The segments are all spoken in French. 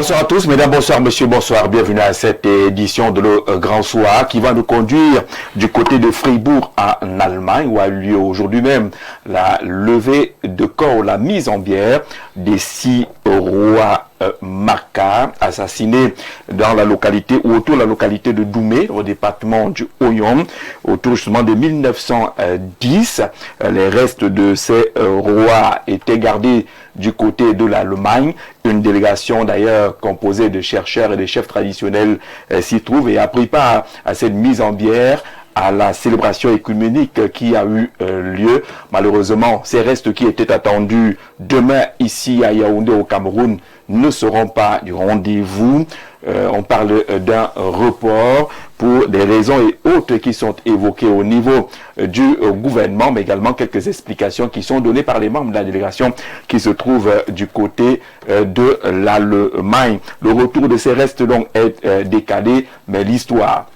Bonsoir à tous, mesdames, bonsoir, monsieur, bonsoir. Bienvenue à cette édition de Le Grand Soir qui va nous conduire du côté de Fribourg en Allemagne où a eu lieu aujourd'hui même la levée de corps, la mise en bière des 6 rois Maka assassinés dans la localité ou autour de la localité de Doumé au département du Haut-Yom autour justement de 1910. Les restes de ces rois étaient gardés du côté de l'Allemagne. Une délégation d'ailleurs composée de chercheurs et de chefs traditionnels s'y trouve et a pris part à cette mise en bière, à la célébration écuménique qui a eu lieu. Malheureusement, ces restes qui étaient attendus demain ici à Yaoundé au Cameroun ne seront pas du rendez-vous. On parle d'un report pour des raisons et autres qui sont évoquées au niveau du gouvernement, mais également quelques explications qui sont données par les membres de la délégation qui se trouvent du côté de l'Allemagne. Le retour de ces restes donc est décalé, mais l'histoire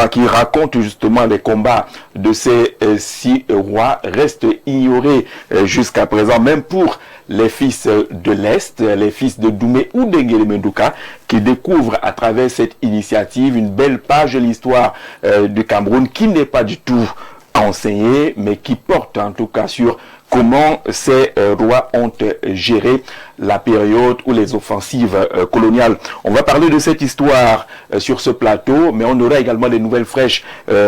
qui raconte justement les combats de ces 6 rois reste ignorée jusqu'à présent, même pour les fils de l'Est, les fils de Doumé ou d'Engele Menduka, qui découvrent à travers cette initiative une belle page de l'histoire du Cameroun qui n'est pas du tout enseignée, mais qui porte en tout cas sur comment ces rois ont géré la période ou les offensives coloniales. On va parler de cette histoire sur ce plateau, mais on aura également des nouvelles fraîches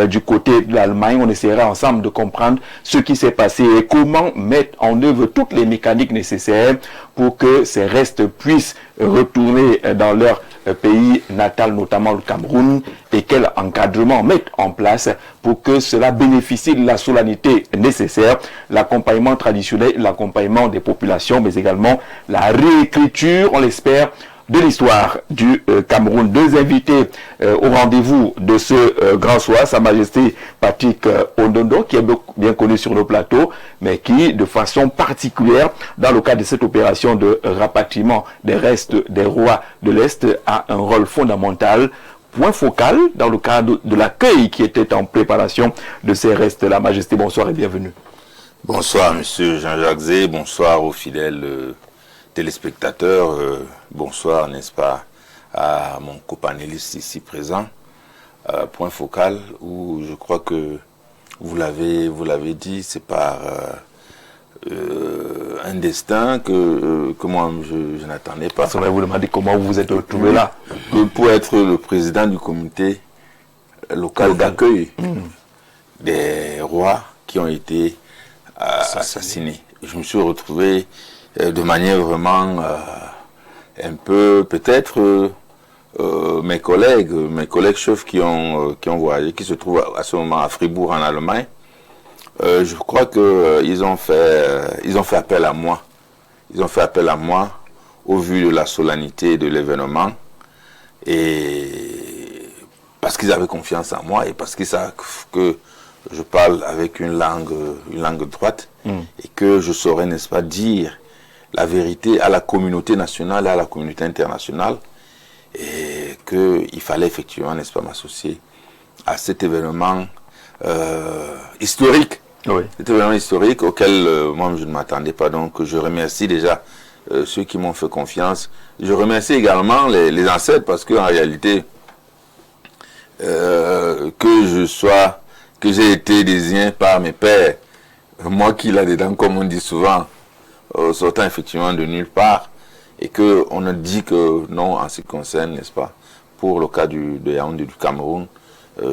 du côté de l'Allemagne. On essaiera ensemble de comprendre ce qui s'est passé et comment mettre en œuvre toutes les mécaniques nécessaires pour que ces restes puissent retourner dans leur pays natal, notamment le Cameroun, et quel encadrement mettre en place pour que cela bénéficie de la solennité nécessaire, l'accompagnement traditionnel, l'accompagnement des populations, mais également la réécriture, on l'espère, de l'histoire du Cameroun. 2 invités au rendez-vous de ce grand soir, Sa Majesté Patrick Ondondo, qui est bien connu sur le plateau, mais qui, de façon particulière, dans le cadre de cette opération de rapatriement des restes des rois de l'Est, a un rôle fondamental, point focal, dans le cadre de l'accueil qui était en préparation de ces restes. La Majesté, bonsoir et bienvenue. Bonsoir, monsieur Jean-Jacques Zé, bonsoir aux fidèles téléspectateurs, bonsoir, n'est-ce pas, à mon copanéliste ici présent. Point focal où je crois que vous l'avez dit, c'est par un destin que moi je n'attendais pas. Ça va vous demander comment vous vous êtes retrouvé là. Pour être le président du comité local d'accueil des rois qui ont été assassinés. Je me suis retrouvé de manière vraiment un peu, peut-être mes collègues chefs qui ont voyagé, qui se trouvent à ce moment à Fribourg en Allemagne, je crois que ils ont fait appel à moi. Ils ont fait appel à moi au vu de la solennité de l'événement et parce qu'ils avaient confiance en moi et parce qu'ils savent que je parle avec une langue droite et que je saurais, n'est-ce pas, dire la vérité à la communauté nationale et à la communauté internationale et qu'il fallait effectivement, n'est-ce pas, m'associer à cet événement historique. Oui. Cet événement historique auquel moi je ne m'attendais pas. Donc je remercie déjà ceux qui m'ont fait confiance. Je remercie également les ancêtres parce qu'en réalité, que j'ai été désigné par mes pères, moi qui là-dedans, comme on dit souvent, sortant effectivement de nulle part, et qu'on a dit que non, en ce qui concerne, n'est-ce pas, pour le cas de Yaoundé du Cameroun,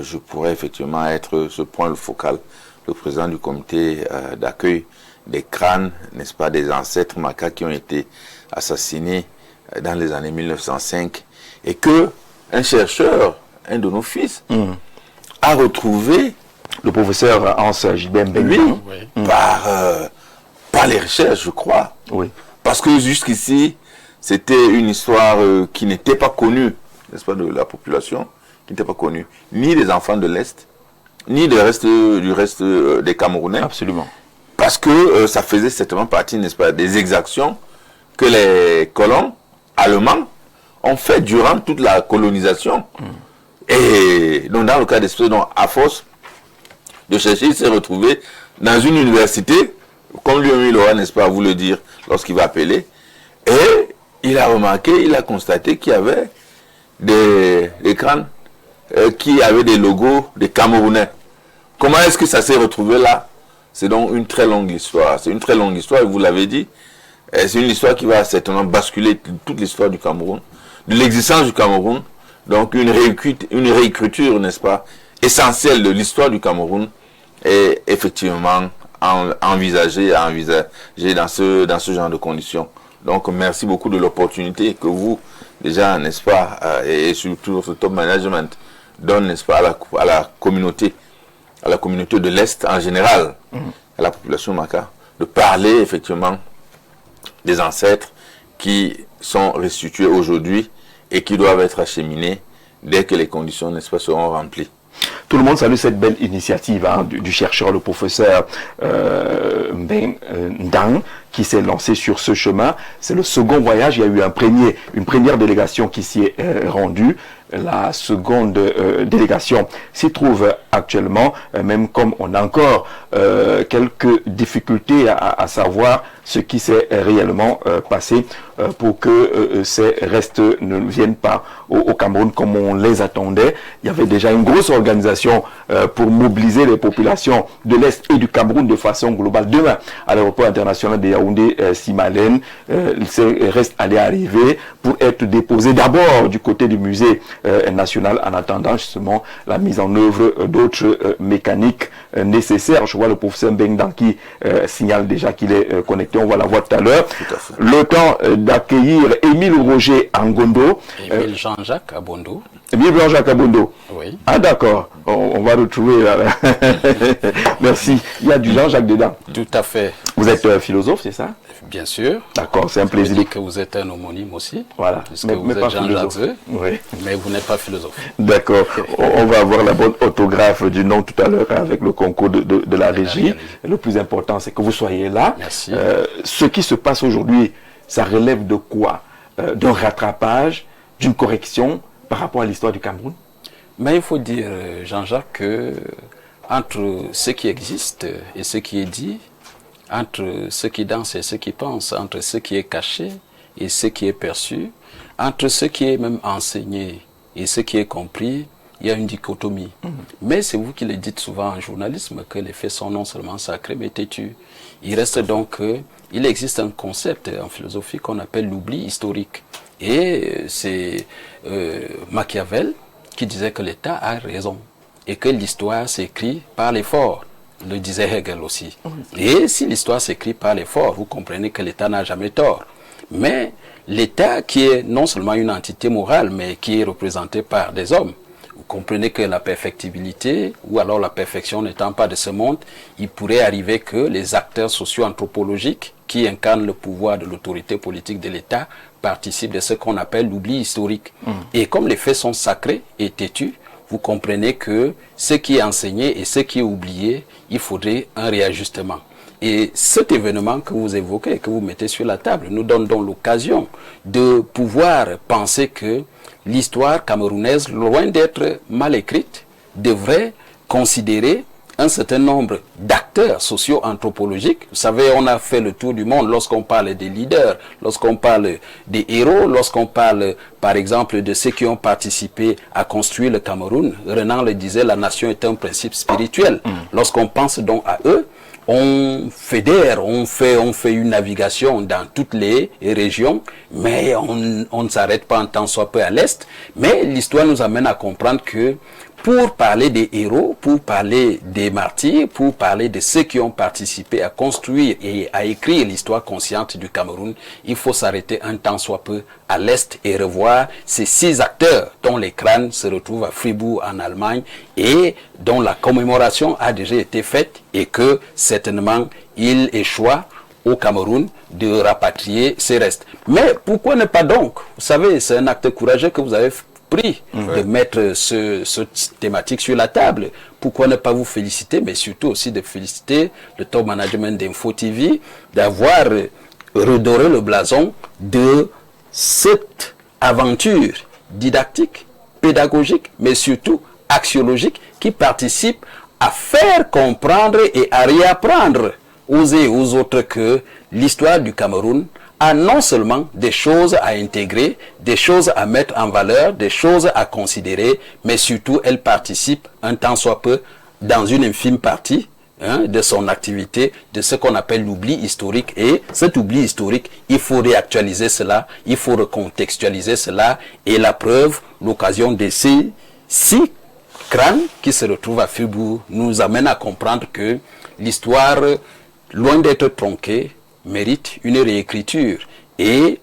je pourrais effectivement être ce point focal, le président du comité d'accueil des crânes, n'est-ce pas, des ancêtres Maka qui ont été assassinés dans les années 1905, et que un chercheur, un de nos fils, a retrouvé le professeur Hans Gilbert Mbembe, par les recherches, je crois. Oui. Parce que jusqu'ici, c'était une histoire qui n'était pas connue, n'est-ce pas, de la population, qui n'était pas connue, ni des enfants de l'Est, ni du reste des Camerounais. Absolument. Parce que ça faisait certainement partie, n'est-ce pas, des exactions que les colons allemands ont fait durant toute la colonisation. Et donc, dans le cas d'esprit, à force de chercher, il s'est retrouvé dans une université, comme lui-même il aura, n'est-ce pas, à vous le dire, lorsqu'il va appeler, et il a remarqué, il a constaté qu'il y avait des crânes qui avaient des logos des Camerounais. Comment est-ce que ça s'est retrouvé là? C'est donc une très longue histoire. C'est une très longue histoire, et vous l'avez dit. C'est une histoire qui va certainement basculer toute l'histoire du Cameroun, de l'existence du Cameroun. Donc une réécriture, n'est-ce pas, essentielle de l'histoire du Cameroun est effectivement envisagée dans ce genre de conditions. Donc merci beaucoup de l'opportunité que vous, déjà, n'est-ce pas, et surtout votre top management donne, n'est-ce pas, à la communauté de l'Est en général, à la population Maka, de parler effectivement des ancêtres qui sont restitués aujourd'hui et qui doivent être acheminés dès que les conditions, n'est-ce pas, seront remplies. Tout le monde salue cette belle initiative du chercheur, le professeur Mbeng Ndang, qui s'est lancé sur ce chemin. C'est le second voyage. Il y a eu une première délégation qui s'y est rendue. La seconde délégation s'y trouve actuellement, même comme on a encore quelques difficultés à savoir ce qui s'est réellement passé pour que ces restes ne viennent pas au Cameroun comme on les attendait. Il y avait déjà une grosse organisation pour mobiliser les populations de l'Est et du Cameroun de façon globale. Demain, à l'aéroport international de Yaoundé-Simalène, ces restes allaient arriver pour être déposés d'abord du côté du musée national en attendant justement la mise en œuvre d'autres mécaniques nécessaires. Je vois le professeur Mbeng qui signale déjà qu'il est connecté. On va la voir tout à l'heure. Le temps d'accueillir Émile Roger Angondo. Émile Jean-Jacques Abondo. Émile Jean-Jacques Abondo. Oui. Ah d'accord. On va retrouver là. Merci. Il y a du Jean-Jacques dedans. Tout à fait. Vous êtes philosophe, c'est ça? Bien sûr. D'accord, c'est un plaisir. Vous dites que vous êtes un homonyme aussi. Voilà. Puisque vous êtes Jean-Jacques Zeux, oui. mais vous n'êtes pas philosophe. D'accord. On va avoir la bonne orthographe du nom tout à l'heure avec le concours de la régie. Le plus important, c'est que vous soyez là. Merci. Ce qui se passe aujourd'hui, ça relève de quoi? D'un rattrapage, d'une correction par rapport à l'histoire du Cameroun? Mais il faut dire, Jean-Jacques, que entre ce qui existe et ce qui est dit, entre ce qui danse et ce qui pense, entre ce qui est caché et ce qui est perçu, entre ce qui est même enseigné et ce qui est compris, il y a une dichotomie. Mais c'est vous qui le dites souvent en journalisme, que les faits sont non seulement sacrés, mais têtus. Il reste donc il existe un concept en philosophie qu'on appelle l'oubli historique. Et c'est Machiavel qui disait que l'État a raison et que l'histoire s'écrit par les forts. Le disait Hegel aussi. Et si l'histoire s'écrit par les forts, vous comprenez que l'État n'a jamais tort. Mais l'État, qui est non seulement une entité morale, mais qui est représenté par des hommes, vous comprenez que la perfectibilité, ou alors la perfection n'étant pas de ce monde, il pourrait arriver que les acteurs socio-anthropologiques qui incarnent le pouvoir de l'autorité politique de l'État participent de ce qu'on appelle l'oubli historique. Et comme les faits sont sacrés et têtus, vous comprenez que ce qui est enseigné et ce qui est oublié, il faudrait un réajustement. Et cet événement que vous évoquez, que vous mettez sur la table, nous donne donc l'occasion de pouvoir penser que l'histoire camerounaise, loin d'être mal écrite, devrait considérer un certain nombre d'acteurs socio-anthropologiques. Vous savez, on a fait le tour du monde lorsqu'on parle des leaders, lorsqu'on parle des héros, lorsqu'on parle, par exemple, de ceux qui ont participé à construire le Cameroun. Renan le disait, la nation est un principe spirituel. Lorsqu'on pense donc à eux, on fédère, on fait une navigation dans toutes les régions, mais on ne s'arrête pas en tant soit peu à l'Est. Mais l'histoire nous amène à comprendre que pour parler des héros, pour parler des martyrs, pour parler de ceux qui ont participé à construire et à écrire l'histoire consciente du Cameroun, il faut s'arrêter un temps soit peu à l'Est et revoir ces 6 acteurs dont les crânes se retrouvent à Fribourg en Allemagne et dont la commémoration a déjà été faite et que certainement il échoua au Cameroun de rapatrier ces restes. Mais pourquoi ne pas donc? Vous savez, c'est un acte courageux que vous avez pris de mettre cette thématique sur la table. Pourquoi ne pas vous féliciter, mais surtout aussi de féliciter le top management d'Info TV d'avoir redoré le blason de cette aventure didactique, pédagogique, mais surtout axiologique qui participe à faire comprendre et à réapprendre aux uns et aux autres que l'histoire du Cameroun a non seulement des choses à intégrer, des choses à mettre en valeur, des choses à considérer, mais surtout elle participe un tant soit peu dans une infime partie de son activité, de ce qu'on appelle l'oubli historique. Et cet oubli historique, il faut réactualiser cela, il faut recontextualiser cela. Et la preuve, l'occasion de ces 6 crânes qui se retrouvent à Fribourg nous amène à comprendre que l'histoire, loin d'être tronquée, mérite une réécriture. Et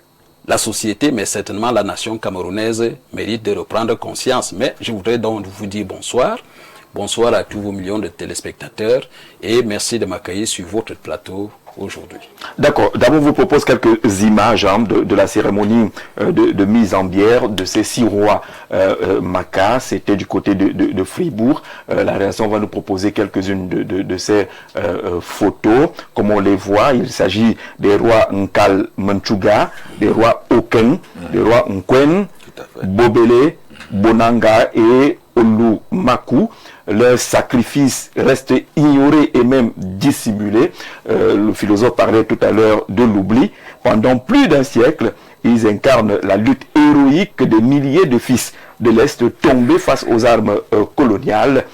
la société, mais certainement la nation camerounaise, mérite de reprendre conscience. Mais je voudrais donc vous dire bonsoir. Bonsoir à tous vos millions de téléspectateurs et merci de m'accueillir sur votre plateau aujourd'hui. D'accord. D'abord, je vous propose quelques images de la cérémonie de mise en bière de ces 6 rois Maka. C'était du côté de Fribourg. La rédaction va nous proposer quelques-unes de ces photos. Comme on les voit, il s'agit des rois Nkal Manchuga, des rois Oken, des rois Nkwen, Bobele, Bonanga et Olumaku. Leur sacrifice reste ignoré et même dissimulé. Le philosophe parlait tout à l'heure de l'oubli. Pendant plus d'un siècle, ils incarnent la lutte héroïque des milliers de fils de l'Est tombés face aux armes coloniales.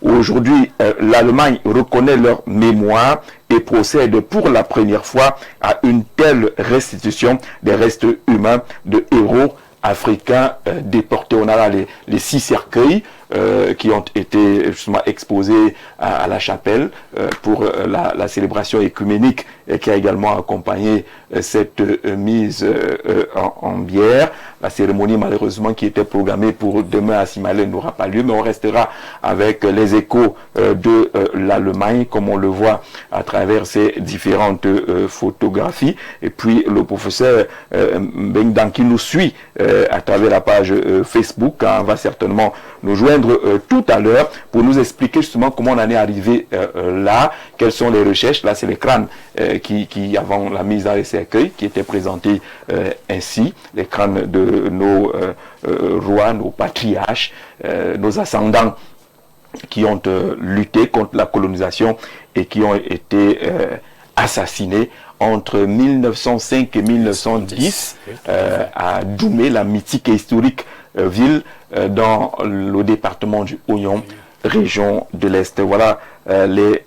Aujourd'hui, l'Allemagne reconnaît leur mémoire et procède pour la première fois à une telle restitution des restes humains de héros africains déportés. On a les 6 cercueils qui ont été justement exposés à la chapelle pour la célébration écuménique qui a également accompagné cette mise en bière. La cérémonie malheureusement qui était programmée pour demain à Simalé n'aura pas lieu, mais on restera avec les échos de l'Allemagne comme on le voit à travers ces différentes photographies. Et puis le professeur Bengdan qui nous suit à travers la page Facebook va certainement nous joindre tout à l'heure pour nous expliquer justement comment on en est arrivé là, quelles sont les recherches. Là, c'est les crânes qui avant la mise dans les cercueils, qui étaient présentés ainsi, les crânes de nos rois, nos patriarches, nos ascendants qui ont lutté contre la colonisation et qui ont été assassinés entre 1905 et 1910 à Doumé, la mythique et historique ville dans le département du Oignon, région de l'Est. Voilà les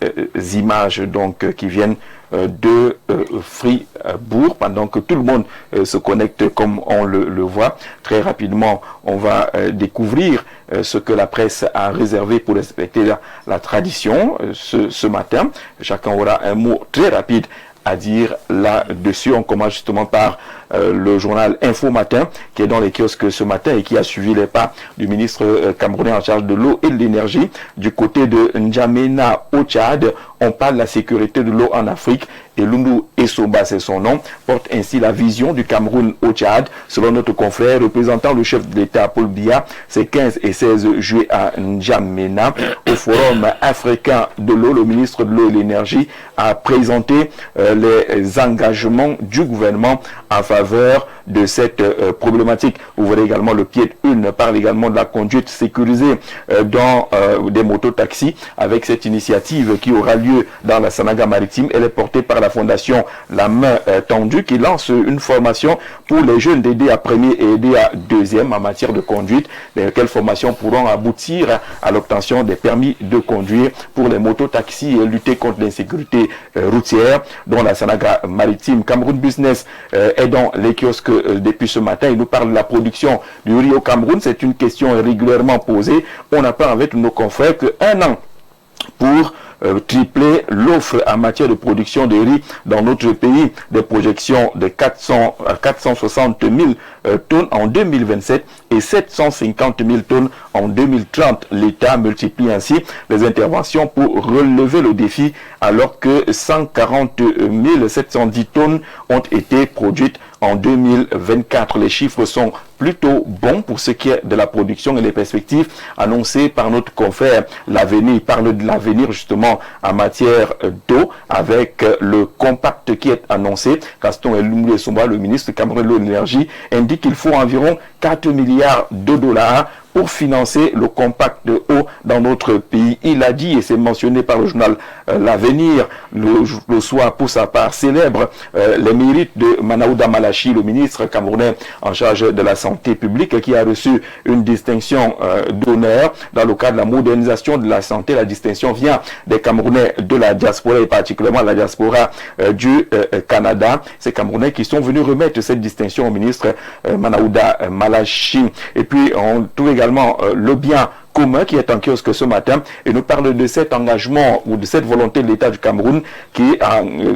images donc qui viennent de Fribourg, pendant que tout le monde se connecte comme on le voit. Très rapidement, on va découvrir ce que la presse a réservé pour respecter la tradition ce matin. Chacun aura un mot très rapide à dire là-dessus. On commence justement par le journal Info Matin qui est dans les kiosques ce matin et qui a suivi les pas du ministre camerounais en charge de l'eau et de l'énergie. Du côté de N'Djamena au Tchad, on parle de la sécurité de l'eau en Afrique et Lundu Essoba, c'est son nom, porte ainsi la vision du Cameroun au Tchad. Selon notre confrère représentant le chef de l'État Paul Biya, c'est 15 et 16 juillet à N'Djamena. Au Forum africain de l'eau, le ministre de l'eau et de l'énergie a présenté les engagements du gouvernement en faveur de cette problématique. Vous verrez également le pied de une parle également de la conduite sécurisée dans des mototaxis avec cette initiative qui aura lieu dans la Sanaga maritime. Elle est portée par la fondation La Main Tendue qui lance une formation pour les jeunes d'aider à premier et aider à deuxième en matière de conduite, lesquelles formations pourront aboutir à l'obtention des permis de conduire pour les mototaxis et lutter contre l'insécurité routière, dont la Sanaga maritime. Cameroun Business est dans les kiosques depuis ce matin. Il nous parle de la production du riz au Cameroun. C'est une question régulièrement posée. On apprend avec nos confrères qu'un an pour tripler l'offre en matière de production de riz dans notre pays, des projections de 400 à 460 000 tonnes en 2027 et 750 000 tonnes en 2030. L'État multiplie ainsi les interventions pour relever le défi alors que 140 710 tonnes ont été produites en 2024. Les chiffres sont plutôt bons pour ce qui est de la production et les perspectives annoncées par notre confrère L'Avenir. Il parle de l'avenir justement en matière d'eau avec le compact qui est annoncé. Gaston Elumou-Essomba, le ministre camerounais de l'énergie, indique qu'il faut environ 4 milliards de dollars pour financer le compact de eau dans notre pays. Il a dit, et c'est mentionné par le journal L'Avenir, le soir pour sa part célèbre les mérites de Manaouda Malachi, le ministre camerounais en charge de la santé publique, qui a reçu une distinction d'honneur dans le cadre de la modernisation de la santé. La distinction vient des Camerounais de la diaspora et particulièrement la diaspora du Canada. Ces Camerounais qui sont venus remettre cette distinction au ministre Manaouda Malachi. Et puis on trouve également le bien commun qui est en kiosque ce matin et nous parle de cet engagement ou de cette volonté de l'État du Cameroun qui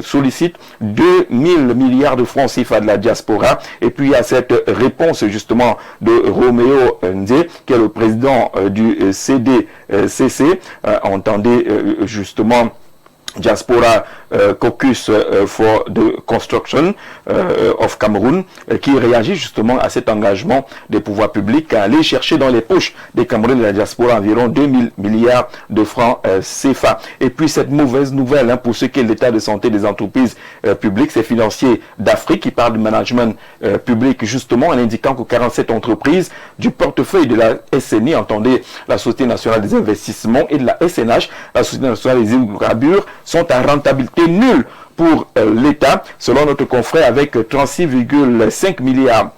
sollicite 2000 milliards de francs CFA de la diaspora. Et puis il y a cette réponse justement de Roméo Ndé qui est le président du CDCC. Entendez justement Diaspora Caucus for the Construction of Cameroon, qui réagit justement à cet engagement des pouvoirs publics à aller chercher dans les poches des Camerounais de la diaspora environ 2000 milliards de francs CFA. Et puis cette mauvaise nouvelle pour ce qui est l'état de santé des entreprises publiques, c'est Financier d'Afrique qui parle du management public justement en indiquant que 47 entreprises du portefeuille de la SNI, entendez la Société nationale des investissements, et de la SNH, la Société nationale des hydrocarbures, sont à rentabilité nulle pour l'État, selon notre confrère, avec 36,5 milliards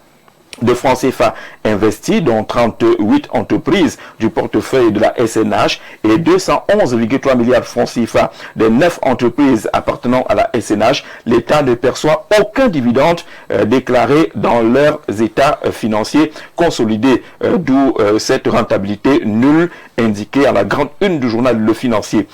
de francs CFA investis, dont 38 entreprises du portefeuille de la SNH et 211,3 milliards de francs CFA des 9 entreprises appartenant à la SNH. L'État ne perçoit aucun dividende déclaré dans leurs états financiers consolidés, d'où cette rentabilité nulle indiquée à la grande une du journal Le Financier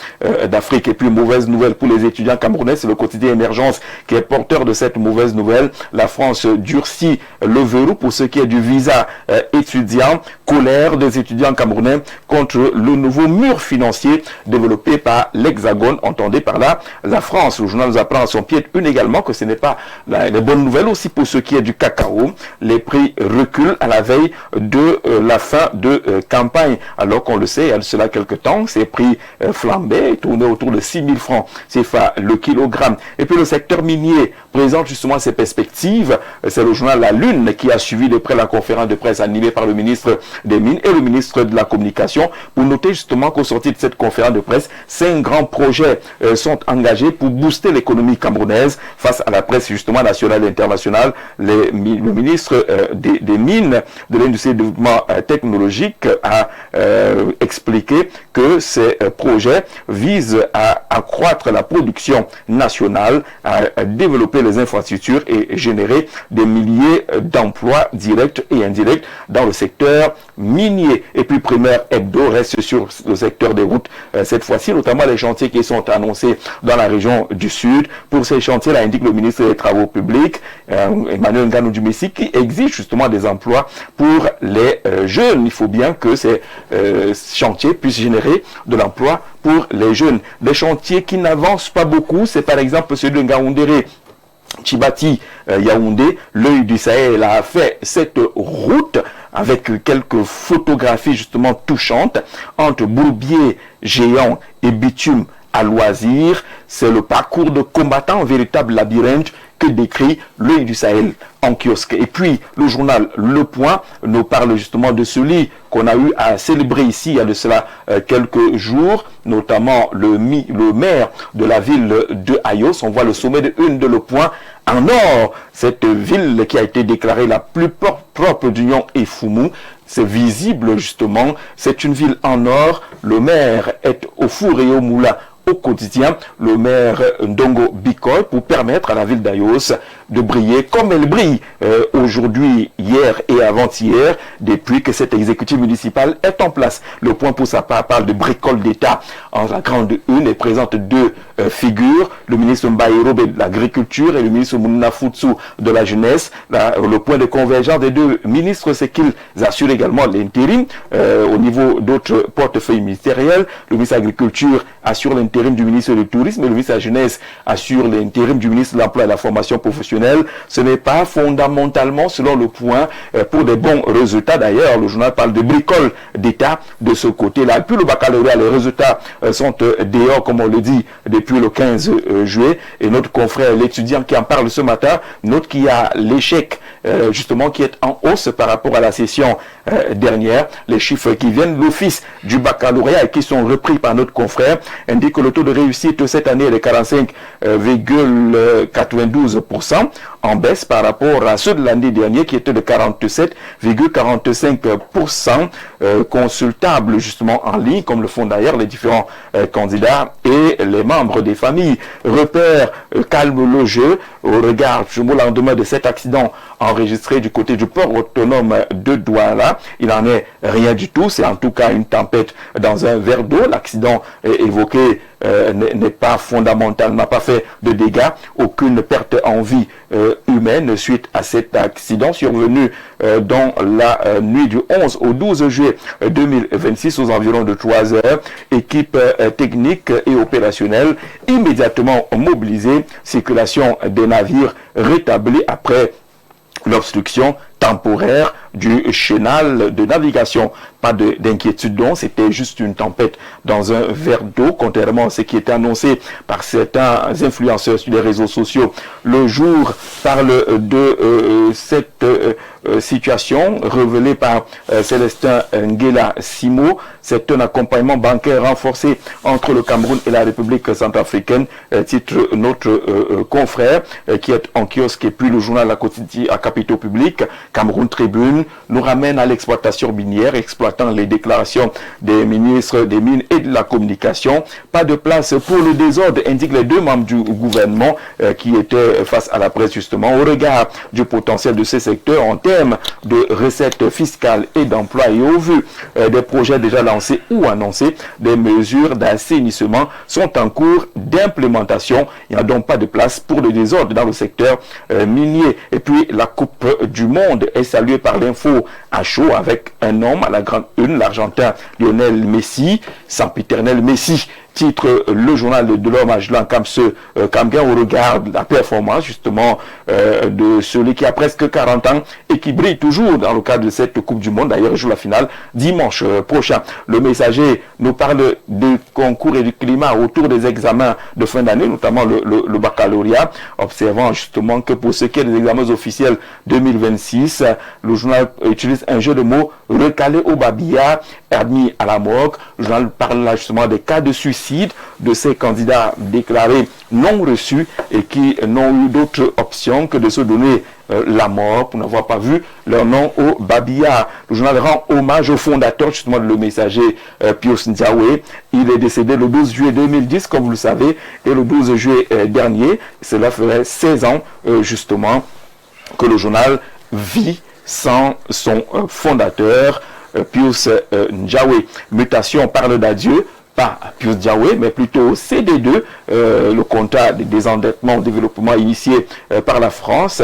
d'Afrique. Et puis mauvaise nouvelle pour les étudiants camerounais, c'est le quotidien Émergence qui est porteur de cette mauvaise nouvelle. La France durcit le verrou pour ce qui est du visa étudiant. Colère des étudiants camerounais contre le nouveau mur financier développé par l'Hexagone, entendez par là la France. Le journal nous apprend à son pied une également que ce n'est pas les bonnes nouvelles aussi pour ce qui est du cacao. Les prix reculent à la veille de la fin de campagne, alors qu'on le sait, il y a cela quelques temps, ces prix flambaient, tournaient autour de 6 000 francs CFA le kilogramme. Et puis le secteur minier présente justement ses perspectives. C'est le journal La Lune qui a suivi de près la conférence de presse animée par le ministre des Mines et le ministre de la Communication pour noter justement qu'au sortir de cette conférence de presse, 5 grands projets sont engagés pour booster l'économie camerounaise face à la presse justement nationale et internationale. Le ministre des Mines, de l'Industrie et du Développement technologique a expliqué que ces projets visent à accroître la production nationale, à développer les infrastructures et générer des milliers d'emplois directs et indirects dans le secteur minier. Et puis Primaire Hebdo reste sur le secteur des routes cette fois-ci, notamment les chantiers qui sont annoncés dans la région du Sud. Pour ces chantiers-là, indique le ministre des Travaux publics, Emmanuel Nganou Dumissi, qui exige justement des emplois pour les jeunes. Il faut bien que ces chantiers puissent générer de l'emploi pour les jeunes. Des chantiers qui n'avancent pas beaucoup, c'est par exemple celui de Ngaoundéré, Tchibati, Yaoundé. L'œil du Sahel a fait cette route avec quelques photographies justement touchantes entre bourbiers géants et bitume à loisir. C'est le parcours de combattants, un véritable labyrinthe que décrit l'œil du Sahel en kiosque. Et puis le journal Le Point nous parle justement de celui qu'on a eu à célébrer ici il y a de cela quelques jours, notamment le maire de la ville de Ayos. On voit le sommet de une de Le Point en or, cette ville qui a été déclarée la plus propre d'Union et Foumou. C'est visible justement, c'est une ville en or. Le maire est au four et au moulin au quotidien, le maire Ndongo Bikoy, pour permettre à la ville d'Ayos de briller comme elle brille aujourd'hui, hier et avant-hier, depuis que cet exécutif municipal est en place. Le Point pour sa part parle de bricole d'État en la grande une et présente deux figures, le ministre Mbaïrobe de l'Agriculture et le ministre Mouna Futsu de la Jeunesse. Le point de convergence des deux ministres, c'est qu'ils assurent également l'intérim au niveau d'autres portefeuilles ministériels. Le ministre de l'Agriculture assure l'intérim du ministre du Tourisme et le ministre de la Jeunesse assure l'intérim du ministre de l'Emploi et de la Formation professionnelle opérationnel, ce n'est pas fondamentalement selon le point pour des bons résultats. D'ailleurs, le journal parle de bricole d'État de ce côté-là. Puis le baccalauréat, les résultats sont dehors, comme on le dit, depuis le 15 juillet. Et notre confrère, l'étudiant qui en parle ce matin, note qu'il y a l'échec, justement, qui est en hausse par rapport à la session dernière. Les chiffres qui viennent de l'office du baccalauréat et qui sont repris par notre confrère indiquent que le taux de réussite cette année est de 45,92%, en baisse par rapport à ceux de l'année dernière qui étaient de 47,45%, consultables justement en ligne, comme le font d'ailleurs les différents candidats et les membres des familles. Repère calme le jeu au regard au lendemain de cet accident enregistré du côté du port autonome de Douala. Il n'en est rien du tout, c'est en tout cas une tempête dans un verre d'eau. L'accident évoqué n'est pas fondamental, n'a pas fait de dégâts, aucune perte en vie humaine suite à cet accident survenu dans la nuit du 11 au 12 juillet 2026 aux environs de 3 heures. Équipe technique et opérationnelle immédiatement mobilisée, circulation des navires rétablie après l'obstruction temporaire du chenal de navigation. Pas d'inquiétude donc, c'était juste une tempête dans un verre d'eau, contrairement à ce qui était annoncé par certains influenceurs sur les réseaux sociaux. Le jour parle de cette situation révélée par Célestin Nguela Simo. C'est un accompagnement bancaire renforcé entre le Cameroun et la République centrafricaine, titre notre confrère qui est en kiosque, et puis le journal à capitaux publics, Cameroun Tribune, nous ramène à l'exploitation minière, exploitant les déclarations des ministres des Mines et de la Communication. Pas de place pour le désordre, indiquent les deux membres du gouvernement qui étaient face à la presse justement, au regard du potentiel de ces secteurs en termes de recettes fiscales et d'emploi, et au vu des projets déjà lancés ou annoncés, des mesures d'assainissement sont en cours d'implémentation. Il n'y a donc pas de place pour le désordre dans le secteur minier. Et puis la Coupe du Monde est saluée par l'info à chaud avec un homme à la grande une, l'Argentin Lionel Messi, sempiternel Messi. Titre le journal de l'homme à Jean Kamgen au regard de la performance justement de celui qui a presque 40 ans et qui brille toujours dans le cadre de cette Coupe du Monde. D'ailleurs, il joue la finale dimanche prochain. Le Messager nous parle du concours et du climat autour des examens de fin d'année, notamment le baccalauréat, observant justement que pour ce qui est des examens officiels 2026, le journal utilise un jeu de mots recalé au babilla, admis à la morgue. Le journal parle là justement des cas de suicide de ces candidats déclarés non reçus et qui n'ont eu d'autre option que de se donner la mort pour n'avoir pas vu leur nom au babilla. Le journal rend hommage au fondateur justement de Le Messager, Pius Ndiawe. Il est décédé le 12 juillet 2010, comme vous le savez, et le 12 juillet dernier, cela ferait 16 ans justement que le journal vit sans son fondateur, Pius Ndiawe. Mutation parle d'adieu, pas Pius Ndiawe, mais plutôt CD2, le contrat de désendettement au développement initié par la France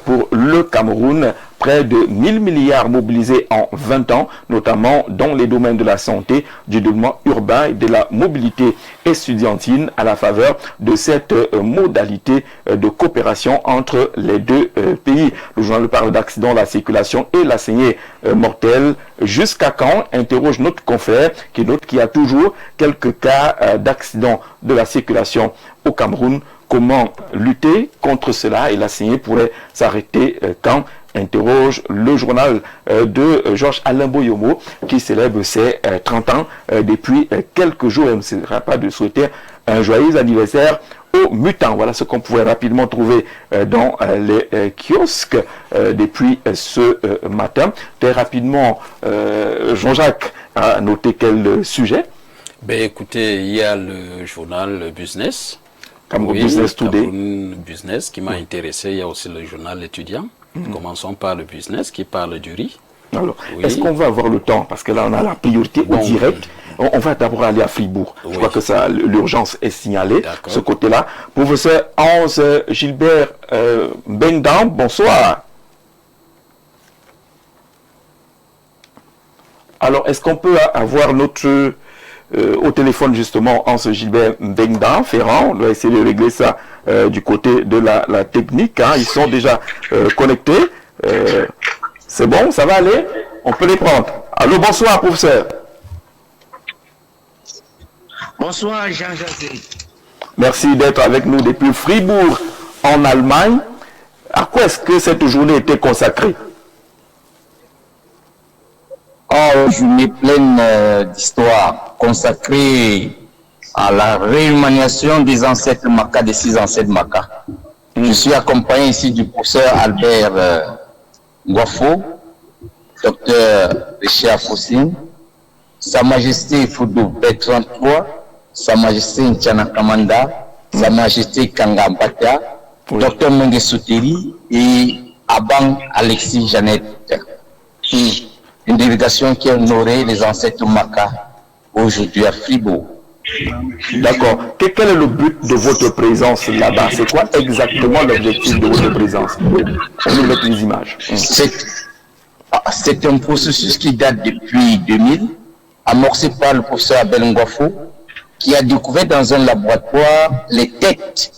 pour le Cameroun. Près de 1000 milliards mobilisés en 20 ans, notamment dans les domaines de la santé, du développement urbain et de la mobilité estudiantine à la faveur de cette modalité de coopération entre les deux pays. Le journal parle d'accidents de la circulation et la saignée mortelle. Jusqu'à quand, interroge notre confrère qui note qu'il y a toujours quelques cas d'accidents de la circulation au Cameroun. Comment lutter contre cela et la saignée pourrait s'arrêter quand, interroge le journal de Georges Alain Boyomo qui célèbre ses 30 ans depuis quelques jours. Il ne sera pas de souhaiter un joyeux anniversaire aux mutants. Voilà ce qu'on pouvait rapidement trouver dans les kiosques depuis ce matin. Très rapidement, Jean-Jacques a noté quel sujet? Ben, écoutez, il y a le journal Business. Cameroun Business Today. Cameroun Business qui m'a intéressé. Il y a aussi le journal étudiant. Commençons par le Business qui parle du riz. Alors, est-ce qu'on va avoir le temps? Parce que là, on a la priorité au direct. On va d'abord aller à Fribourg. Je crois que ça, l'urgence est signalée, ce côté-là. Professeur Hans Gilbert Bendam, bonsoir. Alors, est-ce qu'on peut avoir notre au téléphone justement Hans Gilbert Mbengda, Ferrand. On doit essayer de régler ça du côté de la technique. Hein. Ils sont déjà connectés. C'est bon, ça va aller? On peut les prendre. Allô, bonsoir, professeur. Bonsoir, Jean-Jacques. Merci d'être avec nous depuis Fribourg, en Allemagne. À quoi est-ce que cette journée était consacrée? Une journée pleine d'histoire, consacrée à la réhumanisation des ancêtres Maka, des 6 ancêtres Maka. Je suis accompagné ici du professeur Albert Ngwafo, docteur Richard Foussine, Sa Majesté Foudou Bertrand III, Sa Majesté Ntiana Kamanda, Sa Majesté Kanga Mbata, docteur Mengue Souteri et Abang Alexis Jeannette. Une délégation qui a honoré les ancêtres Maka aujourd'hui à Fribourg. D'accord. Quel est le but de votre présence là-bas? C'est quoi exactement l'objectif de votre présence? On nous met les images. C'est un processus qui date depuis 2000, amorcé par le professeur Abel Ngwafo, qui a découvert dans un laboratoire les têtes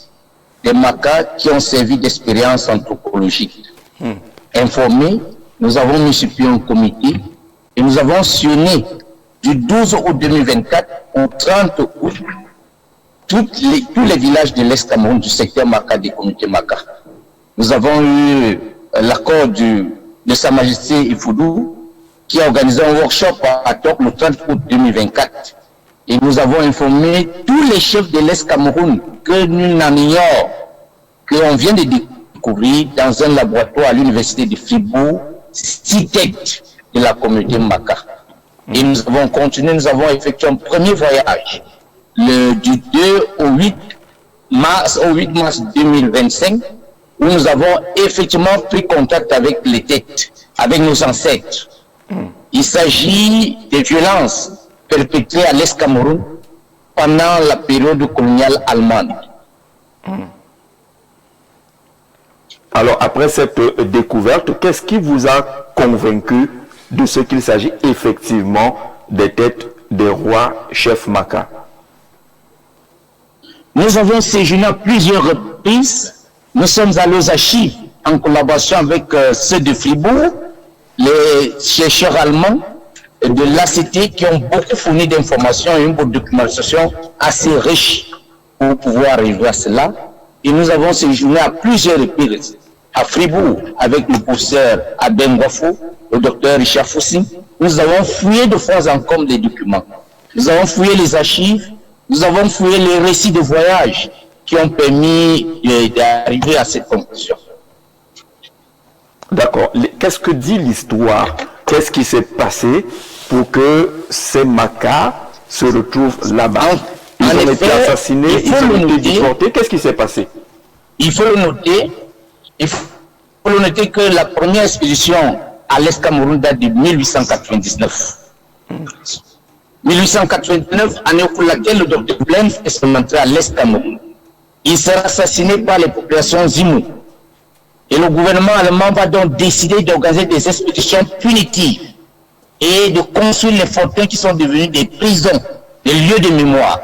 des Maka qui ont servi d'expérience anthropologique. Informés, nous avons mis sur pied un comité et nous avons sillonné du 12 août 2024 au 30 août tous les villages de l'Est Cameroun du secteur Maka, des communautés Maka. Nous avons eu l'accord de Sa Majesté Ifoudou qui a organisé un workshop à Tok le 30 août 2024. Et nous avons informé tous les chefs de l'Est Cameroun que nous n'en ignorons, qu'on vient de découvrir dans un laboratoire à l'université de Fribourg, 6 têtes de la communauté Maka. Et nous avons continué, nous avons effectué un premier voyage du 2 au 8 mars 2025, où nous avons effectivement pris contact avec les têtes, avec nos ancêtres. Il s'agit des violences perpétrées à l'Est Cameroun pendant la période coloniale allemande. Alors, après cette découverte, qu'est-ce qui vous a convaincu de ce qu'il s'agit effectivement des têtes des rois chefs Maka? Nous avons séjourné à plusieurs reprises. Nous sommes allés aux archives en collaboration avec ceux de Fribourg, les chercheurs allemands de l'ACT qui ont beaucoup fourni d'informations et une documentation assez riche pour pouvoir arriver à cela. Et nous avons séjourné à plusieurs reprises à Fribourg avec le professeur Abel Ngwafo, le docteur Richard Foussine. Nous avons fouillé de fois en comble les documents. Nous avons fouillé les archives, nous avons fouillé les récits de voyage qui ont permis d'arriver à cette conclusion. D'accord. Qu'est-ce que dit l'histoire? Qu'est-ce qui s'est passé pour que ces Maka se retrouvent là-bas? Ils ont été assassinés, ils ont été déportés. Qu'est-ce qui s'est passé? Il faut le noter. Il faut le noter que la première expédition à l'Est Cameroun date de 1899. 1889, année pour laquelle le docteur Blaine est expérimenté à l'Est Cameroun. Il sera assassiné par les populations Zimou. Et le gouvernement allemand va donc décider d'organiser des expéditions punitives et de construire les fortins qui sont devenus des prisons, des lieux de mémoire.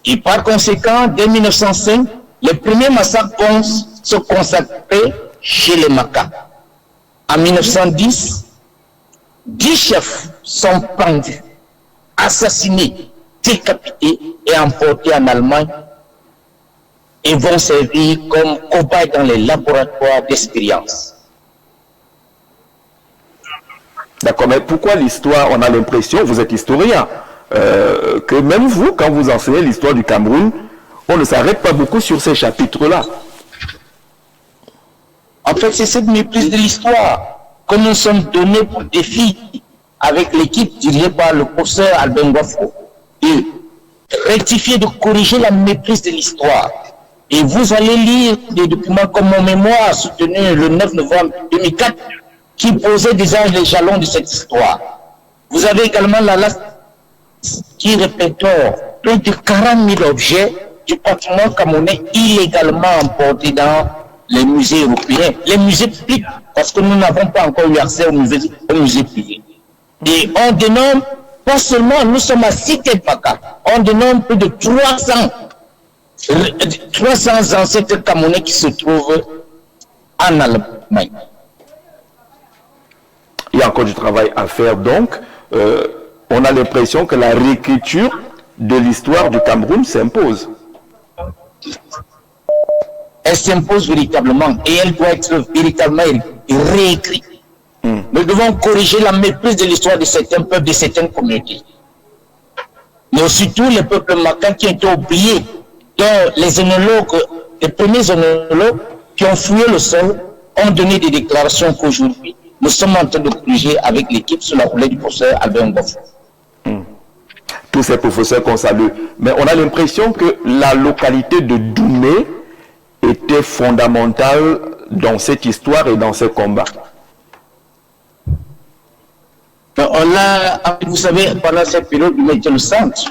Et par conséquent, dès 1905, les premiers massacres vont se consacrer chez les Maka. En 1910, 10 chefs sont pendus, assassinés, décapités et emportés en Allemagne et vont servir comme cobayes dans les laboratoires d'expérience. D'accord, mais pourquoi l'histoire, on a l'impression, vous êtes historien, que même vous, quand vous enseignez l'histoire du Cameroun, on ne s'arrête pas beaucoup sur ces chapitres-là? En fait, c'est cette méprise de l'histoire que nous sommes donnés pour défi avec l'équipe dirigée par le professeur Albert Ngwafo, de rectifier, de corriger la méprise de l'histoire. Et vous allez lire des documents comme mon mémoire soutenu le 9 novembre 2004 qui posait déjà les jalons de cette histoire. Vous avez également la liste qui répertoire plus de 40 000 objets du patrimoine camerounais illégalement emportés dans les musées européens, les musées publics, parce que nous n'avons pas encore eu accès aux musées privés. Et on dénomme pas seulement, nous sommes à 6 têtes Maka. On dénombre plus de 300 ancêtres camerounais qui se trouvent en Allemagne. Il y a encore du travail à faire, donc on a l'impression que la réécriture de l'histoire du Cameroun s'impose. Elle s'impose véritablement et elle doit être véritablement réécrite. Nous devons corriger la méprise de l'histoire de certains peuples, de certaines communautés. Mais aussi tous les peuples makans qui ont été oubliés, dont les œnologues, les premiers œnologues qui ont fouillé le sol, ont donné des déclarations qu'aujourd'hui, nous sommes en train de corriger avec l'équipe sous la houlette du professeur Albert Ngoffo. Tous ces professeurs qu'on salue. Mais on a l'impression que la localité de Doumé était fondamentale dans cette histoire et dans ce combat. Vous savez, pendant cette période, Doumé était le centre.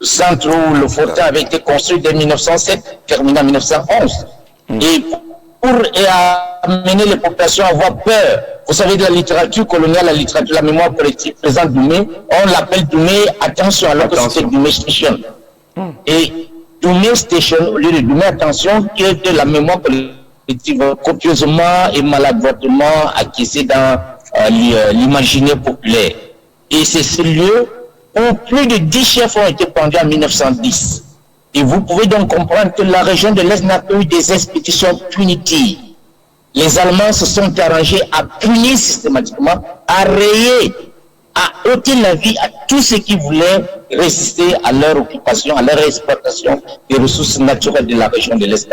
Le centre où le fortin avait été construit dès 1907, terminé en 1911. Et pour amener les populations à avoir peur, vous savez, de la littérature coloniale, la littérature, la mémoire collective présente Doumé, on l'appelle Doumé, attention, alors que c'était Doumé Station. Et Doumé Station, au lieu de Doumé, attention, qui est de la mémoire collective copieusement et maladroitement acquise dans l'imaginaire populaire. Et c'est ce lieu où plus de 10 chefs ont été pendus en 1910. Et vous pouvez donc comprendre que la région de l'Est n'a pas eu des expéditions punitives. Les Allemands se sont arrangés à punir systématiquement, à rayer, à ôter la vie à tous ceux qui voulaient résister à leur occupation, à leur exploitation des ressources naturelles de la région de l'Est.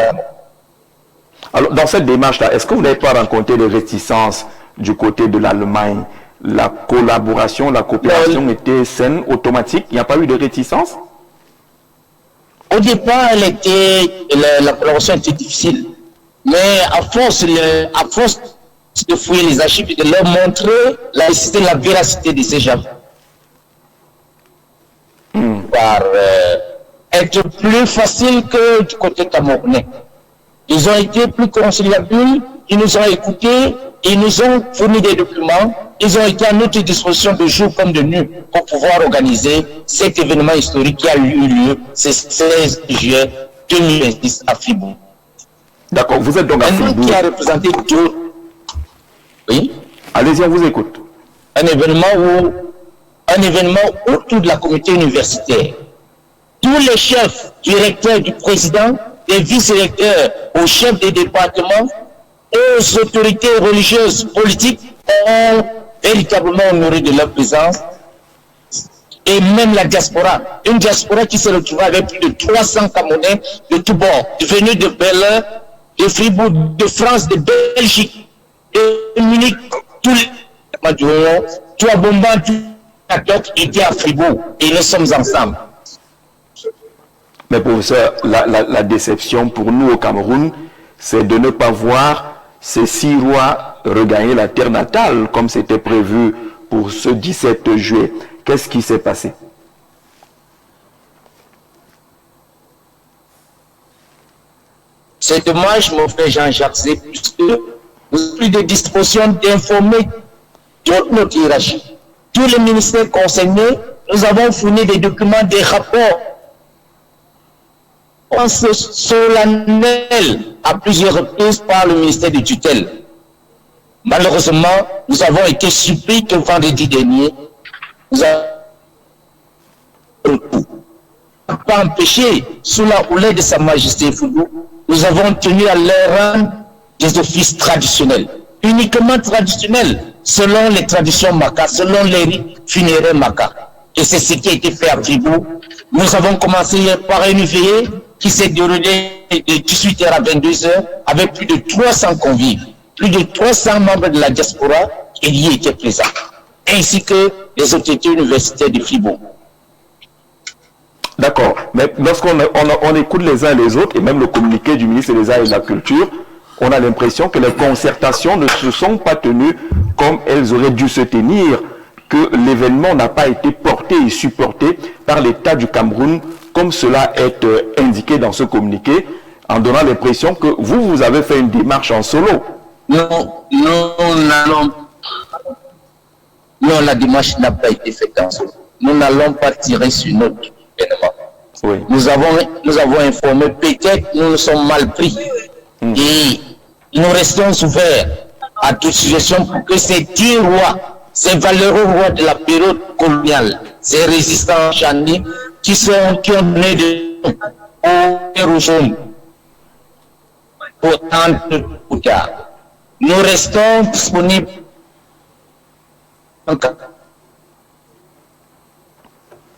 Alors, dans cette démarche-là, est-ce que vous n'avez pas rencontré des réticences du côté de l'Allemagne? La collaboration, la coopération était saine, automatique? Il n'y a pas eu de réticence? Au départ, la collaboration était difficile. Mais à force de fouiller les archives et de leur montrer la véracité de ces gens, par être plus facile que du côté camerounais. Ils ont été plus conciliables, ils nous ont écoutés, ils nous ont fourni des documents, ils ont été à notre disposition de jour comme de nuit pour pouvoir organiser cet événement historique qui a eu lieu ce 16 juillet 2026 à Fribourg. D'accord, vous êtes donc à Fribourg. Qui a représenté tout. Oui. Allez-y, on vous écoute. Un événement où toute la communauté universitaire, tous les chefs, directeurs du président, des vice-directeurs, aux chefs des départements, aux autorités religieuses, politiques, ont véritablement honoré de leur présence. Et même la diaspora, une diaspora qui s'est retrouvée avec plus de 300 Camerounais de tous bords, venus de Berlin, de Fribourg, de France, de Belgique, de Munich, tous les tout à Bomba, tout à Doc étaient à Fribourg. Et nous sommes ensemble. Mais professeur, la déception pour nous au Cameroun, c'est de ne pas voir ces 6 rois regagner la terre natale comme c'était prévu pour ce 17 juillet. Qu'est-ce qui s'est passé? C'est dommage, mon frère Jean-Jacques, puisque nous avons plus de disposition d'informer toute notre hiérarchie, tous les ministères concernés. Nous avons fourni des documents, des rapports solennels à plusieurs reprises par le ministère de tutelle. Malheureusement, nous avons été surpris que vendredi dernier, nous avons pas empêché, sous la houlette de Sa Majesté Foudou, nous avons tenu à leur rang des offices traditionnels, uniquement traditionnels, selon les traditions Maka, selon les rites funéraires Maka. Et c'est ce qui a été fait à Fribourg. Nous avons commencé par une veillée qui s'est déroulée de 18h à 22h avec plus de 300 convives, plus de 300 membres de la diaspora qui y étaient présents, ainsi que les autorités universitaires de Fribourg. D'accord, mais lorsqu'on écoute les uns et les autres, et même le communiqué du ministre des Arts et de la Culture, on a l'impression que les concertations ne se sont pas tenues comme elles auraient dû se tenir, que l'événement n'a pas été porté et supporté par l'État du Cameroun, comme cela est indiqué dans ce communiqué, en donnant l'impression que vous avez fait une démarche en solo. Non, la démarche n'a pas été faite en solo. nous n'allons pas tirer sur notre gouvernement. Oui. Nous avons informé, peut-être nous nous sommes mal pris. Et nous restons ouverts à toute suggestion pour que ces 10 rois, ces valeureux rois de la période coloniale, ces résistants chandis, qui ont donné de au jaune pour tenter plus tard. Nous restons disponibles en cas.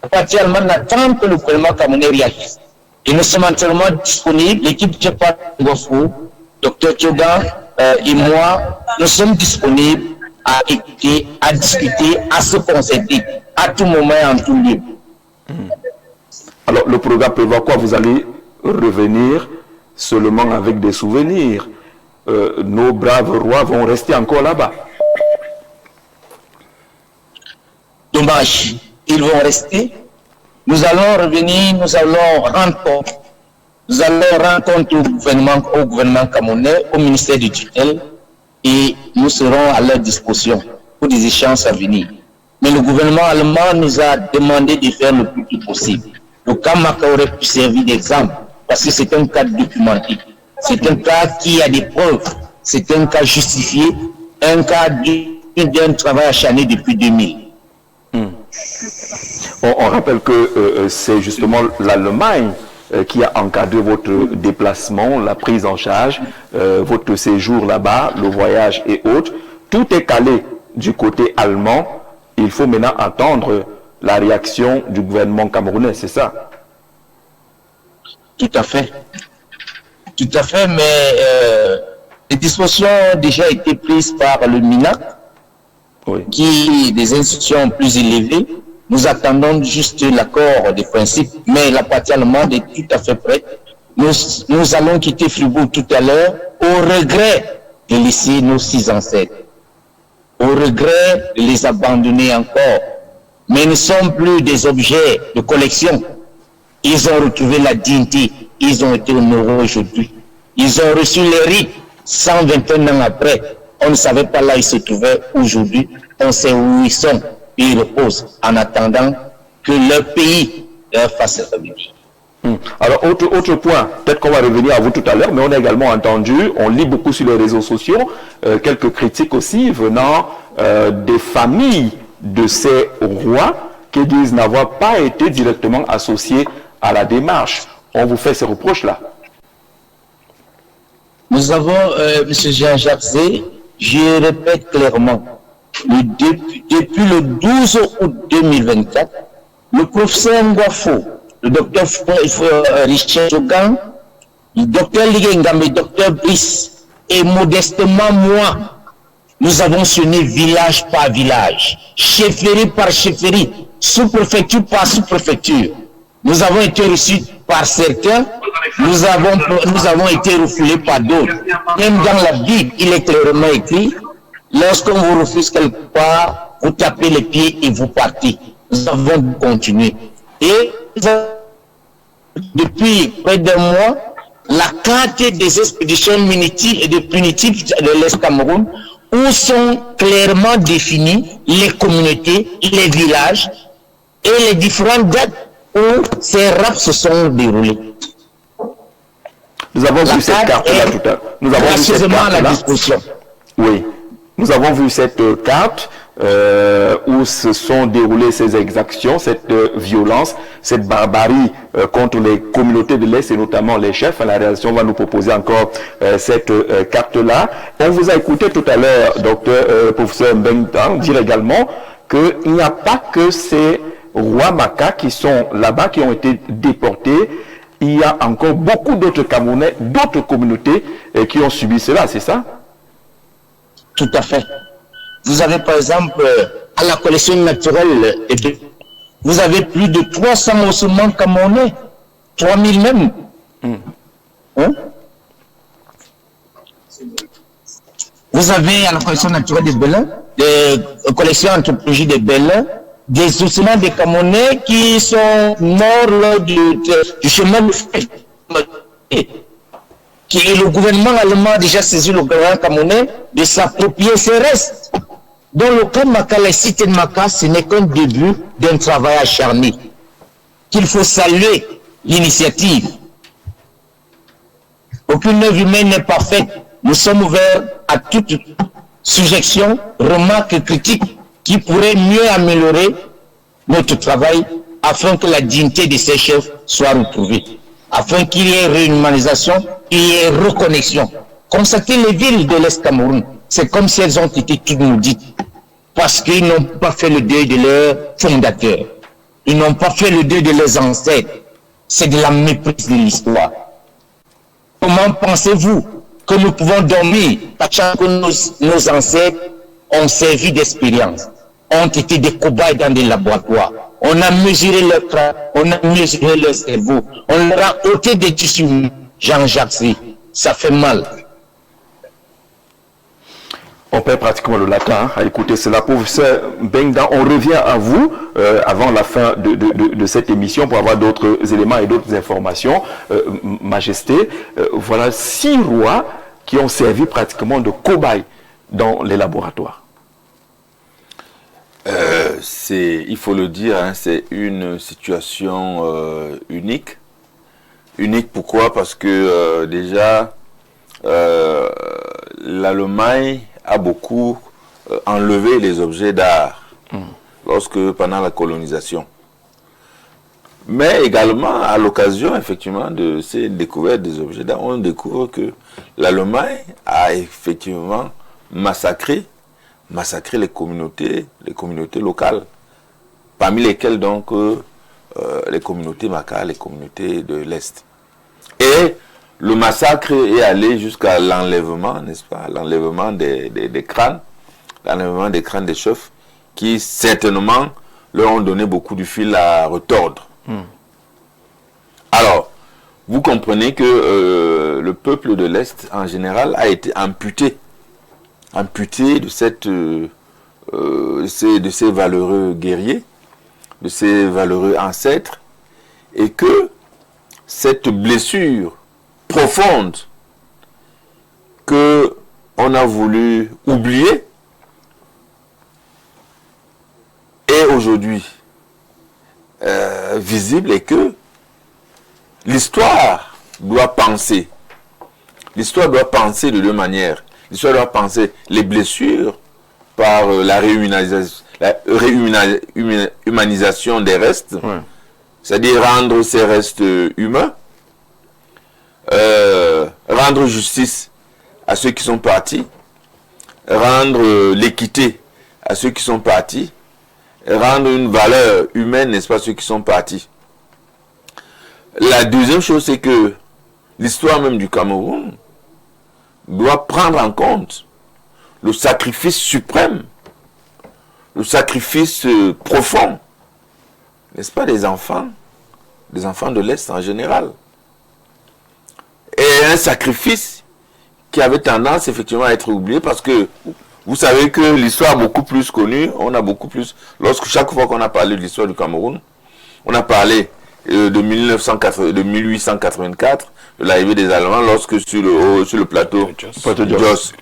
La partie allemande attend que le gouvernement camerounais réagisse. Et nous sommes entièrement disponibles, l'équipe de Ngofou, Dr Tiogan et moi, nous sommes disponibles à écouter, à discuter, à se concerter, à tout moment et en tout lieu. Alors, le programme prévoit quoi? Vous allez revenir seulement avec des souvenirs. Nos braves rois vont rester encore là-bas. Dommage, ils vont rester. Nous allons revenir, nous allons rendre compte au gouvernement camerounais, au ministère du tutelle, et nous serons à leur disposition pour des échanges à venir. Mais le gouvernement allemand nous a demandé de faire le plus tôt possible. Le cas Maka aurait pu servir d'exemple, parce que c'est un cas documenté. C'est un cas qui a des preuves. C'est un cas justifié, un cas d'un travail acharné depuis 2000. On rappelle que c'est justement l'Allemagne qui a encadré votre déplacement, la prise en charge, votre séjour là-bas, le voyage et autres. Tout est calé du côté allemand. Il faut maintenant attendre la réaction du gouvernement camerounais, c'est ça? Tout à fait. Tout à fait, mais les dispositions ont déjà été prises par le MINAC, oui, qui des institutions plus élevées. Nous attendons juste l'accord des principes, mais la partie allemande est tout à fait prête. Nous allons quitter Fribourg tout à l'heure au regret de laisser nos 6 ancêtres, au regret de les abandonner encore. Mais nous ne sommes plus des objets de collection. Ils ont retrouvé la dignité, ils ont été honorés aujourd'hui. Ils ont reçu les rites 121 ans après. On ne savait pas là où ils se trouvaient aujourd'hui. On sait où ils sont. Et ils reposent en attendant que leur pays leur fasse revenir. Alors, autre point, peut-être qu'on va revenir à vous tout à l'heure, mais on a également entendu, on lit beaucoup sur les réseaux sociaux, quelques critiques aussi venant des familles de ces rois qui disent n'avoir pas été directement associés à la démarche. On vous fait ces reproches-là? Nous avons, M. Jean-Jacques Zé, je répète clairement, depuis le 12 août 2024, le professeur Ngwafo, le docteur Richard Jogan, le docteur Ligengambe, le docteur Brice, et modestement moi, nous avons sonné village par village, chefferie par chefferie, sous-préfecture par sous-préfecture. Nous avons été reçus par certains, nous avons été refoulés par d'autres. Même dans la Bible, il est clairement écrit, lorsqu'on vous refuse quelque part, vous tapez les pieds et vous partez. Nous avons continué. Et depuis près d'un mois, la carte des expéditions punitives et de punitives de l'Est Cameroun, où sont clairement définies les communautés, les villages et les différentes dates où ces rapes se sont déroulés. Nous avons vu cette carte-là tout à l'heure. Nous avons vu cette carte-là. Oui. Nous avons vu cette carte où se sont déroulées ces exactions, cette violence, cette barbarie contre les communautés de l'Est et notamment les chefs. La rédaction va nous proposer encore cette carte-là. On vous a écouté tout à l'heure, professeur Mbengtan, dire également qu'il n'y a pas que ces rois Maka qui sont là-bas, qui ont été déportés. Il y a encore beaucoup d'autres Camerounais, d'autres communautés qui ont subi cela, c'est ça? Tout à fait. Vous avez par exemple, à la collection naturelle, vous avez plus de 300 ossements camerounais, 3000 même. Hein? Vous avez à la collection naturelle de Belin, des collections anthropologiques de Belin, des ossements des Camerounais qui sont morts lors du chemin de fer. Le gouvernement allemand a déjà saisi le gouvernement camerounais de s'approprier ces restes. Dans le cas de Maka, la cité de Maka, ce n'est qu'un début d'un travail acharné. Qu'il faut saluer l'initiative. Aucune œuvre humaine n'est parfaite. Nous sommes ouverts à toute suggestion, remarque, critique qui pourrait mieux améliorer notre travail afin que la dignité de ces chefs soit retrouvée. Afin qu'il y ait réhumanisation, qu'il y ait reconnexion. Constater les villes de l'Est Cameroun, c'est comme si elles ont été toutes maudites. Parce qu'ils n'ont pas fait le deuil de leurs fondateurs. Ils n'ont pas fait le deuil de leurs ancêtres. C'est de la méprise de l'histoire. Comment pensez-vous que nous pouvons dormir, sachant que nos ancêtres ont servi d'expérience, ont été des cobayes dans des laboratoires. On a mesuré leur crâne, on a mesuré leur cerveau, on leur a ôté des tissus. Jean-Jacques, ça fait mal. On perd pratiquement le latin à écouter cela. Professeur Bengda, on revient à vous avant la fin de cette émission pour avoir d'autres éléments et d'autres informations. Majesté, voilà 6 rois qui ont servi pratiquement de cobayes dans les laboratoires. Il faut le dire, hein, c'est une situation unique. Unique pourquoi? Parce que déjà, l'Allemagne a beaucoup enlevé les objets d'art pendant la colonisation. Mais également, à l'occasion, effectivement, de ces découvertes des objets d'art, on découvre que l'Allemagne a effectivement massacré les communautés locales, parmi lesquelles donc les communautés Maka, les communautés de l'Est. Et le massacre est allé jusqu'à l'enlèvement, n'est-ce pas, l'enlèvement des crânes, l'enlèvement des crânes des chefs, qui certainement leur ont donné beaucoup de fil à retordre. Alors, vous comprenez que le peuple de l'Est, en général, a été amputé de ces valeureux guerriers, de ces valeureux ancêtres, et que cette blessure profonde que on a voulu oublier est aujourd'hui visible, et que l'histoire doit penser de deux manières. L'histoire doit penser les blessures par la réhumanisation des restes, c'est-à-dire rendre ces restes humains, rendre justice à ceux qui sont partis, rendre l'équité à ceux qui sont partis, rendre une valeur humaine, n'est-ce pas, à ceux qui sont partis. La deuxième chose, c'est que l'histoire même du Cameroun doit prendre en compte le sacrifice suprême, le sacrifice profond, n'est-ce pas, des enfants de l'Est en général. Et un sacrifice qui avait tendance effectivement à être oublié, parce que vous savez que l'histoire beaucoup plus connue, chaque fois qu'on a parlé de l'histoire du Cameroun, on a parlé de 1884, de l'arrivée des Allemands, lorsque sur le plateau de Jos,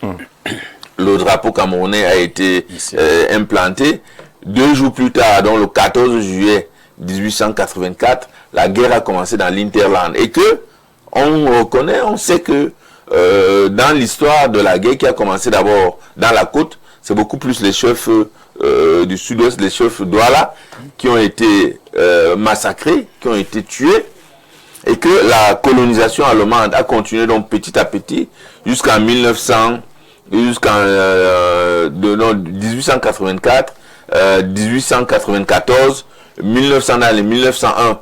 le drapeau camerounais a été implanté. 2 jours plus tard, donc le 14 juillet 1884, la guerre a commencé dans l'Interland. Et que on sait que dans l'histoire de la guerre qui a commencé d'abord dans la côte, c'est beaucoup plus les chefs du sud-ouest, les chefs Douala, qui ont été massacrés, qui ont été tués, et que la colonisation allemande a continué donc petit à petit jusqu'en 1884, 1894, 1901,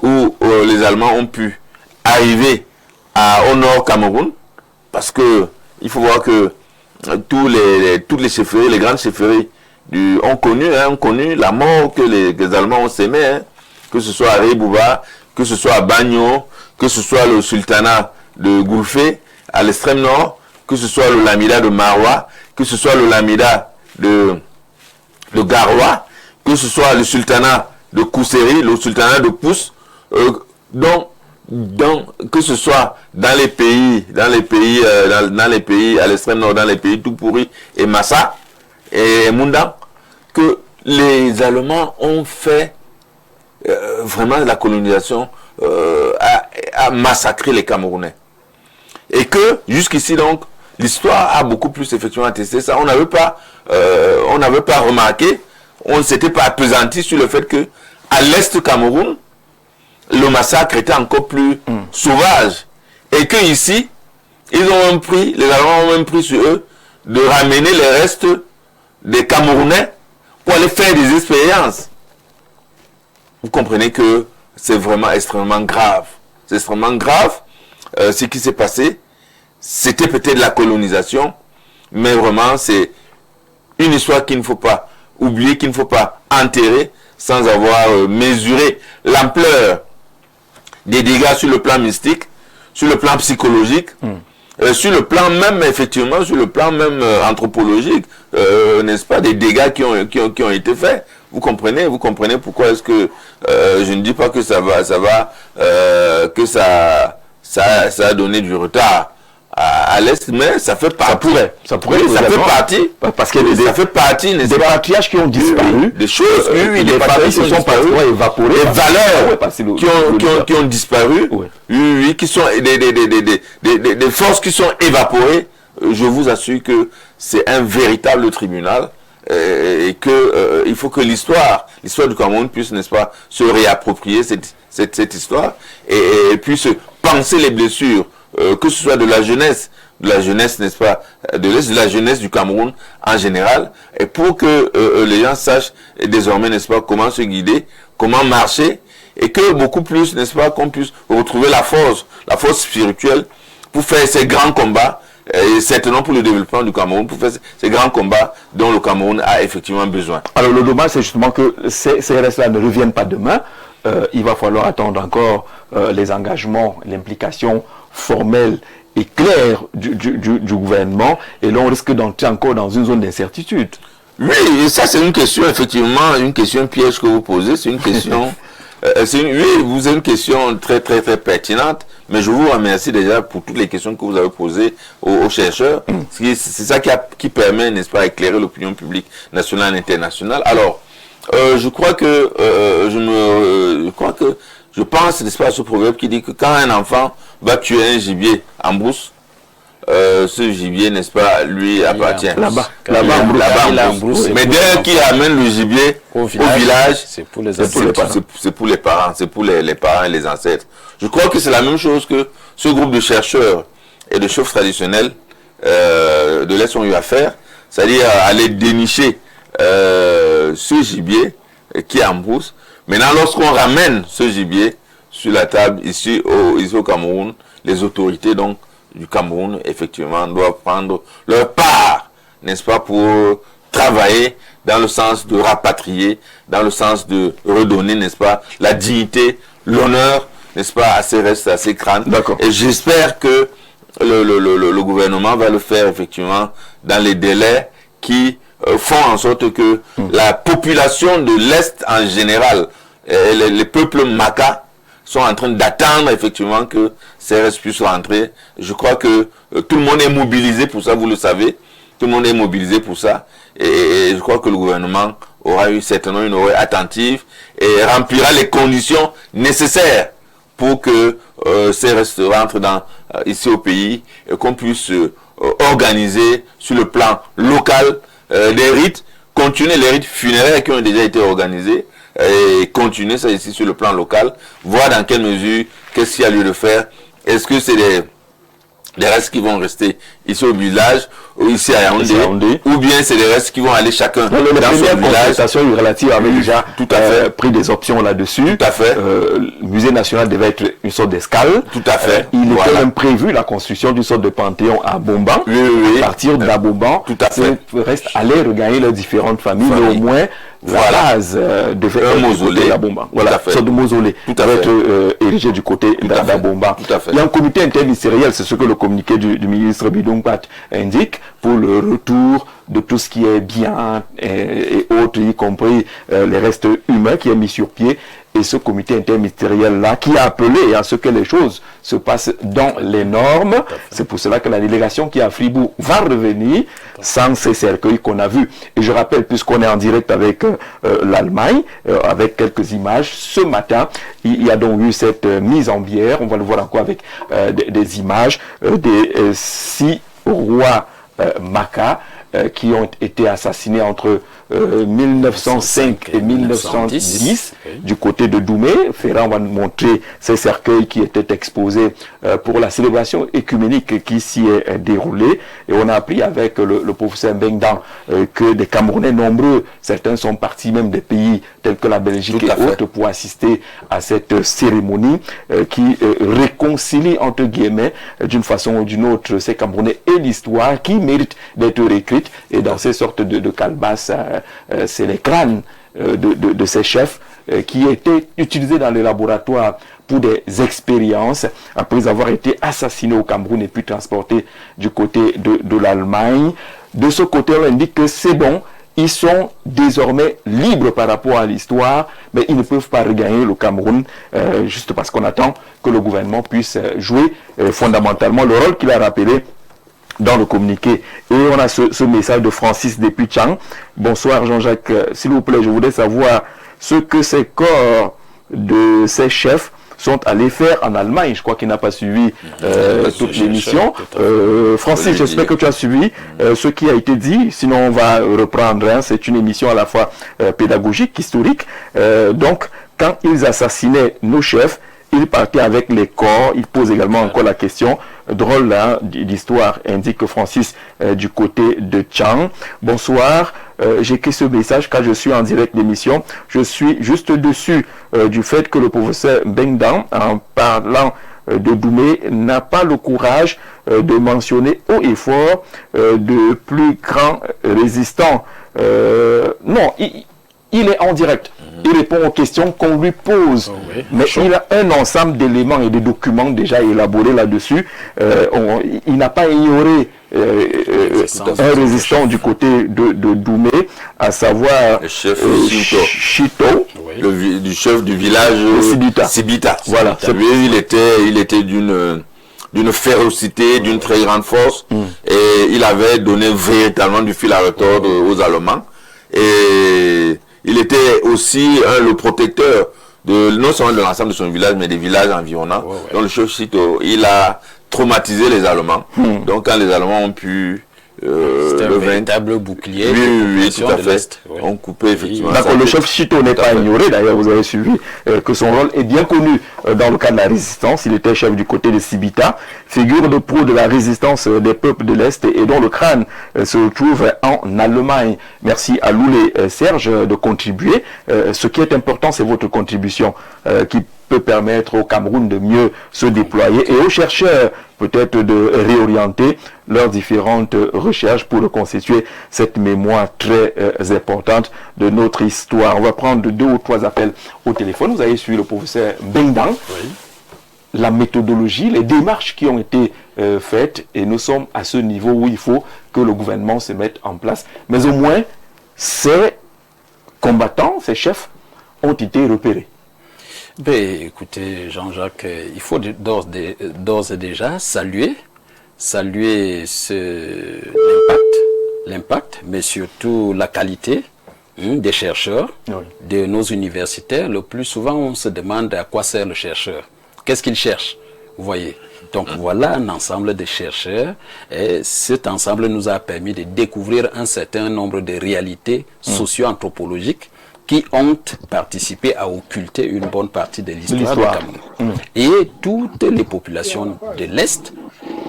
où les Allemands ont pu arriver au nord Cameroun, parce que il faut voir que toutes les chefferies, les grandes chefferies ont connu la mort que les Allemands ont sémée, hein, que ce soit à Rebouba, que ce soit à Bagno, que ce soit le sultanat de Goulfé à l'extrême nord, que ce soit le Lamida de Maroua, que ce soit le Lamida de Garoua, que ce soit le sultanat de Kousséri, le sultanat de Pousse, donc que ce soit dans les pays à l'extrême nord, dans les pays tout pourris et Massa, et Munda, que les Allemands ont fait vraiment la colonisation, a massacré les Camerounais. Et que jusqu'ici donc, l'histoire a beaucoup plus effectivement attesté ça. On n'avait pas remarqué, on ne s'était pas appesanti sur le fait que à l'est du Cameroun, le massacre était encore plus sauvage. Et que ici, les Allemands ont même pris sur eux de ramener les restes des Camerounais pour aller faire des expériences. Vous comprenez que c'est vraiment extrêmement grave. C'est extrêmement grave ce qui s'est passé. C'était peut-être la colonisation, mais vraiment c'est une histoire qu'il ne faut pas oublier, qu'il ne faut pas enterrer sans avoir mesuré l'ampleur des dégâts sur le plan mystique, sur le plan psychologique, sur le plan même, effectivement, sur le plan même anthropologique, n'est-ce pas, des dégâts qui ont été faits. Vous comprenez pourquoi est-ce que je ne dis pas que ça a donné du retard à l'Est, mais ça fait partie. Ça pourrait. Ça fait partie. Parce qu'il y a ça fait partie, n'est-ce des pas, patriarches qui ont disparu. des choses, les patriarches qui sont parfois évaporés. Des valeurs qui ont disparu. Oui, qui sont des forces qui sont évaporées. Je vous assure que c'est un véritable tribunal et que il faut que l'histoire du Cameroun puisse, n'est-ce pas, se réapproprier cette histoire et puisse penser les blessures, que ce soit de la jeunesse, n'est-ce pas, de la jeunesse du Cameroun en général, et pour que les gens sachent désormais, n'est-ce pas, comment se guider, comment marcher, et que beaucoup plus, n'est-ce pas, qu'on puisse retrouver la force spirituelle pour faire ces grands combats, et certainement pour le développement du Cameroun, pour faire ces grands combats dont le Cameroun a effectivement besoin. Alors le dommage, c'est justement que ces restes-là ne reviennent pas demain. Il va falloir attendre encore les engagements, l'implication formelle et claire du gouvernement, et là on risque d'entrer encore dans une zone d'incertitude. Oui, et ça c'est une question, effectivement, une question piège que vous posez, c'est une question... oui, vous avez une question très très très pertinente, mais je vous remercie déjà pour toutes les questions que vous avez posées aux chercheurs. C'est ça qui permet, n'est-ce pas, d'éclairer l'opinion publique nationale et internationale. Alors, je pense, n'est-ce pas, à ce proverbe qui dit que quand un enfant va tuer un gibier en brousse, ce gibier, n'est-ce pas, lui appartient. Là-bas en brousse. Mais dès qu'il amène le gibier au village, c'est pour les parents, c'est pour les parents et les ancêtres. Je crois que c'est la même chose que ce groupe de chercheurs et de chefs traditionnels de l'Est ont eu à faire, c'est-à-dire aller dénicher ce gibier qui est en brousse. Maintenant, lorsqu'on ramène ce gibier sur la table ici au Cameroun, les autorités donc du Cameroun, effectivement, doivent prendre leur part, n'est-ce pas, pour travailler dans le sens de rapatrier, dans le sens de redonner, n'est-ce pas, la dignité, l'honneur, n'est-ce pas, à ces restes, à ces crânes. Et j'espère que le gouvernement va le faire, effectivement, dans les délais qui font en sorte que la population de l'Est en général, les peuples Maka, sont en train d'attendre effectivement que ces restes puissent rentrer. Je crois que tout le monde est mobilisé pour ça, vous le savez. Tout le monde est mobilisé pour ça. Et je crois que le gouvernement aura eu certainement une oreille attentive et remplira les conditions nécessaires pour que ces restes rentrent ici au pays et qu'on puisse organiser sur le plan local des rites, continuer les rites funéraires qui ont déjà été organisés, et continuer ça ici sur le plan local, voir dans quelle mesure, qu'est-ce qu'il y a lieu de faire. Est-ce que c'est des restes qui vont rester ici au village ou ici à Yaoundé, ou bien c'est des restes qui vont aller chacun dans son village. La consultation relative avait déjà pris des options là-dessus. Tout à fait. Le musée national devait être une sorte d'escale. Tout à fait. Il était même prévu la construction d'une sorte de panthéon à Bomban. À partir d'Abomban, ces restes allaient regagner leurs différentes familles, mais au moins la base devait être un mausolée d'Abomban. Voilà, une sorte de mausolée devait être érigé du côté d'Abomban. Il y a un comité interministériel, c'est ce que le communiqué du ministre Bidong Pat indique, pour le retour de tout ce qui est bien et autres, y compris les restes humains qui est mis sur pied. Et ce comité interministériel-là qui a appelé à ce que les choses se passent dans les normes. C'est pour cela que la délégation qui est à Fribourg va revenir sans ces cercueils qu'on a vus. Et je rappelle, puisqu'on est en direct avec l'Allemagne, avec quelques images, ce matin, il y a donc eu cette mise en bière. On va le voir encore avec des images des 6 rois Maka qui ont été assassinés entre 1905 et 1910 du côté de Doumé. Ferrand va nous montrer ces cercueils qui étaient exposés pour la célébration écuménique qui s'y est déroulée. Et on a appris avec le professeur Bengdan que des Camerounais nombreux, certains sont partis même des pays tels que la Belgique et autres pour assister à cette cérémonie qui réconcilie entre guillemets d'une façon ou d'une autre ces Camerounais et l'histoire qui mérite d'être réécrite. Et dans ces sortes de calebasses, c'est les crânes de ces chefs qui étaient utilisés dans les laboratoires pour des expériences après avoir été assassinés au Cameroun et puis transportés du côté de l'Allemagne. De ce côté, on indique que c'est bon, ils sont désormais libres par rapport à l'histoire, mais ils ne peuvent pas regagner le Cameroun juste parce qu'on attend que le gouvernement puisse jouer fondamentalement le rôle qu'il a rappelé dans le communiqué. Et on a ce message de Francis depuis Tchang. Bonsoir Jean-Jacques, s'il vous plaît, je voudrais savoir ce que ces corps de ces chefs sont allés faire en Allemagne. Je crois qu'il n'a pas suivi toute l'émission. Francis, j'espère que tu as suivi ce qui a été dit. Sinon, on va reprendre. Hein. C'est une émission à la fois pédagogique, historique. Donc, quand ils assassinaient nos chefs, ils partaient avec les corps. Ils posent également encore la question drôle hein, d'histoire, indique Francis du côté de Tchang. Bonsoir, j'écris ce message car je suis en direct d'émission. Je suis juste dessus du fait que le professeur Bengdan, en parlant de Doumé, n'a pas le courage de mentionner haut et fort de plus grands résistants. Non, il est en direct. Il répond aux questions qu'on lui pose. Mais il a un ensemble d'éléments et de documents déjà élaborés là-dessus. Il n'a pas ignoré un résistant du côté de Doumé, à savoir le chef Chito, du chef du village Sibita. Voilà. Lui, il était d'une férocité, d'une très grande force, et il avait donné véritablement du fil à retordre aux Allemands. Et il était aussi le protecteur non seulement de l'ensemble de son village, mais des villages environnants. Donc le chef Chito, il a traumatisé les Allemands. Donc quand les Allemands ont pu c'était un véritable bouclier. Oui, tout à fait. On coupait effectivement. D'accord, le chef Chito n'est pas ignoré. D'ailleurs, vous avez suivi que son rôle est bien connu dans le cadre de la résistance. Il était chef du côté de Sibita, figure de proue de la résistance des peuples de l'Est et dont le crâne se trouve en Allemagne. Merci à Loulé Serge de contribuer. Ce qui est important, c'est votre contribution qui peut permettre au Cameroun de mieux se déployer et aux chercheurs peut-être de réorienter leurs différentes recherches pour reconstituer cette mémoire très importante de notre histoire. On va prendre 2 ou 3 appels au téléphone. Vous avez suivi le professeur Bengdan. La méthodologie, les démarches qui ont été faites, et nous sommes à ce niveau où il faut que le gouvernement se mette en place. Mais au moins, ces combattants, ces chefs ont été repérés. Ben, écoutez, Jean-Jacques, il faut d'ores et déjà saluer l'impact, mais surtout la qualité des chercheurs, de nos universitaires. Le plus souvent, on se demande à quoi sert le chercheur. Qu'est-ce qu'il cherche? Vous voyez. Donc voilà un ensemble de chercheurs, et cet ensemble nous a permis de découvrir un certain nombre de réalités socio-anthropologiques qui ont participé à occulter une bonne partie de l'histoire du Cameroun. Et toutes les populations de l'Est,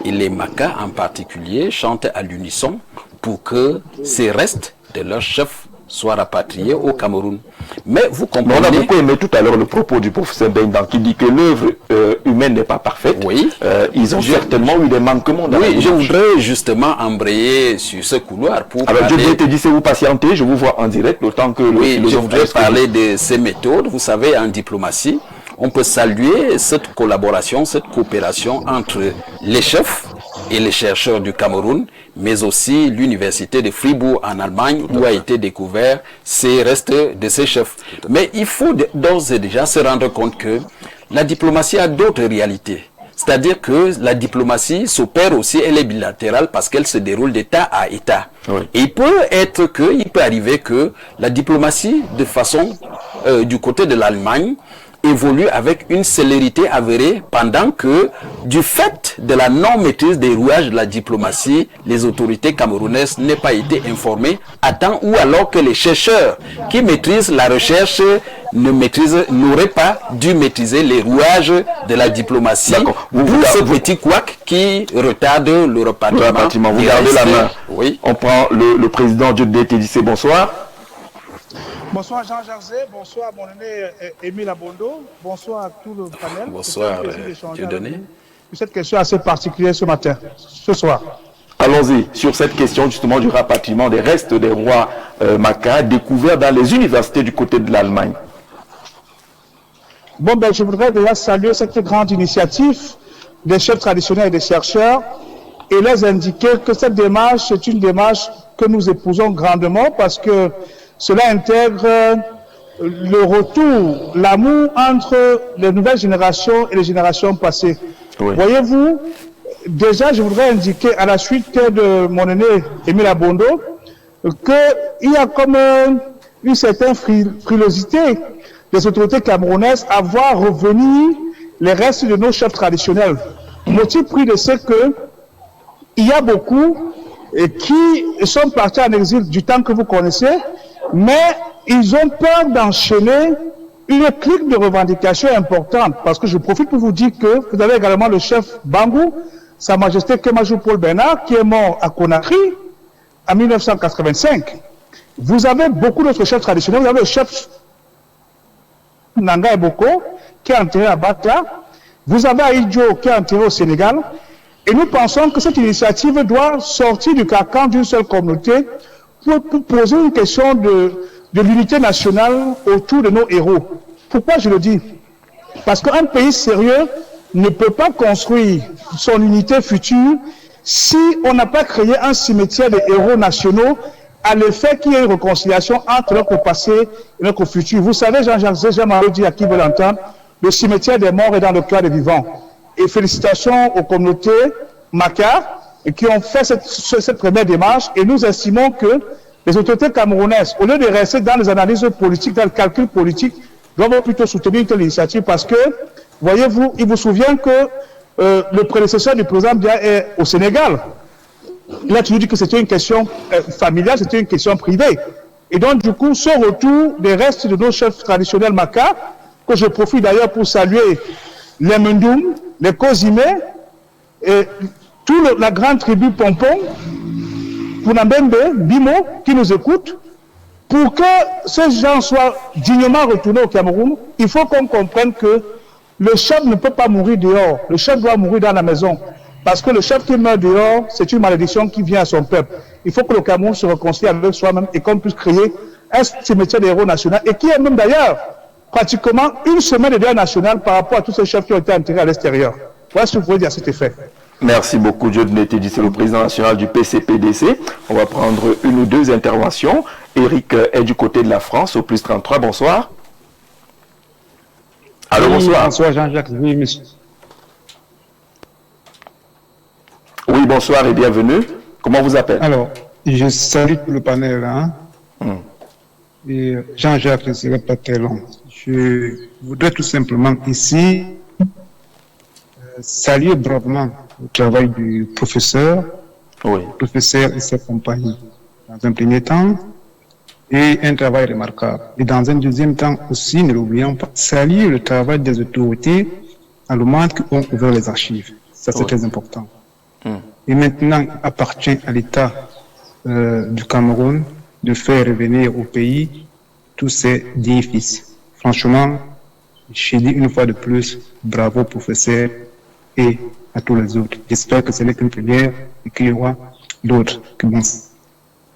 et les Maka en particulier, chantent à l'unisson pour que ces restes de leurs chefs soient rapatriés au Cameroun. Mais vous comprenez... On a beaucoup aimé tout à l'heure le propos du professeur Bengdan qui dit que l'œuvre humaine n'est pas parfaite. Oui. Ils ont certainement eu des manquements dans la démarche. Je voudrais justement embrayer sur ce couloir pour alors je vais te dire, c'est vous patienter, je vous vois en direct, le temps que... je voudrais parler de ces méthodes. Vous savez, en diplomatie, on peut saluer cette collaboration, cette coopération entre les chefs et les chercheurs du Cameroun, mais aussi l'université de Fribourg en Allemagne, où a été découvert ces restes de ces chefs. Mais il faut d'ores et déjà se rendre compte que la diplomatie a d'autres réalités. C'est-à-dire que la diplomatie s'opère aussi, elle est bilatérale parce qu'elle se déroule d'État à État. Oui. Et il peut arriver que la diplomatie, de façon du côté de l'Allemagne, évolue avec une célérité avérée pendant que, du fait de la non-maîtrise des rouages de la diplomatie, les autorités camerounaises n'aient pas été informées à temps, ou alors que les chercheurs qui maîtrisent la recherche n'auraient pas dû maîtriser les rouages de la diplomatie. D'où ce petit couac qui retarde le repartiment. Vous gardez la main. Oui. On prend le président Dieudonné Tédissé. Bonsoir. Bonsoir Jean Jarzé, bonsoir mon aîné Émile Abondo, bonsoir à tout le panel. Bonsoir Dieudonné. Cette question assez particulière ce soir. Allons-y sur cette question justement du rapatriement des restes des rois Maka découverts dans les universités du côté de l'Allemagne. Bon, je voudrais déjà saluer cette grande initiative des chefs traditionnels et des chercheurs et leur indiquer que cette démarche est une démarche que nous épousons grandement parce que cela intègre le retour, l'amour entre les nouvelles générations et les générations passées. Oui. Voyez-vous, déjà, je voudrais indiquer à la suite de mon aîné Émile Abondo qu'il y a comme une certaine frilosité des autorités camerounaises à voir revenir les restes de nos chefs traditionnels. Motif pris de ce que il y a beaucoup qui sont partis en exil du temps que vous connaissez, mais ils ont peur d'enchaîner une clique de revendications importante, parce que je profite pour vous dire que vous avez également le chef Bangou, Sa Majesté Kemajou Paul Bernard, qui est mort à Conakry en 1985. Vous avez beaucoup d'autres chefs traditionnels, vous avez le chef Nanga Eboko, qui est enterré à Bakla, vous avez Aïdjo, qui est enterré au Sénégal, et nous pensons que cette initiative doit sortir du carcan d'une seule communauté pour poser une question de l'unité nationale autour de nos héros. Pourquoi je le dis? Parce qu'un pays sérieux ne peut pas construire son unité future si on n'a pas créé un cimetière des héros nationaux à l'effet qu'il y ait une réconciliation entre notre passé et notre futur. Vous savez, Jean-Jacques, j'aime le dire à qui veut l'entendre, le cimetière des morts est dans le cœur des vivants. Et félicitations aux communautés Maka qui ont fait cette première démarche, et nous estimons que les autorités camerounaises, au lieu de rester dans les analyses politiques, dans le calcul politique, doivent plutôt soutenir une telle initiative parce que, voyez-vous, il vous souvient que le prédécesseur du président Biya est au Sénégal. Il a toujours dit que c'était une question familiale, c'était une question privée. Et donc, du coup, ce retour des restes de nos chefs traditionnels Maka, que je profite d'ailleurs pour saluer les Mendoum, les Kozime, et toute la grande tribu Pompon, Pounambembe, Bimo, qui nous écoutent, pour que ces gens soient dignement retournés au Cameroun, il faut qu'on comprenne que le chef ne peut pas mourir dehors, le chef doit mourir dans la maison. Parce que le chef qui meurt dehors, c'est une malédiction qui vient à son peuple. Il faut que le Cameroun se réconcilie avec soi-même et qu'on puisse créer un cimetière des héros nationaux, et qui est même d'ailleurs pratiquement une semaine de deuil national par rapport à tous ces chefs qui ont été enterrés à l'extérieur. Voilà ce que je voulais dire à cet effet. Merci beaucoup, Dieudonné Tédissé, le président national du PCPDC. On va prendre une ou deux interventions. Eric est du côté de la France, au plus 33. Bonsoir. Allô, oui, bonsoir. Bonsoir, Jean-Jacques. Oui, monsieur. Oui, bonsoir et bienvenue. Comment vous appelez? Alors, je salue tout le panel. Hein. Et Jean-Jacques, ne serait pas très long. Je voudrais tout simplement ici saluer bravement le travail du professeur, professeur et sa compagnie, dans un premier temps, et un travail remarquable. Et dans un deuxième temps aussi, ne l'oublions pas, saluer le travail des autorités allemandes qui ont ouvert les archives. Ça, c'est très important. Et maintenant, il appartient à l'État du Cameroun de faire revenir au pays tous ces dignes fils. Franchement, je dis une fois de plus, bravo professeur et à tous les autres. J'espère que ce n'est qu'une première et qu'il y aura d'autres.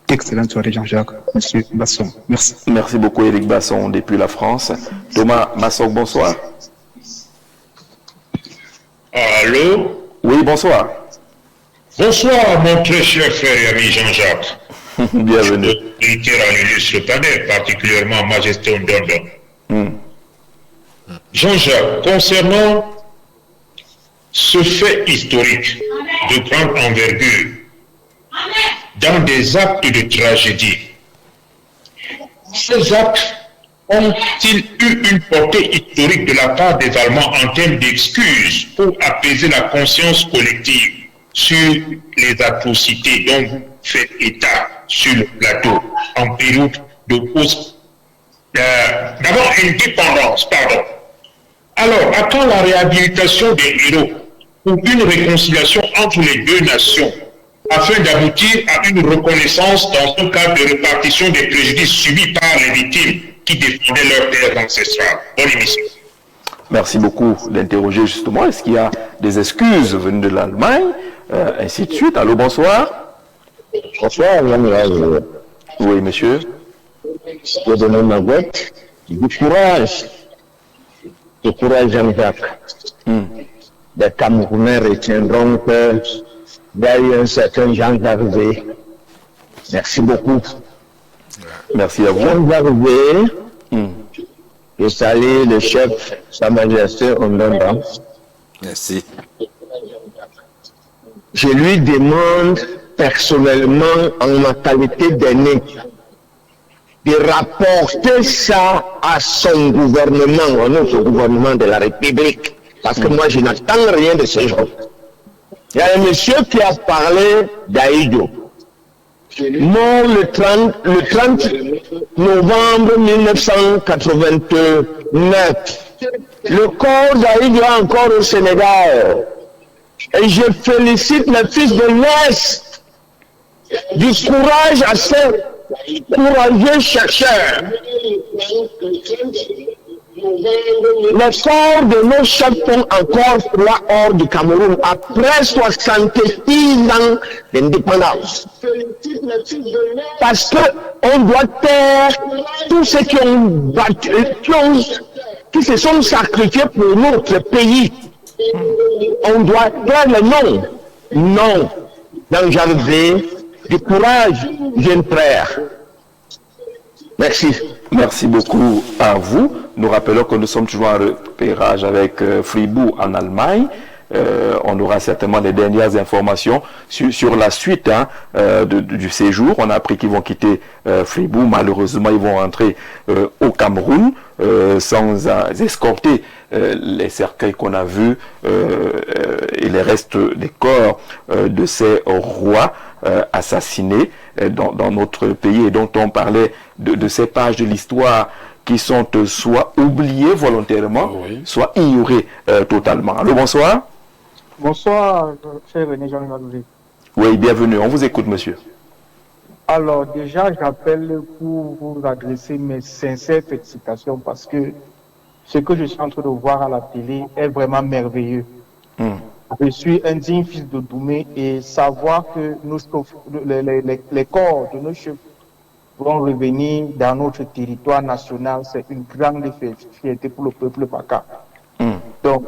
Excellente soirée, Jean-Jacques. Monsieur Basson, merci. Merci beaucoup, Éric Basson, depuis la France. Thomas Masson, bonsoir. Allô? Oui, bonsoir. Bonsoir, mon très cher frère et ami Jean-Jacques. Bienvenue. À l'illustre panel, particulièrement Majesté Ndondo. Jean-Jacques, concernant ce fait historique de grande envergure, dans des actes de tragédie, ces actes ont-ils eu une portée historique de la part des Allemands en termes d'excuses pour apaiser la conscience collective sur les atrocités dont vous faites état sur le plateau en période de d'abord indépendance, pardon. Alors, à quand la réhabilitation des héros pour une réconciliation entre les deux nations afin d'aboutir à une reconnaissance dans un cadre de répartition des préjudices subis par les victimes qui défendaient leurs terres ancestrales? Bonne émission. Merci beaucoup d'interroger justement. Est-ce qu'il y a des excuses venues de l'Allemagne, ainsi de suite. Allô, bonsoir. Bonsoir, l'amiral. Oui, monsieur. Je donne ma boîte. Du courage. Du courage, Jean-Jacques. Les Camerounais retiendront que il y a eu un certain Jean-Jacques V. Merci beaucoup. Merci à vous. Jean-Jacques V. Je salue le chef, Sa Majesté Ondanda. Merci. Je lui demande personnellement, en ma qualité d'aîné, de rapporter ça à son gouvernement, à notre gouvernement de la République. Parce que moi, je n'attends rien de ce genre. Il y a un monsieur qui a parlé d'Aïdo, mort le 30 novembre 1989. Le corps d'Aïdo est encore au Sénégal. Et je félicite les fils de l'Est du courage à ces courageux chercheurs. Les corps de nos chefs sont encore là hors du Cameroun après 66 ans d'indépendance. Parce qu'on doit taire tous ceux qui ont battu, qui se sont sacrifiés pour notre pays. On doit taire les noms. Non. Dans Jarvé, du courage, jeune frère. Merci. Merci beaucoup à vous. Nous rappelons que nous sommes toujours en repérage avec Fribourg en Allemagne. On aura certainement les dernières informations sur la suite du séjour. On a appris qu'ils vont quitter Fribourg. Malheureusement, ils vont rentrer au Cameroun sans escorter les cercueils qu'on a vus et les restes des corps de ces rois assassinés dans notre pays et dont on parlait de ces pages de l'histoire qui sont soit oubliées volontairement, soit ignorées totalement. Allô, bonsoir. Bonsoir, cher René Jean-Jacques. Oui, bienvenue. On vous écoute, monsieur. Alors, déjà, j'appelle pour vous adresser mes sincères félicitations parce que ce que je suis en train de voir à la télé est vraiment merveilleux. Je suis un digne fils de Doumé et savoir que les corps de nos chefs vont revenir dans notre territoire national, c'est une grande fierté pour le peuple Baka. Donc,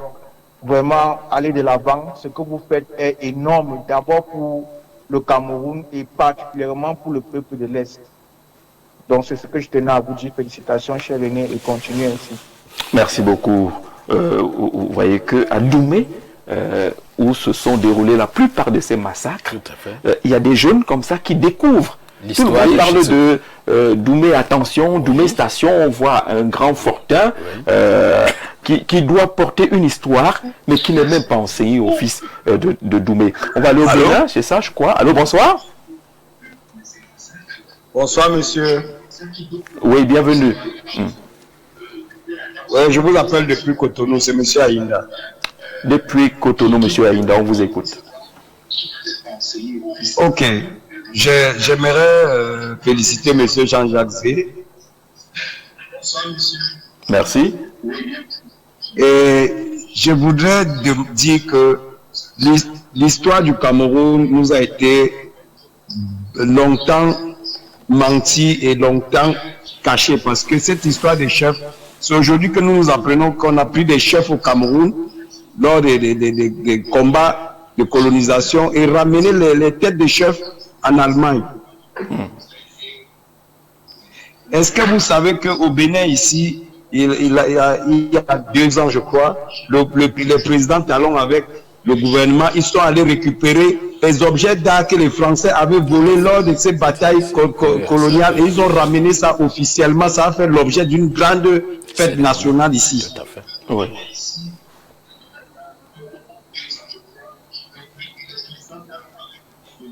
vraiment, aller de l'avant, ce que vous faites est énorme, d'abord pour le Cameroun et particulièrement pour le peuple de l'Est. Donc, c'est ce que je tenais à vous dire. Félicitations, cher René, et continuez ainsi. Merci beaucoup. Vous voyez qu'à Doumé, où se sont déroulés la plupart de ces massacres, il y a des jeunes comme ça qui découvrent. Tout le monde parle de Doumé, attention, Doumé station, on voit un grand fortin qui doit porter une histoire, mais qui n'est même pas enseigné au fils de Doumé. On va aller au Bénin, c'est ça, je crois. Allô, bonsoir. Bonsoir, monsieur. Oui, bienvenue. Ouais, je vous appelle depuis Cotonou, c'est monsieur Aïnda. Depuis Cotonou, monsieur Aïnda, on vous écoute. Ok. J'aimerais féliciter monsieur Jean-Jacques Zé. Merci. Et je voudrais dire que l'histoire du Cameroun nous a été longtemps menti et longtemps cachée parce que cette histoire des chefs, c'est aujourd'hui que nous apprenons qu'on a pris des chefs au Cameroun lors des combats de colonisation et ramener les têtes de chefs en Allemagne. Est-ce que vous savez qu'au Bénin, ici, il y a 2 ans, je crois, le président Talon avec le gouvernement, ils sont allés récupérer les objets d'art que les Français avaient volés lors de ces batailles coloniales et ils ont ramené ça officiellement. Ça a fait l'objet d'une grande fête nationale ici. Tout à fait. Oui.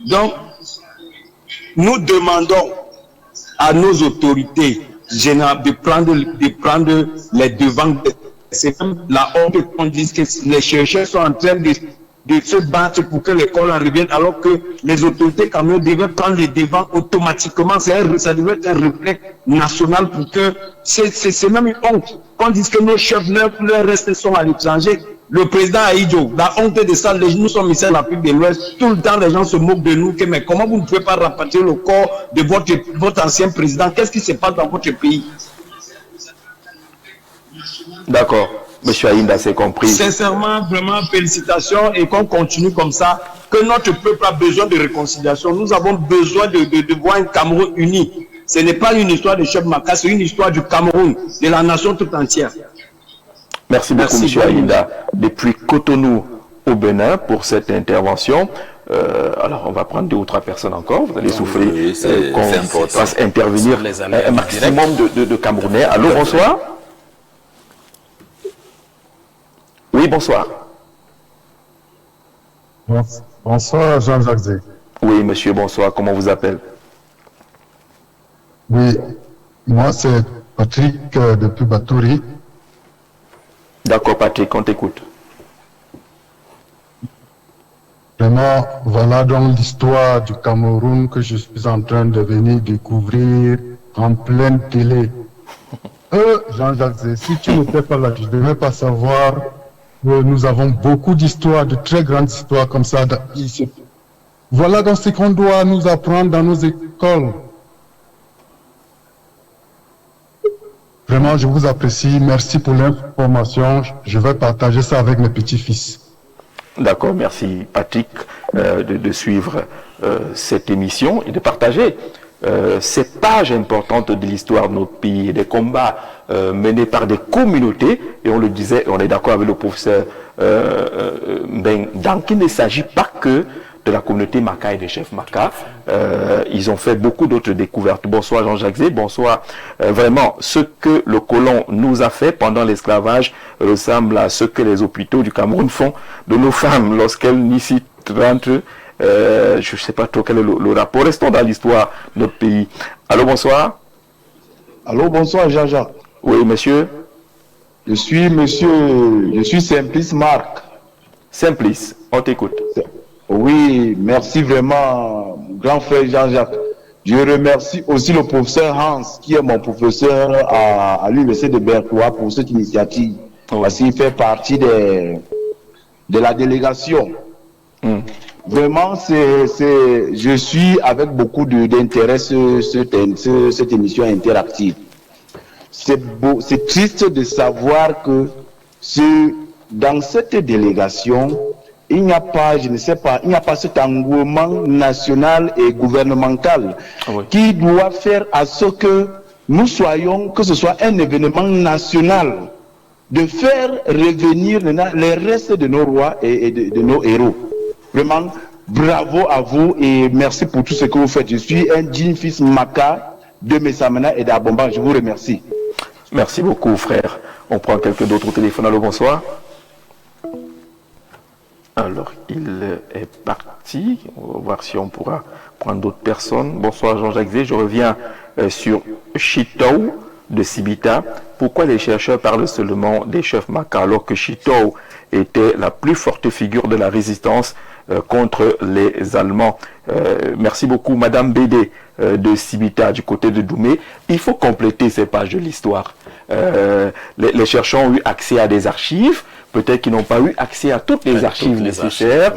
Donc, nous demandons à nos autorités générales de prendre les devants. C'est même la honte qu'on dise que les chercheurs sont en train de se battre pour que l'école en revienne, alors que les autorités camerounaises devaient prendre les devants automatiquement. Ça devait être un réflexe national pour que c'est même une honte qu'on dise que nos chefs, leurs restes sont à l'étranger. Le président Aïdjo, la honte de ça, nous sommes ici en Afrique de l'Ouest, tout le temps les gens se moquent de nous, mais comment vous ne pouvez pas rapatrier le corps de votre ancien président? Qu'est-ce qui se passe dans votre pays? D'accord. Monsieur Aïnda, c'est compris. Sincèrement, vraiment, félicitations et qu'on continue comme ça, que notre peuple a besoin de réconciliation. Nous avons besoin de voir un Cameroun uni. Ce n'est pas une histoire de Chef Maka, c'est une histoire du Cameroun, de la nation tout entière. Merci beaucoup, monsieur Aïnda. Depuis Cotonou au Bénin pour cette intervention. Alors, on va prendre 2 ou 3 personnes encore. Vous allez souffler. Oui, qu'on fasse intervenir un maximum de Camerounais. Allô, bonsoir. Oui, bonsoir. Bonsoir, Jean-Jacques Zé. Oui, monsieur, bonsoir. Comment vous appelez? Oui, moi, c'est Patrick depuis Batouri. D'accord, Patrick, on t'écoute. Vraiment, voilà donc l'histoire du Cameroun que je suis en train de venir découvrir en pleine télé. Jean-Jacques Zé, si tu n'étais pas là, je ne devais pas savoir que nous avons beaucoup d'histoires, de très grandes histoires comme ça ici. Voilà donc ce qu'on doit nous apprendre dans nos écoles. Vraiment, je vous apprécie. Merci pour l'information. Je vais partager ça avec mes petits-fils. D'accord, merci Patrick de suivre cette émission et de partager ces pages importantes de l'histoire de notre pays, des combats menés par des communautés. Et on le disait, on est d'accord avec le professeur donc il ne s'agit pas que de la communauté Maka et des chefs Maka. Ils ont fait beaucoup d'autres découvertes. Bonsoir Jean-Jacques Zé, bonsoir. Vraiment, ce que le colon nous a fait pendant l'esclavage ressemble à ce que les hôpitaux du Cameroun font de nos femmes lorsqu'elles n'y rentrent. Je ne sais pas trop quel est le rapport. Restons dans l'histoire de notre pays. Allô, bonsoir. Allô, bonsoir Jean-Jacques. Oui, monsieur. Je suis Simplice Marc. Simplice, on t'écoute. Oui, merci vraiment, grand frère Jean-Jacques. Je remercie aussi le professeur Hans, qui est mon professeur à l'université de Berthois pour cette initiative. Parce qu'il fait partie de la délégation. Vraiment, je suis avec beaucoup d'intérêt cette émission interactive. C'est triste de savoir que dans cette délégation, il n'y a pas, je ne sais pas, il n'y a pas cet engouement national et gouvernemental qui doit faire à ce que nous soyons, que ce soit un événement national, de faire revenir les restes de nos rois et de nos héros. Vraiment, bravo à vous et merci pour tout ce que vous faites. Je suis un digne fils Maka de Messamena et d'Abomba. Je vous remercie. Merci beaucoup, frère. On prend quelques d'autres téléphones. Allô, bonsoir. Alors, il est parti. On va voir si on pourra prendre d'autres personnes. Bonsoir, Jean-Jacques Zé. Je reviens sur Chitou de Sibita. Pourquoi les chercheurs parlent seulement des chefs Maka alors que Chitou était la plus forte figure de la résistance contre les Allemands? Merci beaucoup, Madame Bédé de Sibita, du côté de Doumé. Il faut compléter ces pages de l'histoire. Les chercheurs ont eu accès à des archives. Peut-être qu'ils n'ont pas eu accès à toutes les archives nécessaires.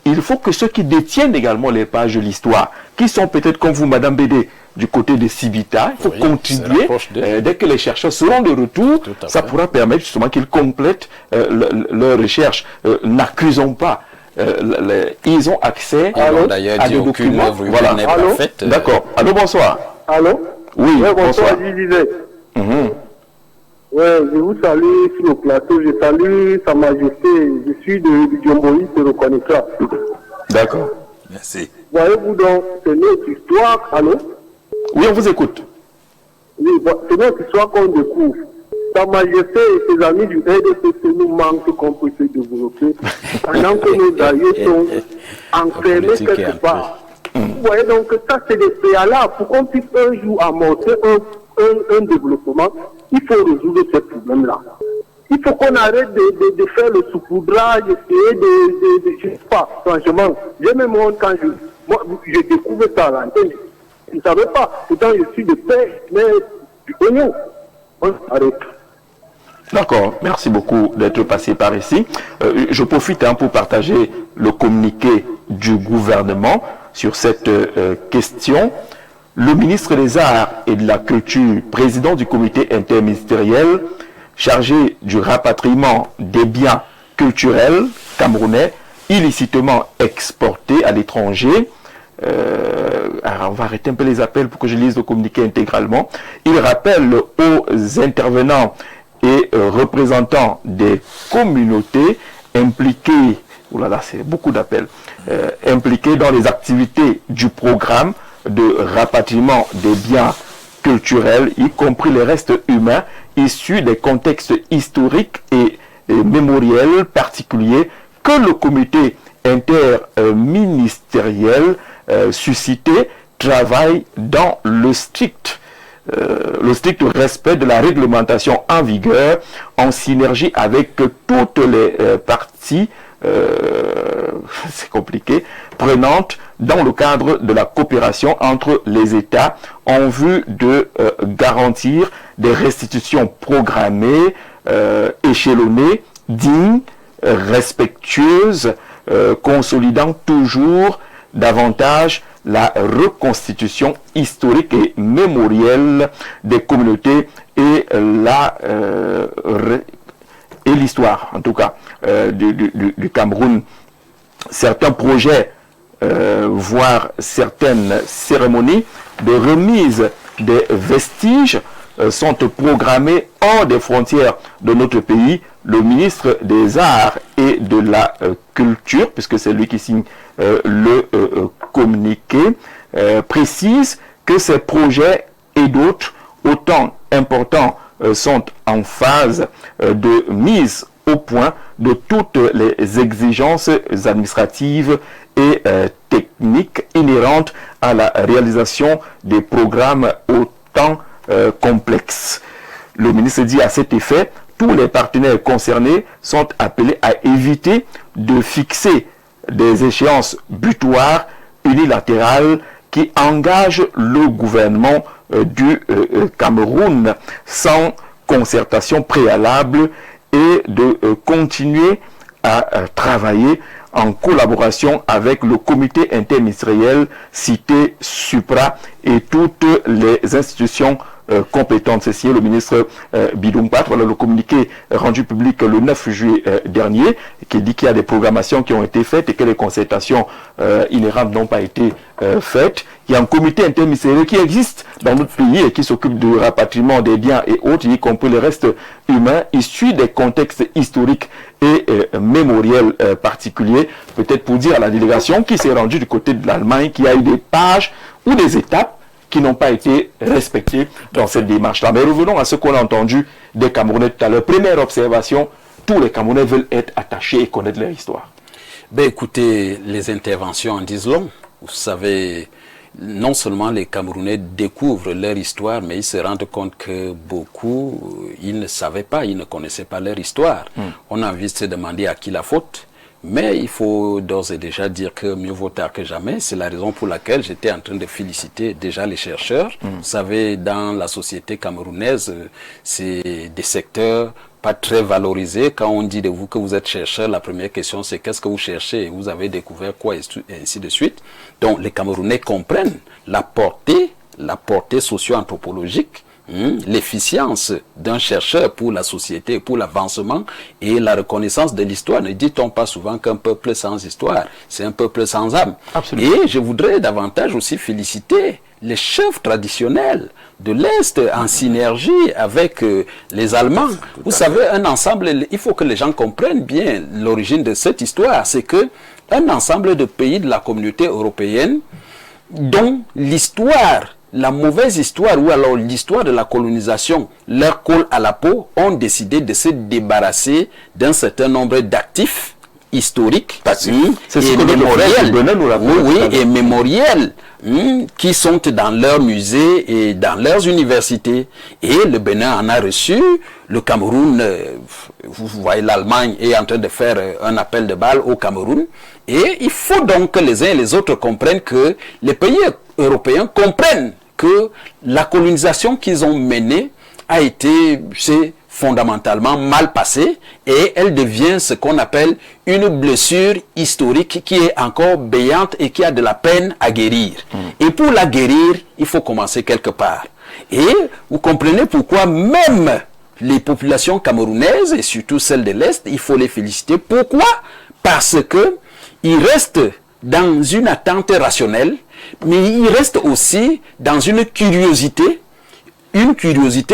Il faut que ceux qui détiennent également les pages de l'histoire, qui sont peut-être comme vous, Madame Bédé, du côté de Sibita, il faut contribuer. Dès que les chercheurs seront de retour, ça pourra permettre justement qu'ils complètent leurs recherches. N'accusons pas ils ont accès à des documents. Voilà. D'accord. Allô, bonsoir. Allô? Oui, bonsoir. Je disais. Je vous salue sur le plateau. Je salue Sa Majesté. Je suis de Djomboï, c'est reconnaissant. D'accord. Merci. Voyez-vous donc, c'est notre histoire. Allô? Oui, on vous écoute. Oui, c'est notre histoire qu'on découvre. Sa Majesté et ses amis du RDPC nous manquent qu'on peut se développer pendant que nos aïeux sont enfermés quelque part. Vous voyez donc que ça, c'est des préalables pour qu'on puisse un jour amorcer un développement. Il faut résoudre ces problèmes-là. Il faut qu'on arrête de faire le saupoudrage, essayer je ne sais pas, franchement. J'ai même honte quand je découvre ça à l'antenne. Je ne savais pas. Pourtant, je suis de paix, mais du pognon. On arrête. D'accord, merci beaucoup d'être passé par ici. Je profite pour partager le communiqué du gouvernement sur cette question. Le ministre des Arts et de la Culture, président du comité interministériel chargé du rapatriement des biens culturels camerounais illicitement exportés à l'étranger. Alors on va arrêter un peu les appels pour que je lise le communiqué intégralement. Il rappelle aux intervenants et représentants des communautés impliquées, oulala, c'est beaucoup d'appels, impliqués dans les activités du programme de rapatriement des biens culturels, y compris les restes humains issus des contextes historiques et mémoriels particuliers que le comité interministériel suscité travaille dans le strict respect de la réglementation en vigueur, en synergie avec toutes les parties, c'est compliqué, prenantes dans le cadre de la coopération entre les États en vue de garantir des restitutions programmées, échelonnées, dignes, respectueuses, consolidant toujours davantage la reconstitution historique et mémorielle des communautés et l'histoire, en tout cas, du Cameroun. Certains projets, voire certaines cérémonies de remise des vestiges sont programmés hors des frontières de notre pays. Le ministre des Arts et de la Culture, puisque c'est lui qui signe le communiqué, précise que ces projets et d'autres autant importants sont en phase de mise au point de toutes les exigences administratives et techniques inhérentes à la réalisation des programmes autant complexes. Le ministre dit à cet effet, tous les partenaires concernés sont appelés à éviter de fixer des échéances butoirs unilatérales qui engagent le gouvernement du Cameroun sans concertation préalable et de continuer à travailler en collaboration avec le comité interministériel cité supra et toutes les institutions compétentes. C'est signé le ministre Bidumpat. Voilà le communiqué rendu public le 9 juillet dernier qui dit qu'il y a des programmations qui ont été faites et que les concertations inhérentes n'ont pas été faites. Il y a un comité interministériel qui existe dans notre pays et qui s'occupe du rapatriement des biens et autres, y compris les restes humains issus des contextes historiques et mémoriels particuliers. Peut-être pour dire à la délégation qui s'est rendue du côté de l'Allemagne qu'il y a eu des pages ou des étapes qui n'ont pas été respectées dans cette démarche-là. Mais revenons à ce qu'on a entendu des Camerounais tout à l'heure. Première observation, tous les Camerounais veulent être attachés et connaître leur histoire. Ben écoutez, les interventions en disent long. Vous savez, non seulement les Camerounais découvrent leur histoire, mais ils se rendent compte que beaucoup, ils ne savaient pas, ils ne connaissaient pas leur histoire. On a envie de se demander à qui la faute. Mais il faut d'ores et déjà dire que mieux vaut tard que jamais. C'est la raison pour laquelle j'étais en train de féliciter déjà les chercheurs. Vous savez, dans la société camerounaise, c'est des secteurs pas très valorisés. Quand on dit de vous que vous êtes chercheur, la première question c'est qu'est-ce que vous cherchez? Vous avez découvert quoi? Et ainsi de suite. Donc les Camerounais comprennent la portée socio-anthropologique l'efficience d'un chercheur pour la société, pour l'avancement et la reconnaissance de l'histoire. Ne dit-on pas souvent qu'un peuple sans histoire, c'est un peuple sans âme? Absolument. Et je voudrais davantage aussi féliciter les chefs traditionnels de l'Est en synergie avec les Allemands. Vous savez, un ensemble, il faut que les gens comprennent bien l'origine de cette histoire. C'est que un ensemble de pays de la communauté européenne dont l'histoire, la mauvaise histoire ou alors l'histoire de la colonisation leur colle à la peau, ont décidé de se débarrasser d'un certain nombre d'actifs historiques et mémoriels qui sont dans leurs musées et dans leurs universités. Et le Bénin en a reçu, le Cameroun, vous voyez, l'Allemagne est en train de faire un appel de balle au Cameroun. Et il faut donc que les uns et les autres comprennent que les pays européens comprennent que la colonisation qu'ils ont menée a été, fondamentalement mal passée, et elle devient ce qu'on appelle une blessure historique qui est encore béante et qui a de la peine à guérir. Et pour la guérir, il faut commencer quelque part. Et vous comprenez pourquoi même les populations camerounaises, et surtout celles de l'Est, il faut les féliciter. Pourquoi? Parce que ils restent dans une attente rationnelle, mais ils restent aussi dans une curiosité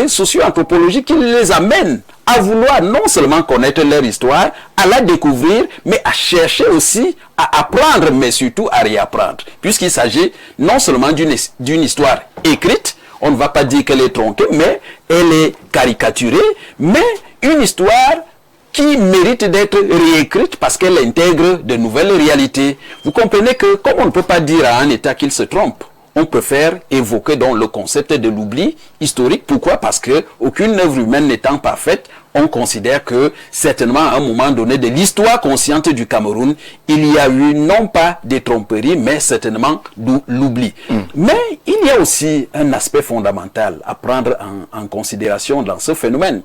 socio-anthropologique qui les amène à vouloir non seulement connaître leur histoire, à la découvrir, mais à chercher aussi à apprendre, mais surtout à réapprendre. Puisqu'il s'agit non seulement d'une histoire écrite, on ne va pas dire qu'elle est tronquée, mais elle est caricaturée, mais une histoire qui mérite d'être réécrite parce qu'elle intègre de nouvelles réalités. Vous comprenez que, comme on ne peut pas dire à un État qu'il se trompe, on préfère évoquer donc le concept de l'oubli historique. Pourquoi? Parce que aucune œuvre humaine n'étant parfaite, on considère que certainement à un moment donné de l'histoire consciente du Cameroun, il y a eu non pas des tromperies, mais certainement l'oubli. Mais il y a aussi un aspect fondamental à prendre en considération dans ce phénomène.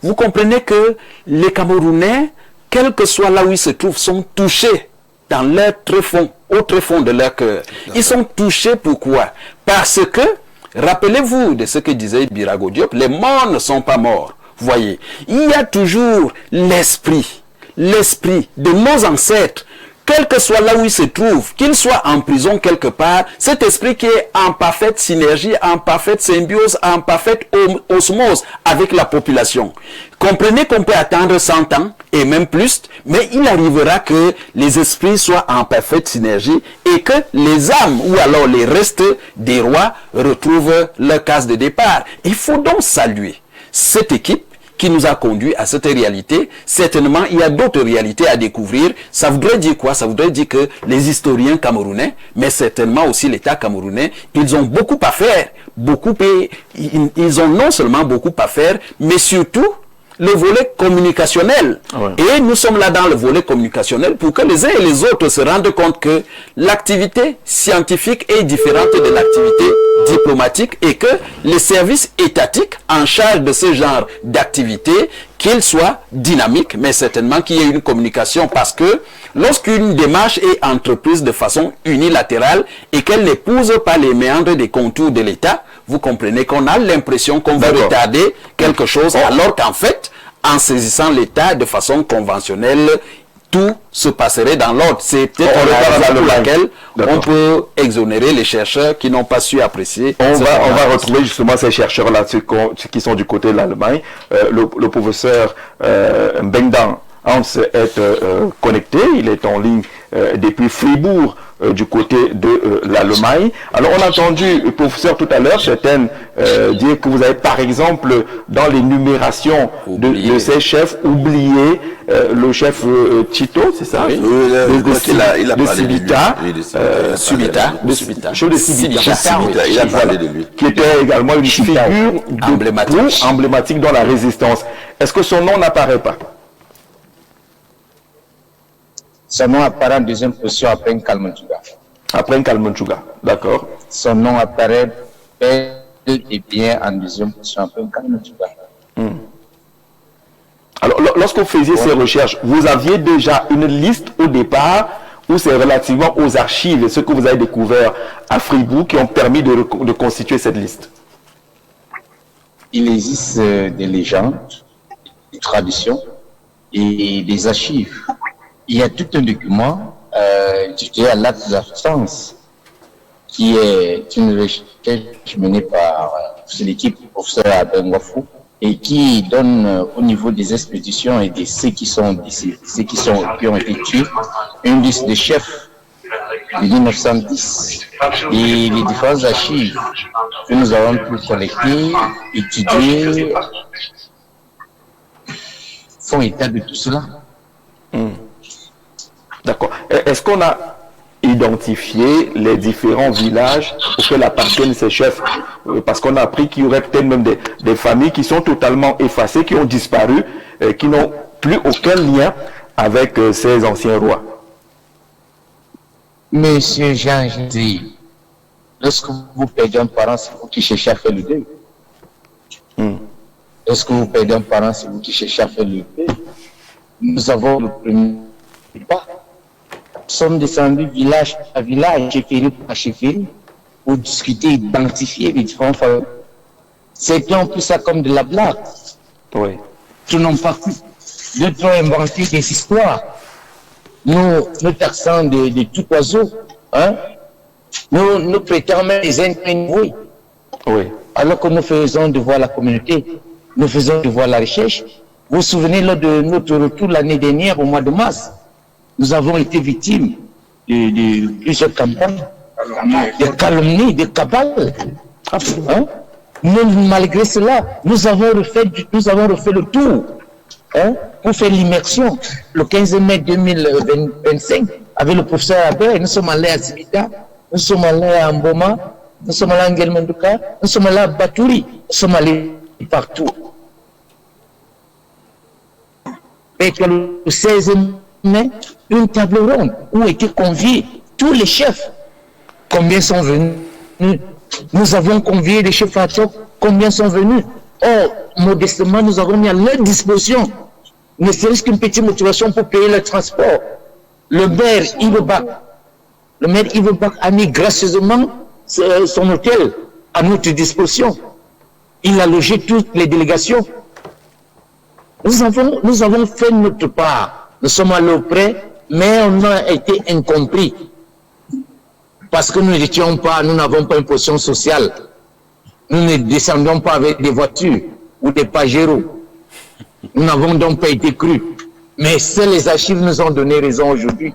Vous comprenez que les Camerounais, quel que soit là où ils se trouvent, sont touchés dans leur tréfonds, au tréfonds de leur cœur. Ils sont touchés, pourquoi? Parce que, rappelez-vous de ce que disait Birago Diop, les morts ne sont pas morts. Voyez, il y a toujours l'esprit de nos ancêtres, quel que soit là où ils se trouvent, qu'ils soient en prison quelque part, cet esprit qui est en parfaite synergie, en parfaite symbiose, en parfaite osmose avec la population. Comprenez qu'on peut attendre 100 ans et même plus, mais il arrivera que les esprits soient en parfaite synergie et que les âmes ou alors les restes des rois retrouvent leur case de départ. Il faut donc saluer cette équipe qui nous a conduit à cette réalité. Certainement, il y a d'autres réalités à découvrir. Ça voudrait dire quoi? Ça voudrait dire que les historiens camerounais, mais certainement aussi l'État camerounais, ils ont beaucoup à faire. Ils ont non seulement beaucoup à faire, mais surtout le volet communicationnel. Et nous sommes là dans le volet communicationnel pour que les uns et les autres se rendent compte que l'activité scientifique est différente de l'activité diplomatique et que les services étatiques en charge de ce genre d'activité, qu'ils soient dynamiques, mais certainement qu'il y ait une communication, parce que lorsqu'une démarche est entreprise de façon unilatérale et qu'elle n'épouse pas les méandres des contours de l'État, vous comprenez qu'on a l'impression qu'on va retarder quelque chose, alors qu'en fait, en saisissant l'État de façon conventionnelle, tout se passerait dans l'ordre. C'est peut-être la raison pour laquelle on peut exonérer les chercheurs qui n'ont pas su apprécier. On va retrouver justement ces chercheurs-là qui sont du côté de l'Allemagne. Le professeur Mbengdan Hans est connecté, il est en ligne depuis Fribourg, du côté de l'Allemagne. Alors on a entendu le professeur tout à l'heure, certaines dire que vous avez par exemple dans les numérations de ces chefs oublié le chef Tito, c'est ça? Oui, de Sibita. Chef de Sibita, il a parlé de lui. Qui était également une figure emblématique dans la résistance. Est-ce que son nom n'apparaît pas? Son nom apparaît en deuxième position après Nkalmanchuga. Après Nkalmanchuga, d'accord. Son nom apparaît bel et bien en deuxième position après Nkalmanchuga. Alors, lorsque vous faisiez ces recherches, vous aviez déjà une liste au départ ou c'est relativement aux archives et ce que vous avez découvert à Fribourg qui ont permis de constituer cette liste? il existe des légendes, des traditions et des archives. Il y a tout un document intitulé à l'acte d'absence qui est une recherche menée par l'équipe du professeur Abel Ngwafou et qui donne au niveau des expéditions et de ceux qui sont qui ont été tués une liste de chefs de 1910 et les différentes archives que nous avons pu collecter, étudier, font état de tout cela. D'accord. Est-ce qu'on a identifié les différents villages auxquels appartiennent ces chefs? Parce qu'on a appris qu'il y aurait peut-être même des familles qui sont totalement effacées, qui ont disparu, qui n'ont plus aucun lien avec ces anciens rois. Monsieur Jean, je dis, lorsque vous perdez un parent, c'est vous qui cherchez à faire le deuil. Lorsque vous perdez un parent, c'est vous qui cherchez à faire le deuil. Nous avons le premier pas. Nous sommes descendus village à village, chefferie par chefferie, pour discuter, identifier les différents familles. Certains ont pris ça comme de la blague. Oui. Qui n'ont pas cru. D'autres ont inventé des histoires. Nous taxons de tout oiseau, hein? Nous prêtons même les intrigues, oui. Alors que nous faisons devoir la communauté, nous faisons devoir la recherche. Vous vous souvenez, lors de notre retour l'année dernière, au mois de mars, nous avons été victimes de plusieurs campagnes, de calomnies, de cabales. Hein? Malgré cela, nous avons refait le tour. Hein, pour faire l'immersion le 15 mai 2025 avec le professeur Abel. Nous sommes allés à Zibida, nous sommes allés à Mboma, nous sommes allés à Ngelmendouka, nous sommes allés à Batouri, nous sommes allés partout. Et que le 16 mai, une table ronde où étaient conviés tous les chefs. Combien sont venus? Nous avons convié les chefs à Tchok, combien sont venus? Or, modestement, nous avons mis à leur disposition ne serait-ce qu'une petite motivation pour payer le transport. Le maire Yves Bach a mis gracieusement son hôtel à notre disposition. Il a logé toutes les délégations. Nous avons fait notre part. Nous sommes allés auprès, mais on a été incompris. Parce que nous n'avons pas une position sociale. Nous ne descendons pas avec des voitures ou des Pajero. Nous n'avons donc pas été crus. Mais seules les archives nous ont donné raison aujourd'hui.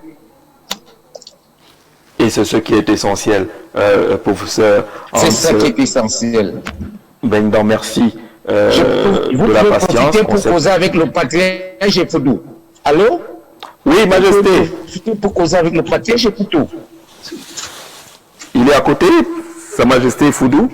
Et c'est ce qui est essentiel, professeur. C'est ça qui est essentiel. Bendan, merci de la patience. Vous pouvez causer avec le patriarche Foudou. Allô? Oui, Majesté. Pour causer avec le patriarche Foudou. Il est à côté, Sa Majesté Foudou?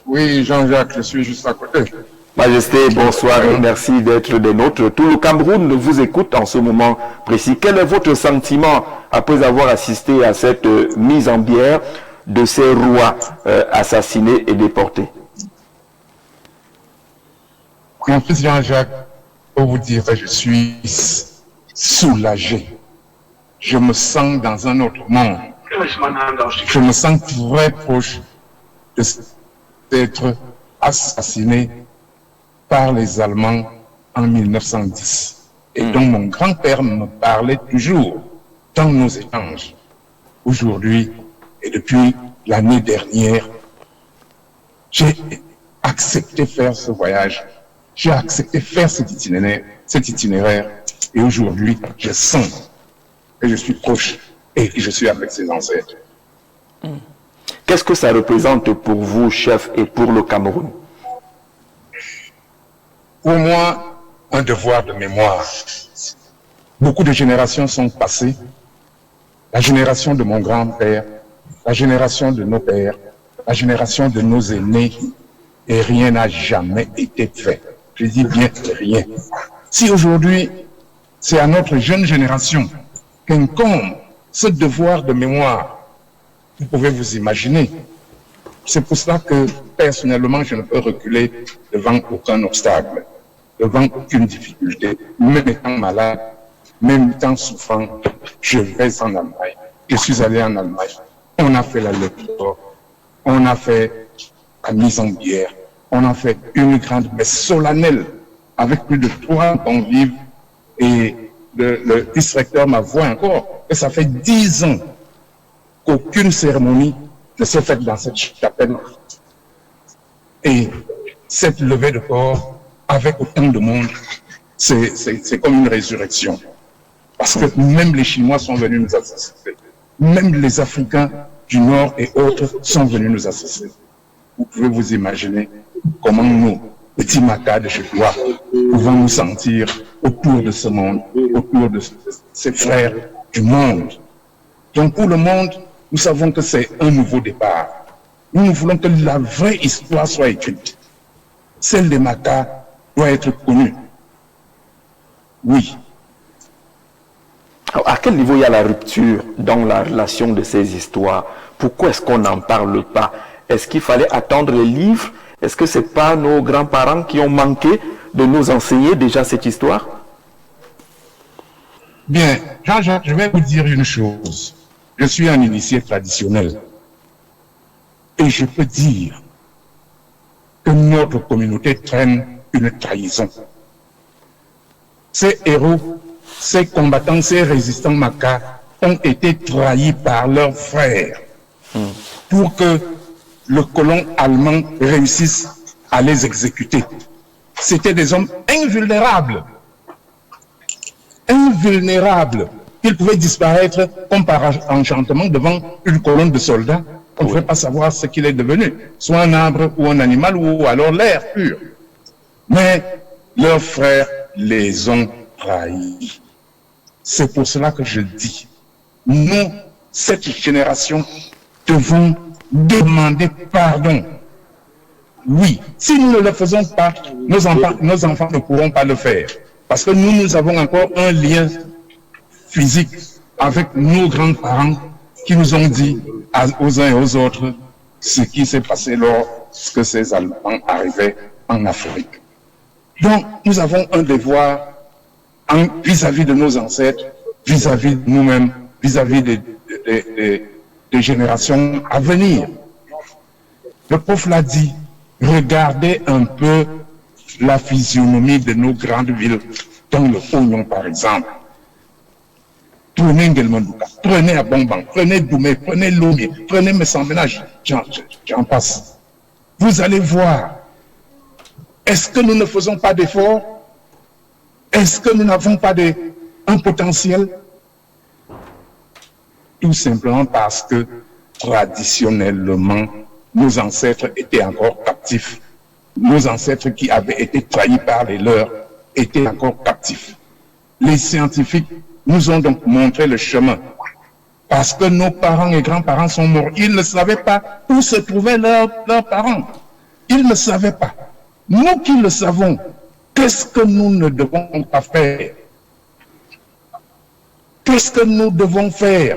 Oui, Jean-Jacques, je suis juste à côté. Majesté, bonsoir et merci d'être des nôtres. Tout le Cameroun vous écoute en ce moment précis. Quel est votre sentiment après avoir assisté à cette mise en bière de ces rois assassinés et déportés? Mon fils Jean-Jacques, pour vous dire, je suis soulagé. Je me sens dans un autre monde. Je me sens très proche d'être assassiné par les Allemands en 1910. Et donc mon grand-père me parlait toujours dans nos échanges. Aujourd'hui et depuis l'année dernière, j'ai accepté faire ce voyage, j'ai accepté faire cet itinéraire et aujourd'hui je sens que je suis proche et que je suis avec ses ancêtres. Qu'est-ce que ça représente pour vous, chef, et pour le Cameroun? Pour moi, un devoir de mémoire. Beaucoup de générations sont passées. La génération de mon grand-père, la génération de nos pères, la génération de nos aînés, et rien n'a jamais été fait. Je dis bien rien. Si aujourd'hui, c'est à notre jeune génération qu'incombe ce devoir de mémoire, vous pouvez vous imaginer. C'est pour cela que, personnellement, je ne peux reculer devant aucun obstacle, devant aucune difficulté. Même étant malade, même étant souffrant, je vais en Allemagne. Je suis allé en Allemagne. On a fait la lecture, on a fait la mise en bière. On en fait une grande messe solennelle avec plus de 3 convives et le vice-recteur m'avoue encore que ça fait 10 ans qu'aucune cérémonie ne s'est faite dans cette chapelle. Et cette levée de corps avec autant de monde, c'est comme une résurrection. Parce que même les Chinois sont venus nous assister. Même les Africains du Nord et autres sont venus nous assister. Vous pouvez vous imaginer comment nous, petits macas de chez toi, pouvons nous sentir autour de ce monde, autour de ces frères du monde. Donc pour le monde, nous savons que c'est un nouveau départ. Nous voulons que la vraie histoire soit écrite. Celle des macas doit être connue. Oui. Alors, à quel niveau il y a la rupture dans la relation de ces histoires? Pourquoi est-ce qu'on n'en parle pas? Est-ce qu'il fallait attendre les livres? Est-ce que ce n'est pas nos grands-parents qui ont manqué de nous enseigner déjà cette histoire? Bien, Jean-Jacques, je vais vous dire une chose. Je suis un initié traditionnel. Et je peux dire que notre communauté traîne une trahison. Ces héros, ces combattants, ces résistants macas ont été trahis par leurs frères pour que le colon allemand réussisse à les exécuter. C'étaient des hommes invulnérables. Invulnérables. Ils pouvaient disparaître comme par enchantement devant une colonne de soldats. On ne pouvait pas savoir ce qu'il est devenu. Soit un arbre ou un animal ou alors l'air pur. Mais leurs frères les ont trahis. C'est pour cela que je dis, nous, cette génération, devons demander pardon. Oui, si nous ne le faisons pas, nos enfants ne pourront pas le faire. Parce que nous avons encore un lien physique avec nos grands-parents qui nous ont dit aux uns et aux autres ce qui s'est passé lorsque ces Allemands arrivaient en Afrique. Donc, nous avons un devoir vis-à-vis de nos ancêtres, vis-à-vis de nous-mêmes, vis-à-vis des générations à venir. Le prof l'a dit, regardez un peu la physionomie de nos grandes villes, dans le Oignon par exemple. Prenez Ngelmanduka, prenez Abomban, prenez Doumé, prenez Lomé, prenez Messambenage, j'en passe. Vous allez voir, est-ce que nous ne faisons pas d'efforts? Est-ce que nous n'avons pas un potentiel? Tout simplement parce que traditionnellement, nos ancêtres étaient encore captifs. Nos ancêtres qui avaient été trahis par les leurs étaient encore captifs. Les scientifiques nous ont donc montré le chemin. Parce que nos parents et grands-parents sont morts. Ils ne savaient pas où se trouvaient leurs parents. Ils ne savaient pas. Nous qui le savons, qu'est-ce que nous ne devons pas faire? Qu'est-ce que nous devons faire?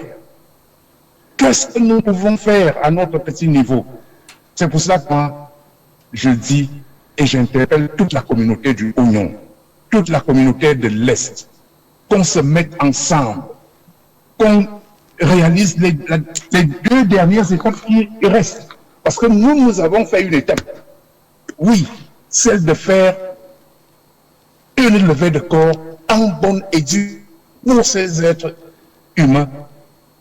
Qu'est-ce que nous pouvons faire à notre petit niveau? C'est pour cela que moi, je dis et j'interpelle toute la communauté du Oignon, toute la communauté de l'Est, qu'on se mette ensemble, qu'on réalise les 2 dernières étapes qui restent. Parce que nous avons fait une étape. Oui, celle de faire une levée de corps en bonne et due pour ces êtres humains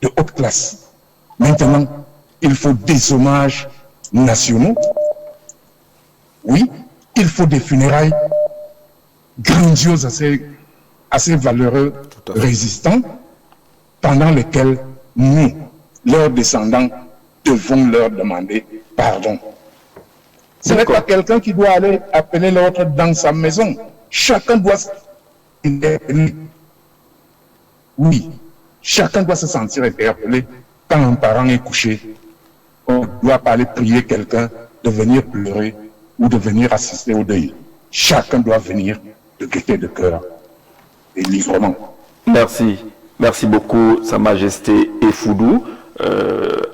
de haute classe. Maintenant, il faut des hommages nationaux. Oui, il faut des funérailles grandioses, assez valeureux, résistants, pendant lesquels nous, leurs descendants, devons leur demander pardon. Ce n'est pas quelqu'un qui doit aller appeler l'autre dans sa maison. Chacun doit interpeller. Oui, chacun doit se sentir interpellé quand un parent est couché. On ne doit pas aller prier quelqu'un de venir pleurer ou de venir assister au deuil. Chacun doit venir de gaieté de cœur et librement. Merci. Merci beaucoup, Sa Majesté Effoudou,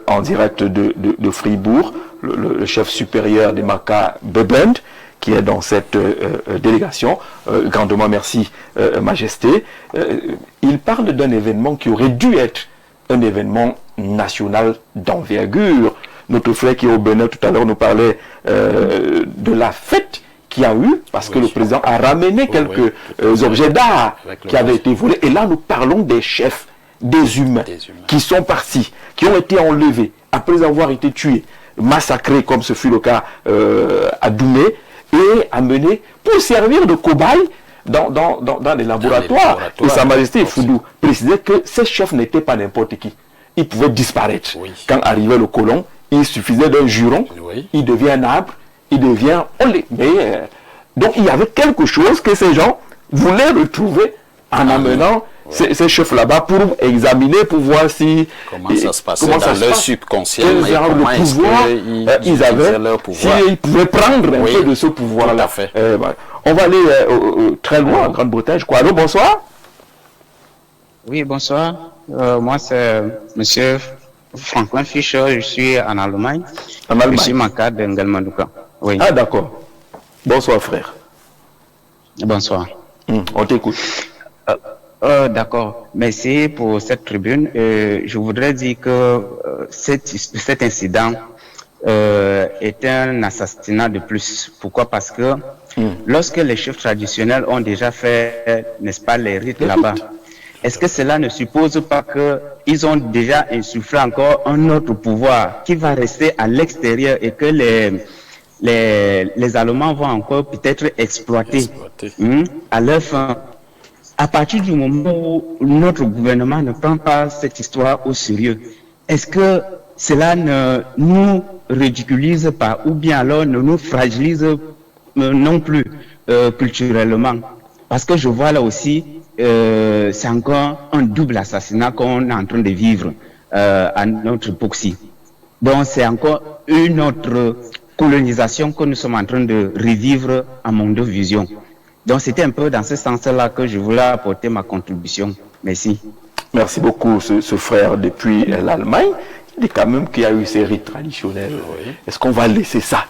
en direct de Fribourg, le chef supérieur des Macas Bebend, qui est dans cette délégation. Grandement merci, Majesté. Il parle d'un événement qui aurait dû être un événement national d'envergure. notre frère qui est au Bénin tout à l'heure nous parlait de la fête qu'il y a eu, parce que le président a ramené quelques objets d'art qui avaient été volés. Et là, nous parlons des chefs, des humains qui sont partis, qui ont été enlevés après avoir été tués, massacrés comme ce fut le cas à Doumé, et amenés pour servir de cobayes dans les laboratoires. Et Sa Majesté Foudou précisait que ces chefs n'étaient pas n'importe qui. Ils pouvaient disparaître. Quand arrivait le colon, il suffisait d'un juron, il devient un arbre, il devient... donc il y avait quelque chose que ces gens voulaient retrouver en amenant ces chefs là-bas pour examiner, pour voir si... Comment ça se passait dans leur subconscient, comment ils avaient, s'ils pouvaient prendre un peu de ce pouvoir-là. On va aller très loin, en Grande-Bretagne, je crois. Allô, bonsoir. Oui, bonsoir. Moi, c'est monsieur Franklin Fischer, je suis en Allemagne. Je suis Makar d'Engelmanduka. Oui. Ah, d'accord. Bonsoir, frère. Bonsoir. On t'écoute. D'accord. Merci pour cette tribune. Je voudrais dire que cet incident est un assassinat de plus. Pourquoi? Parce que lorsque les chefs traditionnels ont déjà fait, n'est-ce pas, les rites là-bas, est-ce que cela ne suppose pas qu'ils ont déjà insufflé encore un autre pouvoir qui va rester à l'extérieur et que les Allemands vont encore peut-être exploiter à leur fin? À partir du moment où notre gouvernement ne prend pas cette histoire au sérieux, est-ce que cela ne nous ridiculise pas ou bien alors ne nous fragilise non plus culturellement? Parce que je vois là aussi, c'est encore un double assassinat qu'on est en train de vivre à notre époque-ci. Donc c'est encore une autre colonisation que nous sommes en train de revivre à Mondovision. Donc c'était un peu dans ce sens-là que je voulais apporter ma contribution. Merci. Merci beaucoup ce frère depuis l'Allemagne. Il dit quand même qu'il y a eu ces rites traditionnels. Est-ce qu'on va laisser ça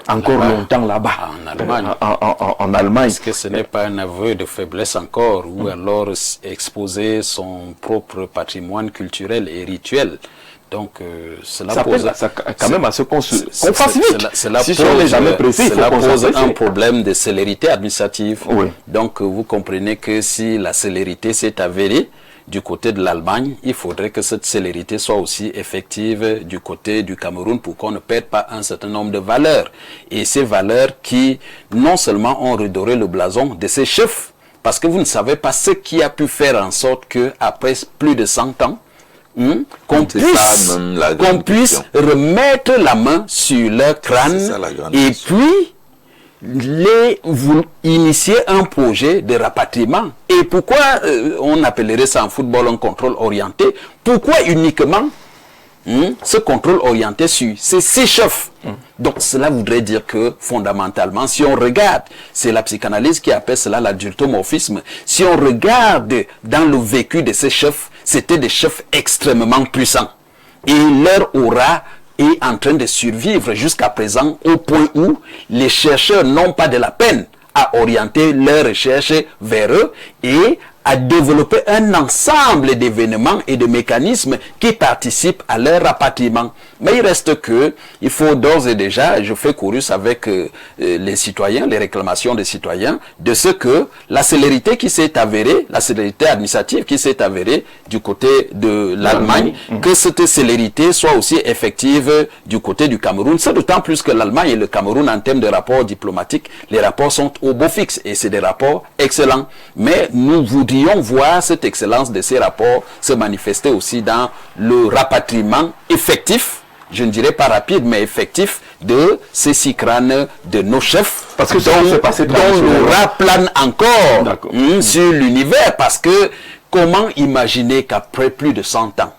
encore longtemps là-bas en Allemagne? En Allemagne. Est-ce que ce n'est pas un aveu de faiblesse encore, ou alors exposer son propre patrimoine culturel et rituel? Donc, cela pose quand même à ce qu'on fasse vite. Cela pose un problème de célérité administrative. Donc, vous comprenez que si la célérité s'est avérée du côté de l'Allemagne, il faudrait que cette célérité soit aussi effective du côté du Cameroun pour qu'on ne perde pas un certain nombre de valeurs. Et ces valeurs qui, non seulement ont redoré le blason de ces chefs, parce que vous ne savez pas ce qui a pu faire en sorte qu'après plus de 100 ans, qu'on puisse remettre la main sur leur crâne et puis vous initier un projet de rapatriement. Et pourquoi on appellerait ça en football un contrôle orienté? Pourquoi uniquement ce contrôle orienté sur ces 6 chefs? Donc cela voudrait dire que fondamentalement, si on regarde, c'est la psychanalyse qui appelle cela l'adultomorphisme, si on regarde dans le vécu de ces chefs, c'était des chefs extrêmement puissants. Et leur aura est en train de survivre jusqu'à présent au point où les chercheurs n'ont pas de la peine à orienter leurs recherches vers eux et à développer un ensemble d'événements et de mécanismes qui participent à leur rapatriement. Mais il reste que, il faut d'ores et déjà, je fais chorus avec les citoyens, les réclamations des citoyens, de ce que la célérité qui s'est avérée, la célérité administrative qui s'est avérée du côté de l'Allemagne, que cette célérité soit aussi effective du côté du Cameroun. C'est d'autant plus que l'Allemagne et le Cameroun, en termes de rapports diplomatiques, les rapports sont au beau fixe et c'est des rapports excellents. Mais nous voudrions voir cette excellence de ces rapports se manifester aussi dans le rapatriement effectif, je ne dirais pas rapide, mais effectif, de ces 6 crânes de nos chefs. Parce que ça s'est passé dont l'aura plane encore sur l'univers. Parce que comment imaginer qu'après plus de 100 ans,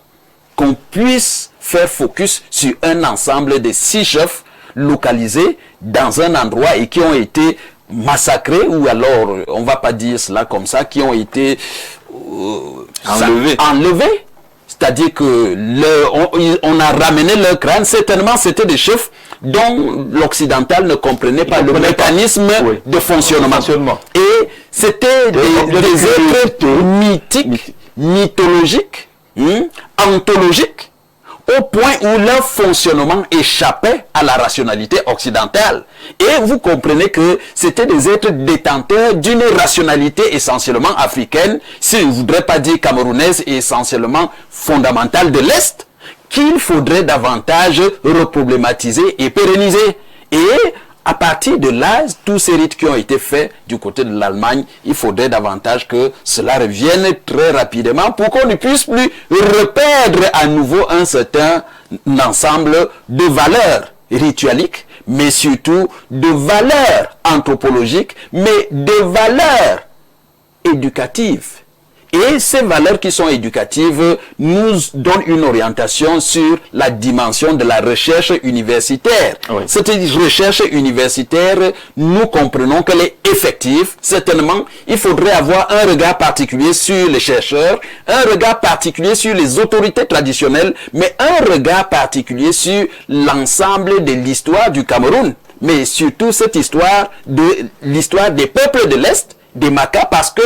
qu'on puisse faire focus sur un ensemble de 6 chefs localisés dans un endroit et qui ont été massacrés, ou alors, on va pas dire cela comme ça, qui ont été enlevés. C'est-à-dire que on a ramené leur crâne. Certainement, c'était des chefs dont l'occidental ne comprenait pas le mécanisme de fonctionnement. Et c'était des êtres mythiques, mythologiques, anthologiques, au point où leur fonctionnement échappait à la rationalité occidentale. Et vous comprenez que c'était des êtres détenteurs d'une rationalité essentiellement africaine, si je ne voudrais pas dire camerounaise, et essentiellement fondamentale de l'Est, qu'il faudrait davantage reproblématiser et pérenniser. Et à partir de là, tous ces rites qui ont été faits du côté de l'Allemagne, il faudrait davantage que cela revienne très rapidement pour qu'on ne puisse plus reperdre à nouveau un certain ensemble de valeurs ritualiques, mais surtout de valeurs anthropologiques, mais de valeurs éducatives. Et ces valeurs qui sont éducatives nous donnent une orientation sur la dimension de la recherche universitaire. Oui. Cette recherche universitaire, nous comprenons qu'elle est effective. Certainement, il faudrait avoir un regard particulier sur les chercheurs, un regard particulier sur les autorités traditionnelles, mais un regard particulier sur l'ensemble de l'histoire du Cameroun. Mais surtout cette histoire des peuples de l'Est, des Makas, parce que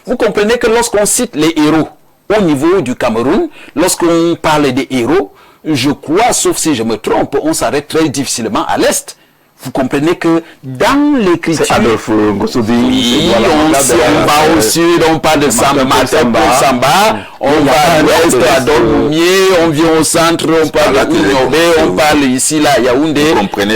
vous comprenez que lorsqu'on cite les héros au niveau du Cameroun, lorsqu'on parle des héros, je crois, sauf si je me trompe, on s'arrête très difficilement à l'Est. Vous comprenez que dans l'écriture... C'est Adolphe Ngossodi. Oui, on va au sud, on parle de Samba, on va à l'ouest, à Dolmier, on vient au centre, on parle de Kounyobé, on parle ici, là, à Yaoundé. Vous comprenez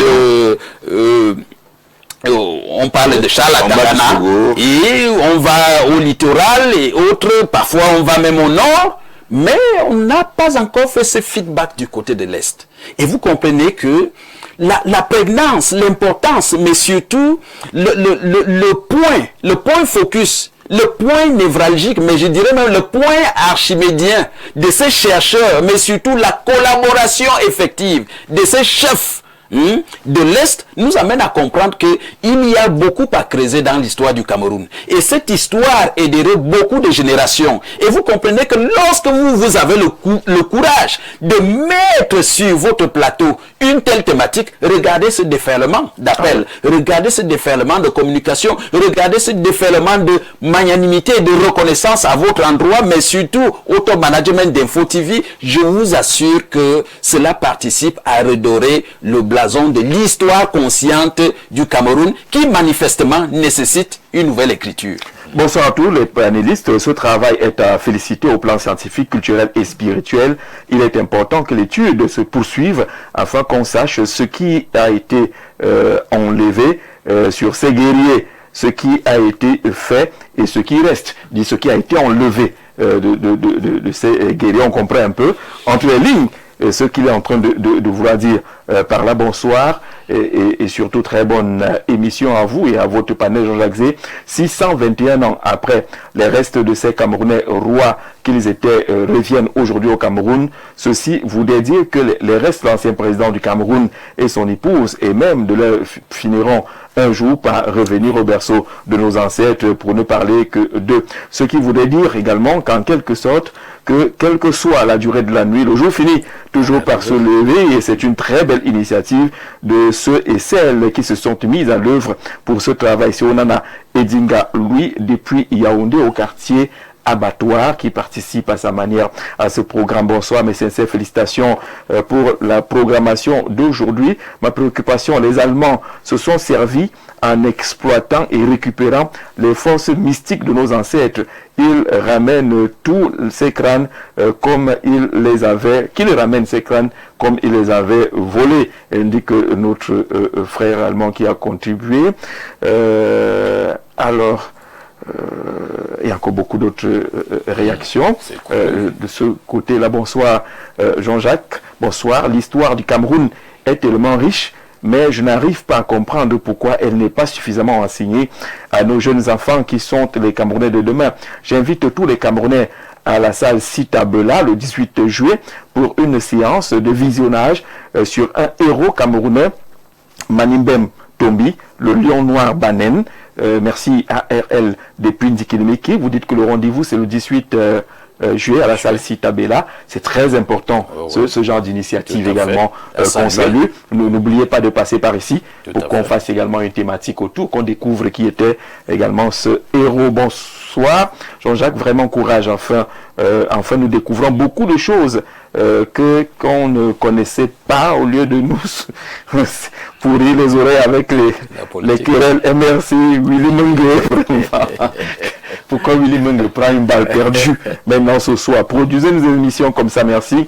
on parle de Charlatagana et on va au littoral et autres, parfois on va même au nord, mais on n'a pas encore fait ce feedback du côté de l'Est. Et vous comprenez que la prégnance, l'importance, mais surtout le point focus, le point névralgique, mais je dirais même le point archimédien de ces chercheurs, mais surtout la collaboration effective de ces chefs de l'Est nous amène à comprendre qu'il y a beaucoup à creuser dans l'histoire du Cameroun. Et cette histoire aiderait beaucoup de générations. Et vous comprenez que lorsque vous avez le courage de mettre sur votre plateau une telle thématique, regardez ce déferlement d'appels, regardez ce déferlement de communication, regardez ce déferlement de magnanimité et de reconnaissance à votre endroit, mais surtout au top management d'Info TV, je vous assure que cela participe à redorer le blason de l'histoire consciente du Cameroun qui manifestement nécessite une nouvelle écriture. Bonsoir à tous les panélistes. Ce travail est à féliciter au plan scientifique, culturel et spirituel. Il est important que l'étude se poursuive afin qu'on sache ce qui a été enlevé sur ces guerriers, ce qui a été fait et ce qui reste, dit ce qui a été enlevé de ces guerriers. On comprend un peu entre les lignes ce qu'il est en train de vouloir dire par là. Bonsoir et surtout très bonne émission à vous et à votre panel Jean-Jacques Zé. 621 ans après les restes de ces Camerounais rois qu'ils étaient reviennent aujourd'hui au Cameroun. Ceci voudrait dire que les restes de l'ancien président du Cameroun et son épouse et même de leur finiront un jour par revenir au berceau de nos ancêtres, pour ne parler que d'eux. Ce qui voudrait dire également qu'en quelque sorte, que quelle que soit la durée de la nuit, le jour finit toujours par se lever, et c'est une très belle initiative de ceux et celles qui se sont mis à l'œuvre pour ce travail. C'est Onana Edinga Louis depuis Yaoundé au quartier Abattoir qui participe à sa manière à ce programme. Bonsoir, mes sincères félicitations pour la programmation d'aujourd'hui. Ma préoccupation, les Allemands se sont servis en exploitant et récupérant les forces mystiques de nos ancêtres. Ils ramènent tous ces crânes comme ils les avaient, qu'ils ramènent ces crânes comme ils les avaient volés, indique notre frère allemand qui a contribué. Il y a encore beaucoup d'autres réactions de ce côté-là. Bonsoir Jean-Jacques, bonsoir. L'histoire du Cameroun est tellement riche, mais je n'arrive pas à comprendre pourquoi elle n'est pas suffisamment enseignée à nos jeunes enfants qui sont les Camerounais de demain. J'invite tous les Camerounais à la salle Citabela le 18 juillet pour une séance de visionnage sur un héros camerounais, Manimbem Tombi, le lion noir Banen. Merci ARL depuis Ndikilimiki. Vous dites que le rendez-vous c'est le 18 juillet à la salle Citabela. C'est très important ce genre d'initiative également qu'on salue. N'oubliez pas de passer par ici pour qu'on fasse également une thématique autour, qu'on découvre qui était également ce héros. Bonsoir. soir. Jean-Jacques, vraiment courage. Enfin, nous découvrons beaucoup de choses qu'on ne connaissait pas, au lieu de nous pourrir les oreilles avec les querelles MRC, Willy Mungue. Pourquoi Willy Mungue prend une balle perdue maintenant ce soir? Produisez des émissions comme ça, merci.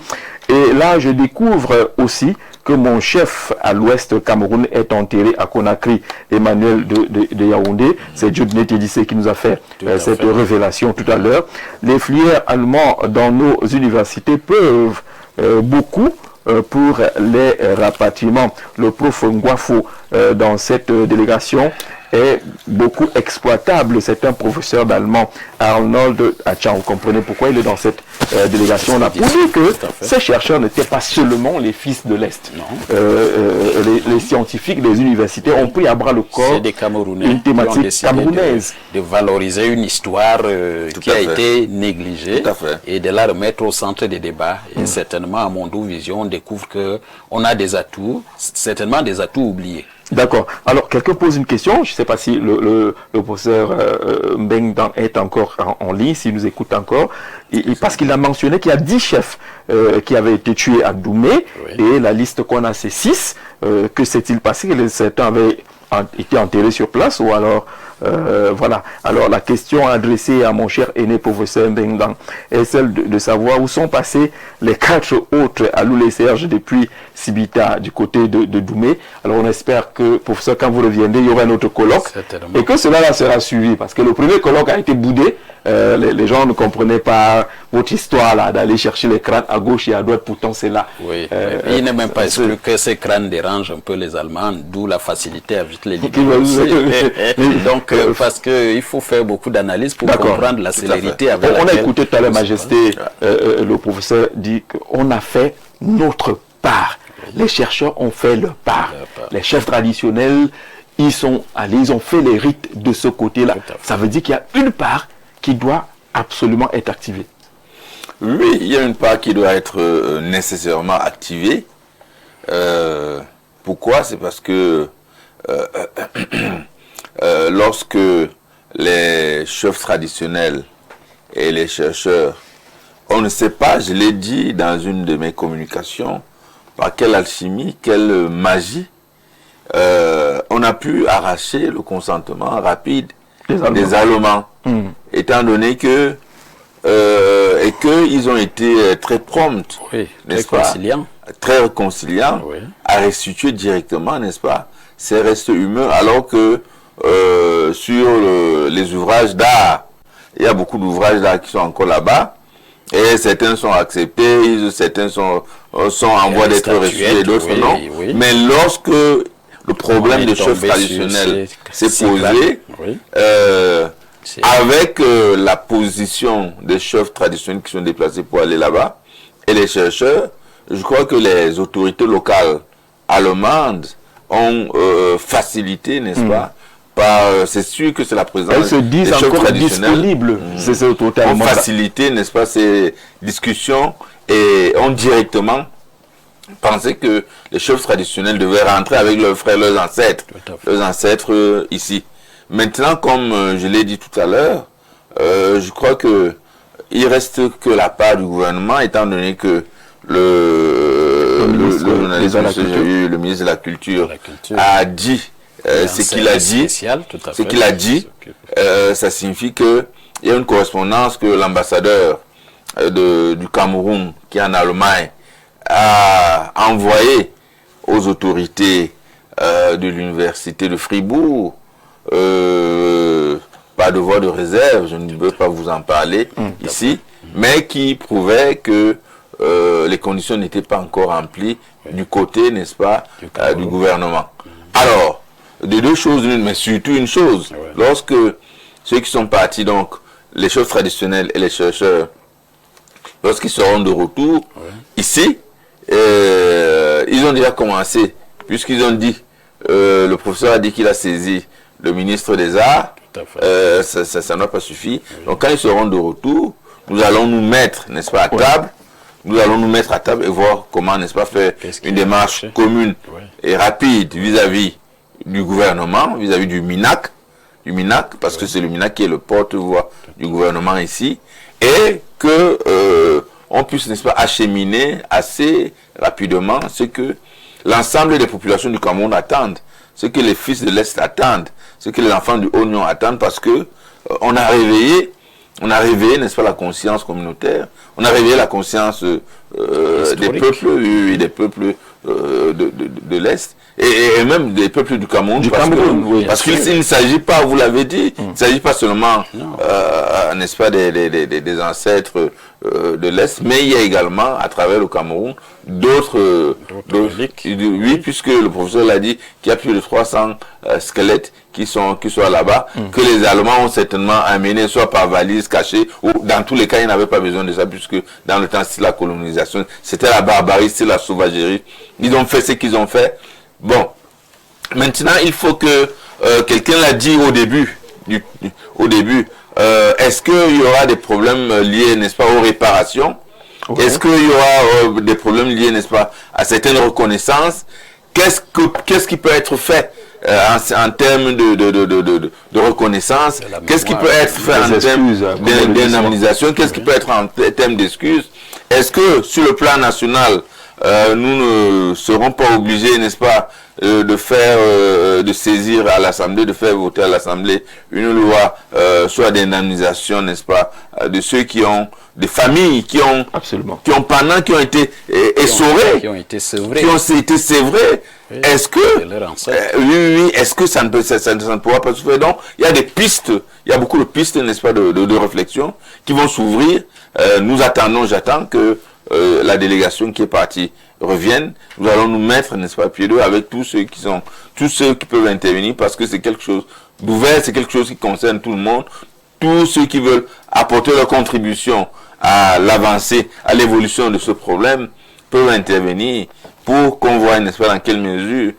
Et là, je découvre aussi que mon chef à l'ouest Cameroun est enterré à Conakry, Emmanuel de Yaoundé. C'est Jude Netedissé qui nous a fait cette révélation tout à l'heure. Les filières allemands dans nos universités peuvent beaucoup pour les rapatriements. Le prof Ngwafo dans cette délégation est beaucoup exploitable. C'est un professeur d'allemand, Arnold Achan. Vous comprenez pourquoi il est dans cette délégation. On a prouvé que ces chercheurs n'étaient pas seulement les fils de l'Est. Les scientifiques des universités ont pris à bras le corps des Camerounais une thématique camerounaise. De valoriser une histoire qui a été négligée et de la remettre au centre des débats. Et certainement, à Mondou Vision, on découvre qu'on a des atouts, certainement des atouts oubliés. D'accord. Alors, quelqu'un pose une question. Je ne sais pas si le professeur Mbeng est encore en ligne, s'il nous écoute encore. Parce qu'il a mentionné qu'il y a 10 chefs qui avaient été tués à Doumé. Et la liste qu'on a, c'est 6. Que s'est-il passé? Certains avaient été enterrés sur place ou alors... voilà. Alors, la question adressée à mon cher aîné professeur Mbeng est celle de savoir où sont passés les 4 autres à Loulé Serge depuis Sibita du côté de Doumé. Alors, on espère que, professeur, quand vous reviendrez, il y aura un autre colloque et que cela là sera suivi parce que le premier colloque a été boudé. Les gens ne comprenaient pas votre histoire là d'aller chercher les crânes à gauche et à droite, pourtant c'est là. Oui. Il n'est même pas exclu que ces crânes dérangent un peu les Allemands, d'où la facilité à vite les libérer. Donc, parce qu'il faut faire beaucoup d'analyses pour comprendre la célérité avec laquelle... On a écouté tout à l'heure, Majesté, le professeur dit qu'on a fait notre part. Les chercheurs ont fait leur part. Les chefs traditionnels, ils sont allés, ils ont fait les rites de ce côté-là. Ça veut dire qu'il y a une part qui doit absolument être activée. Oui, il y a une part qui doit être nécessairement activée. Pourquoi? C'est parce que lorsque les chefs traditionnels et les chercheurs, on ne sait pas, je l'ai dit dans une de mes communications, par quelle alchimie, quelle magie, on a pu arracher le consentement rapide des Allemands, étant donné que et qu'ils ont été très prompts, n'est-ce pas, très réconciliants, à restituer directement, n'est-ce pas, ces restes humains, alors que sur les ouvrages d'art, il y a beaucoup d'ouvrages d'art qui sont encore là-bas, et certains sont acceptés, certains sont en voie d'être reçus et d'autres non. Mais lorsque le problème des chefs traditionnels s'est posé, avec la position des chefs traditionnels qui sont déplacés pour aller là-bas, et les chercheurs, je crois que les autorités locales allemandes ont facilité, n'est-ce pas, c'est sûr que c'est la présence des chefs traditionnels ont facilité, n'est-ce pas, ces discussions et ont directement pensé que les chefs traditionnels devaient rentrer avec leurs frères, leurs ancêtres ici. Maintenant, comme je l'ai dit tout à l'heure, je crois que il reste que la part du gouvernement, étant donné que le ministre de la Culture a dit ce qu'il a dit, ça signifie que il y a une correspondance que l'ambassadeur du Cameroun qui est en Allemagne a envoyé aux autorités de l'université de Fribourg, pas de voie de réserve, je ne veux pas vous en parler ici, mais qui prouvait que les conditions n'étaient pas encore remplies du côté, n'est-ce pas, du gouvernement. Alors, de deux choses, mais surtout une chose, lorsque ceux qui sont partis, donc les chefs traditionnels et les chercheurs, lorsqu'ils seront de retour ici, ils ont déjà commencé, puisqu'ils ont dit, le professeur a dit qu'il a saisi le ministre des Arts, ça n'a pas suffi. Donc quand ils seront de retour, nous allons nous mettre, n'est-ce pas, à table, nous allons nous mettre à table et voir comment, n'est-ce pas, faire une démarche commune et rapide vis-à-vis du gouvernement, vis-à-vis du MINAC, MINAC, parce que c'est le MINAC qui est le porte-voix du gouvernement ici, et que on puisse, n'est-ce pas, acheminer assez rapidement ce que l'ensemble des populations du Cameroun attendent, ce que les fils de l'Est attendent, ce que les enfants du Haut-Nyon attendent, parce que on a réveillé, n'est-ce pas, la conscience communautaire, on a réveillé la conscience des peuples de l'Est, et même des peuples du Cameroun, parce qu'il ne s'agit pas, vous l'avez dit, il ne s'agit pas seulement, n'est-ce pas, des ancêtres de l'Est, mais il y a également, à travers le Cameroun, d'autres oui, puisque le professeur l'a dit, qu'il y a plus de 300 squelettes qui sont là-bas, que les Allemands ont certainement amenés, soit par valise cachée, ou dans tous les cas, ils n'avaient pas besoin de ça, puisque dans le temps, c'est la colonisation, c'était la barbarie, c'est la sauvagerie. Ils ont fait ce qu'ils ont fait. Bon, maintenant, il faut que, quelqu'un l'a dit au début, est-ce qu'il y aura des problèmes liés, n'est-ce pas, aux réparations? Est-ce qu'il y aura des problèmes liés, n'est-ce pas, à certaines reconnaissances? Qu'est-ce qui peut être fait en termes de reconnaissance? Qu'est-ce qui peut être fait en termes d'indemnisation? Qu'est-ce qui peut être en termes d'excuses? Est-ce que sur le plan national, nous ne serons pas obligés, n'est-ce pas, de saisir à l'Assemblée, de faire voter à l'Assemblée une loi soit d'indemnisation, n'est-ce pas, de ceux qui ont, des familles qui ont été essorées, qui ont été sévrées. Oui. Est-ce que est-ce que ça ne pourra pas se faire? Donc il y a des pistes, il y a beaucoup de pistes, n'est-ce pas, de réflexion qui vont s'ouvrir. J'attends que la délégation qui est partie revienne. Nous allons nous mettre, n'est-ce pas, pieds d'eau avec tous ceux qui peuvent intervenir, parce que c'est quelque chose d'ouvert, c'est quelque chose qui concerne tout le monde. Tous ceux qui veulent apporter leur contribution à l'avancée, à l'évolution de ce problème, peuvent intervenir pour qu'on voit, n'est-ce pas, dans quelle mesure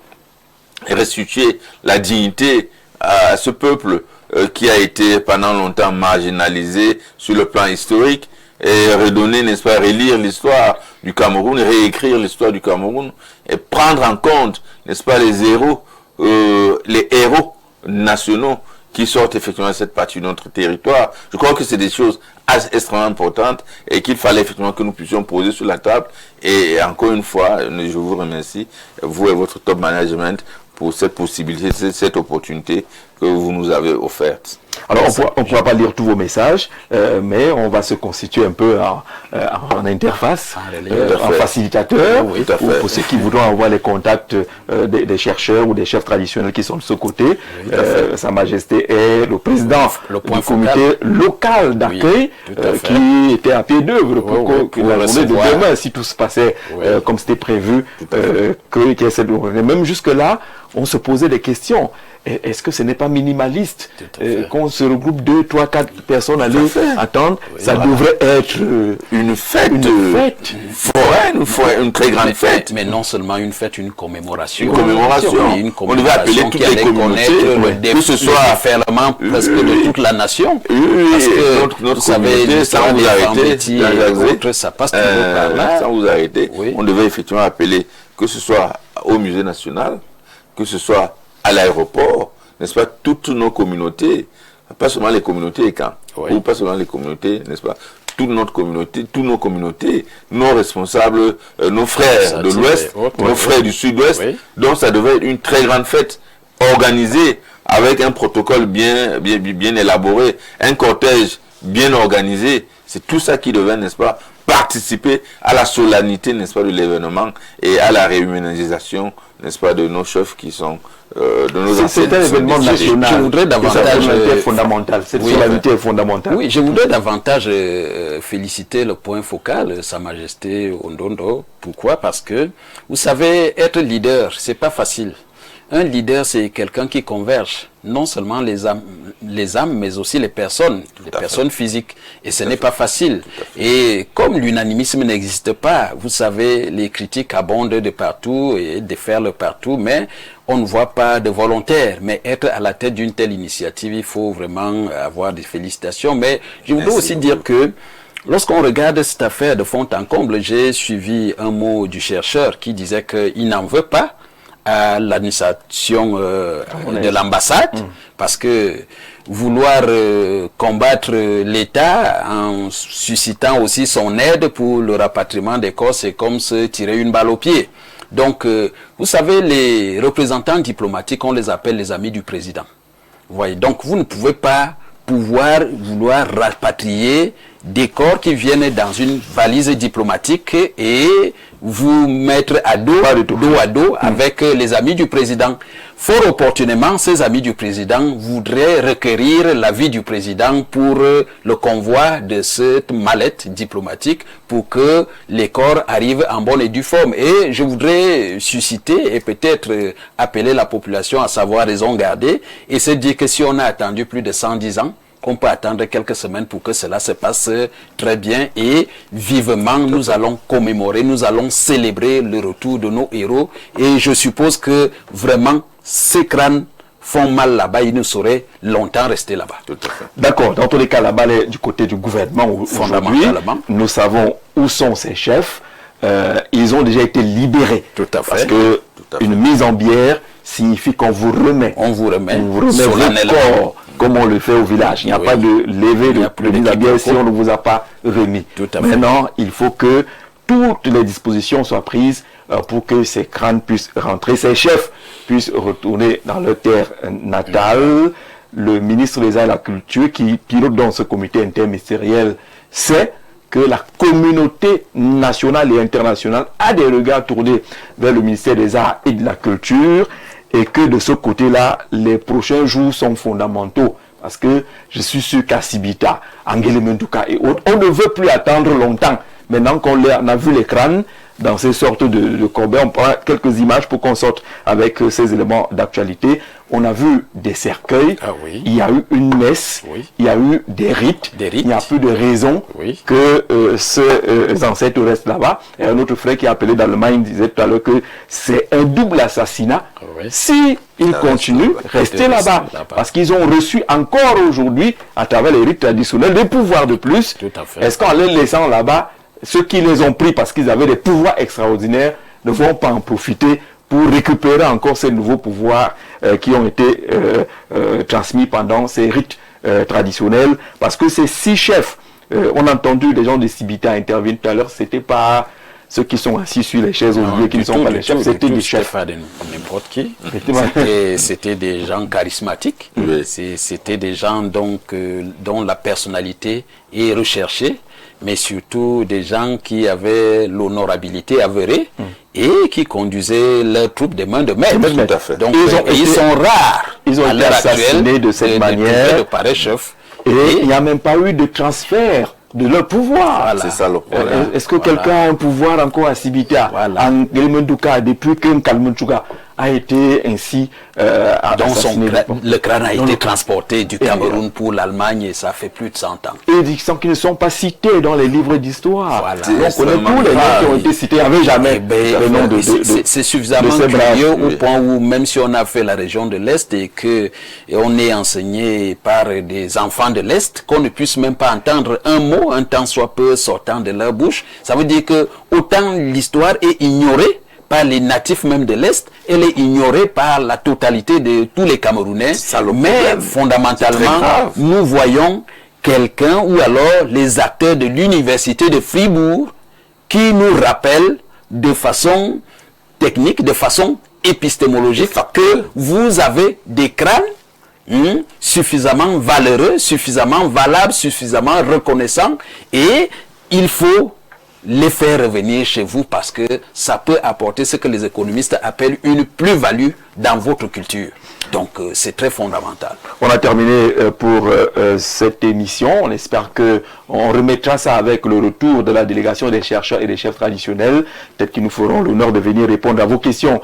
restituer la dignité à ce peuple qui a été pendant longtemps marginalisé sur le plan historique, et redonner, n'est-ce pas, relire l'histoire du Cameroun, réécrire l'histoire du Cameroun, et prendre en compte, n'est-ce pas, les héros nationaux qui sortent effectivement de cette partie de notre territoire. Je crois que c'est des choses extrêmement importantes et qu'il fallait effectivement que nous puissions poser sur la table. Et encore une fois, je vous remercie, vous et votre top management, pour cette possibilité, cette opportunité que vous nous avez offerte. Alors, on ne pourra pas lire tous vos messages, mais on va se constituer un peu en interface, en facilitateur, pour ceux qui voudront avoir les contacts des chercheurs ou des chefs traditionnels qui sont de ce côté. Sa Majesté est le président du comité local d'accueil, qui était à pied d'œuvre pour la journée de demain, si tout se passait comme c'était prévu, qu'il y ait cette journée. Même jusque-là, on se posait des questions. Est-ce que ce n'est pas minimaliste qu'on se regroupe 2, 3, 4 personnes à aller attendre? Ça devrait être une fête foraine, une très grande fête. Mais non seulement une fête, une commémoration. On devait appeler toutes les communautés, que ce soit fermement presque de toute la nation. Parce que notre savez, sans vous arrêter, ça passe toujours par là. Sans vous arrêter, on devait effectivement appeler, que ce soit au musée national, que ce soit à l'aéroport, n'est-ce pas, toutes nos communautés, pas seulement les communautés ECAN, ou pas seulement les communautés, n'est-ce pas, toutes nos communautés, nos responsables, nos frères de l'Ouest, nos frères du Sud-Ouest. Donc ça devait être une très grande fête organisée avec un protocole bien élaboré, un cortège bien organisé. C'est tout ça qui devait, n'est-ce pas, participer à la solennité, n'est-ce pas, de l'événement et à la réhumanisation, n'est-ce pas, de nos chefs qui sont de nos ancêtres. C'est un événement national. Je voudrais davantage cette solennité est fondamentale. Oui, je voudrais davantage féliciter le point focal, Sa Majesté Ondondo. Pourquoi? Parce que, vous savez, être leader, c'est pas facile. Un leader, c'est quelqu'un qui converge non seulement les âmes, mais aussi les personnes physiques. Et ce n'est pas facile. Et comme l'unanimisme n'existe pas, vous savez, les critiques abondent de partout et déferlent partout, mais on ne voit pas de volontaires. Mais être à la tête d'une telle initiative, il faut vraiment avoir des félicitations. Mais je voudrais aussi dire que lorsqu'on regarde cette affaire de fond en comble, j'ai suivi un mot du chercheur qui disait qu'il n'en veut pas à l'administration de l'ambassade, parce que vouloir combattre l'État en suscitant aussi son aide pour le rapatriement des corps, c'est comme se tirer une balle au pied. Donc, vous savez, les représentants diplomatiques, on les appelle les amis du président. Vous voyez, donc vous ne pouvez pas vouloir rapatrier des corps qui viennent dans une valise diplomatique et vous mettre dos à dos avec les amis du président. Fort opportunément, ces amis du président voudraient requérir l'avis du président pour le convoi de cette mallette diplomatique pour que les corps arrivent en bonne et due forme. Et je voudrais susciter et peut-être appeler la population à savoir raison garder et se dire que si on a attendu plus de 110 ans, qu'on peut attendre quelques semaines pour que cela se passe très bien et vivement nous allons commémorer, nous allons célébrer le retour de nos héros et je suppose que vraiment ces crânes font mal là-bas, ils ne sauraient longtemps rester là-bas. D'accord, dans tous les cas là-bas du côté du gouvernement aujourd'hui, nous savons où sont ces chefs, ils ont déjà été libérés. Tout à fait. Parce que une mise en bière signifie qu'on vous remet. On vous remet le corps comme on le fait au village. Il n'y a pas de lever de mise en bière si on ne vous a pas remis. Maintenant, il faut que toutes les dispositions soient prises pour que ces crânes puissent rentrer, ces chefs puissent retourner dans leur terre natale. Le ministre des Arts et de la Culture qui pilote dans ce comité interministériel sait que la communauté nationale et internationale a des regards tournés vers le ministère des Arts et de la Culture et que de ce côté-là, les prochains jours sont fondamentaux. Parce que je suis sûr qu'à Sibita, Angele Menduka et autres, on ne veut plus attendre longtemps. Maintenant qu'on a vu les crânes dans ces sortes de corbeilles, on prend quelques images pour qu'on sorte avec ces éléments d'actualité. On a vu des cercueils, il y a eu une messe, il y a eu des rites. Il n'y a plus de raison que ces ancêtres restent là-bas. Et un autre frère qui a appelé d'Allemagne disait tout à l'heure que c'est un double assassinat. Si ils continuent, restez là-bas. Parce qu'ils ont reçu encore aujourd'hui, à travers les rites traditionnels, des pouvoirs de plus. Est-ce qu'en les laissant là-bas, ceux qui les ont pris parce qu'ils avaient des pouvoirs extraordinaires ne vont pas en profiter pour récupérer encore ces nouveaux pouvoirs qui ont été transmis pendant ces rites traditionnels? Parce que ces 6 chefs, on a entendu les gens de Sibita intervenir tout à l'heure, c'était pas ceux qui sont assis sur les chaises oubliées qui ne sont pas les chefs, c'était des chefs. Pas n'importe qui. C'était des gens charismatiques, c'était des gens donc, dont la personnalité est recherchée, mais surtout des gens qui avaient l'honorabilité avérée et qui conduisaient leurs troupes des mains de maître. Donc ils sont rares. Ils ont été assassinés de cette manière. De pareils chefs. Et il n'y a même pas eu de transfert de leur pouvoir. C'est ça le problème. Est-ce que quelqu'un a un pouvoir encore à Sibita? En Gelemenduka, depuis que Nkalmunchuka a été ainsi assassiné. Le crâne a été transporté du Cameroun pour l'Allemagne et ça fait plus de 100 ans. Et ils qui ne sont pas cités dans les livres d'histoire. Donc on connaît tous les noms qui ont été cités, il n'y avait jamais le nom de c'est suffisamment curieux au point où même si on a fait la région de l'Est et on est enseigné par des enfants de l'Est, qu'on ne puisse même pas entendre un mot, un temps soit peu sortant de leur bouche, ça veut dire que autant l'histoire est ignorée par les natifs même de l'Est, elle est ignorée par la totalité de tous les Camerounais. Mais fondamentalement, nous voyons quelqu'un ou alors les acteurs de l'université de Fribourg qui nous rappellent de façon technique, de façon épistémologique que vous avez des crânes suffisamment valeureux, suffisamment valables, suffisamment reconnaissants et il faut les faire revenir chez vous parce que ça peut apporter ce que les économistes appellent une plus-value dans votre culture. Donc c'est très fondamental. On a terminé pour cette émission. On espère que on remettra ça avec le retour de la délégation des chercheurs et des chefs traditionnels. Peut-être qu'ils nous feront l'honneur de venir répondre à vos questions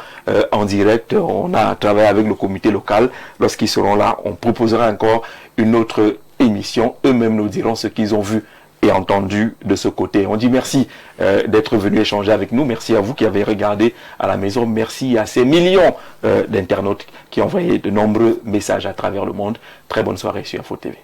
en direct. On a travaillé avec le comité local. Lorsqu'ils seront là, on proposera encore une autre émission. Eux-mêmes nous diront ce qu'ils ont vu et entendu de ce côté. On dit merci d'être venu échanger avec nous. Merci à vous qui avez regardé à la maison. Merci à ces millions d'internautes qui ont envoyé de nombreux messages à travers le monde. Très bonne soirée sur Info TV.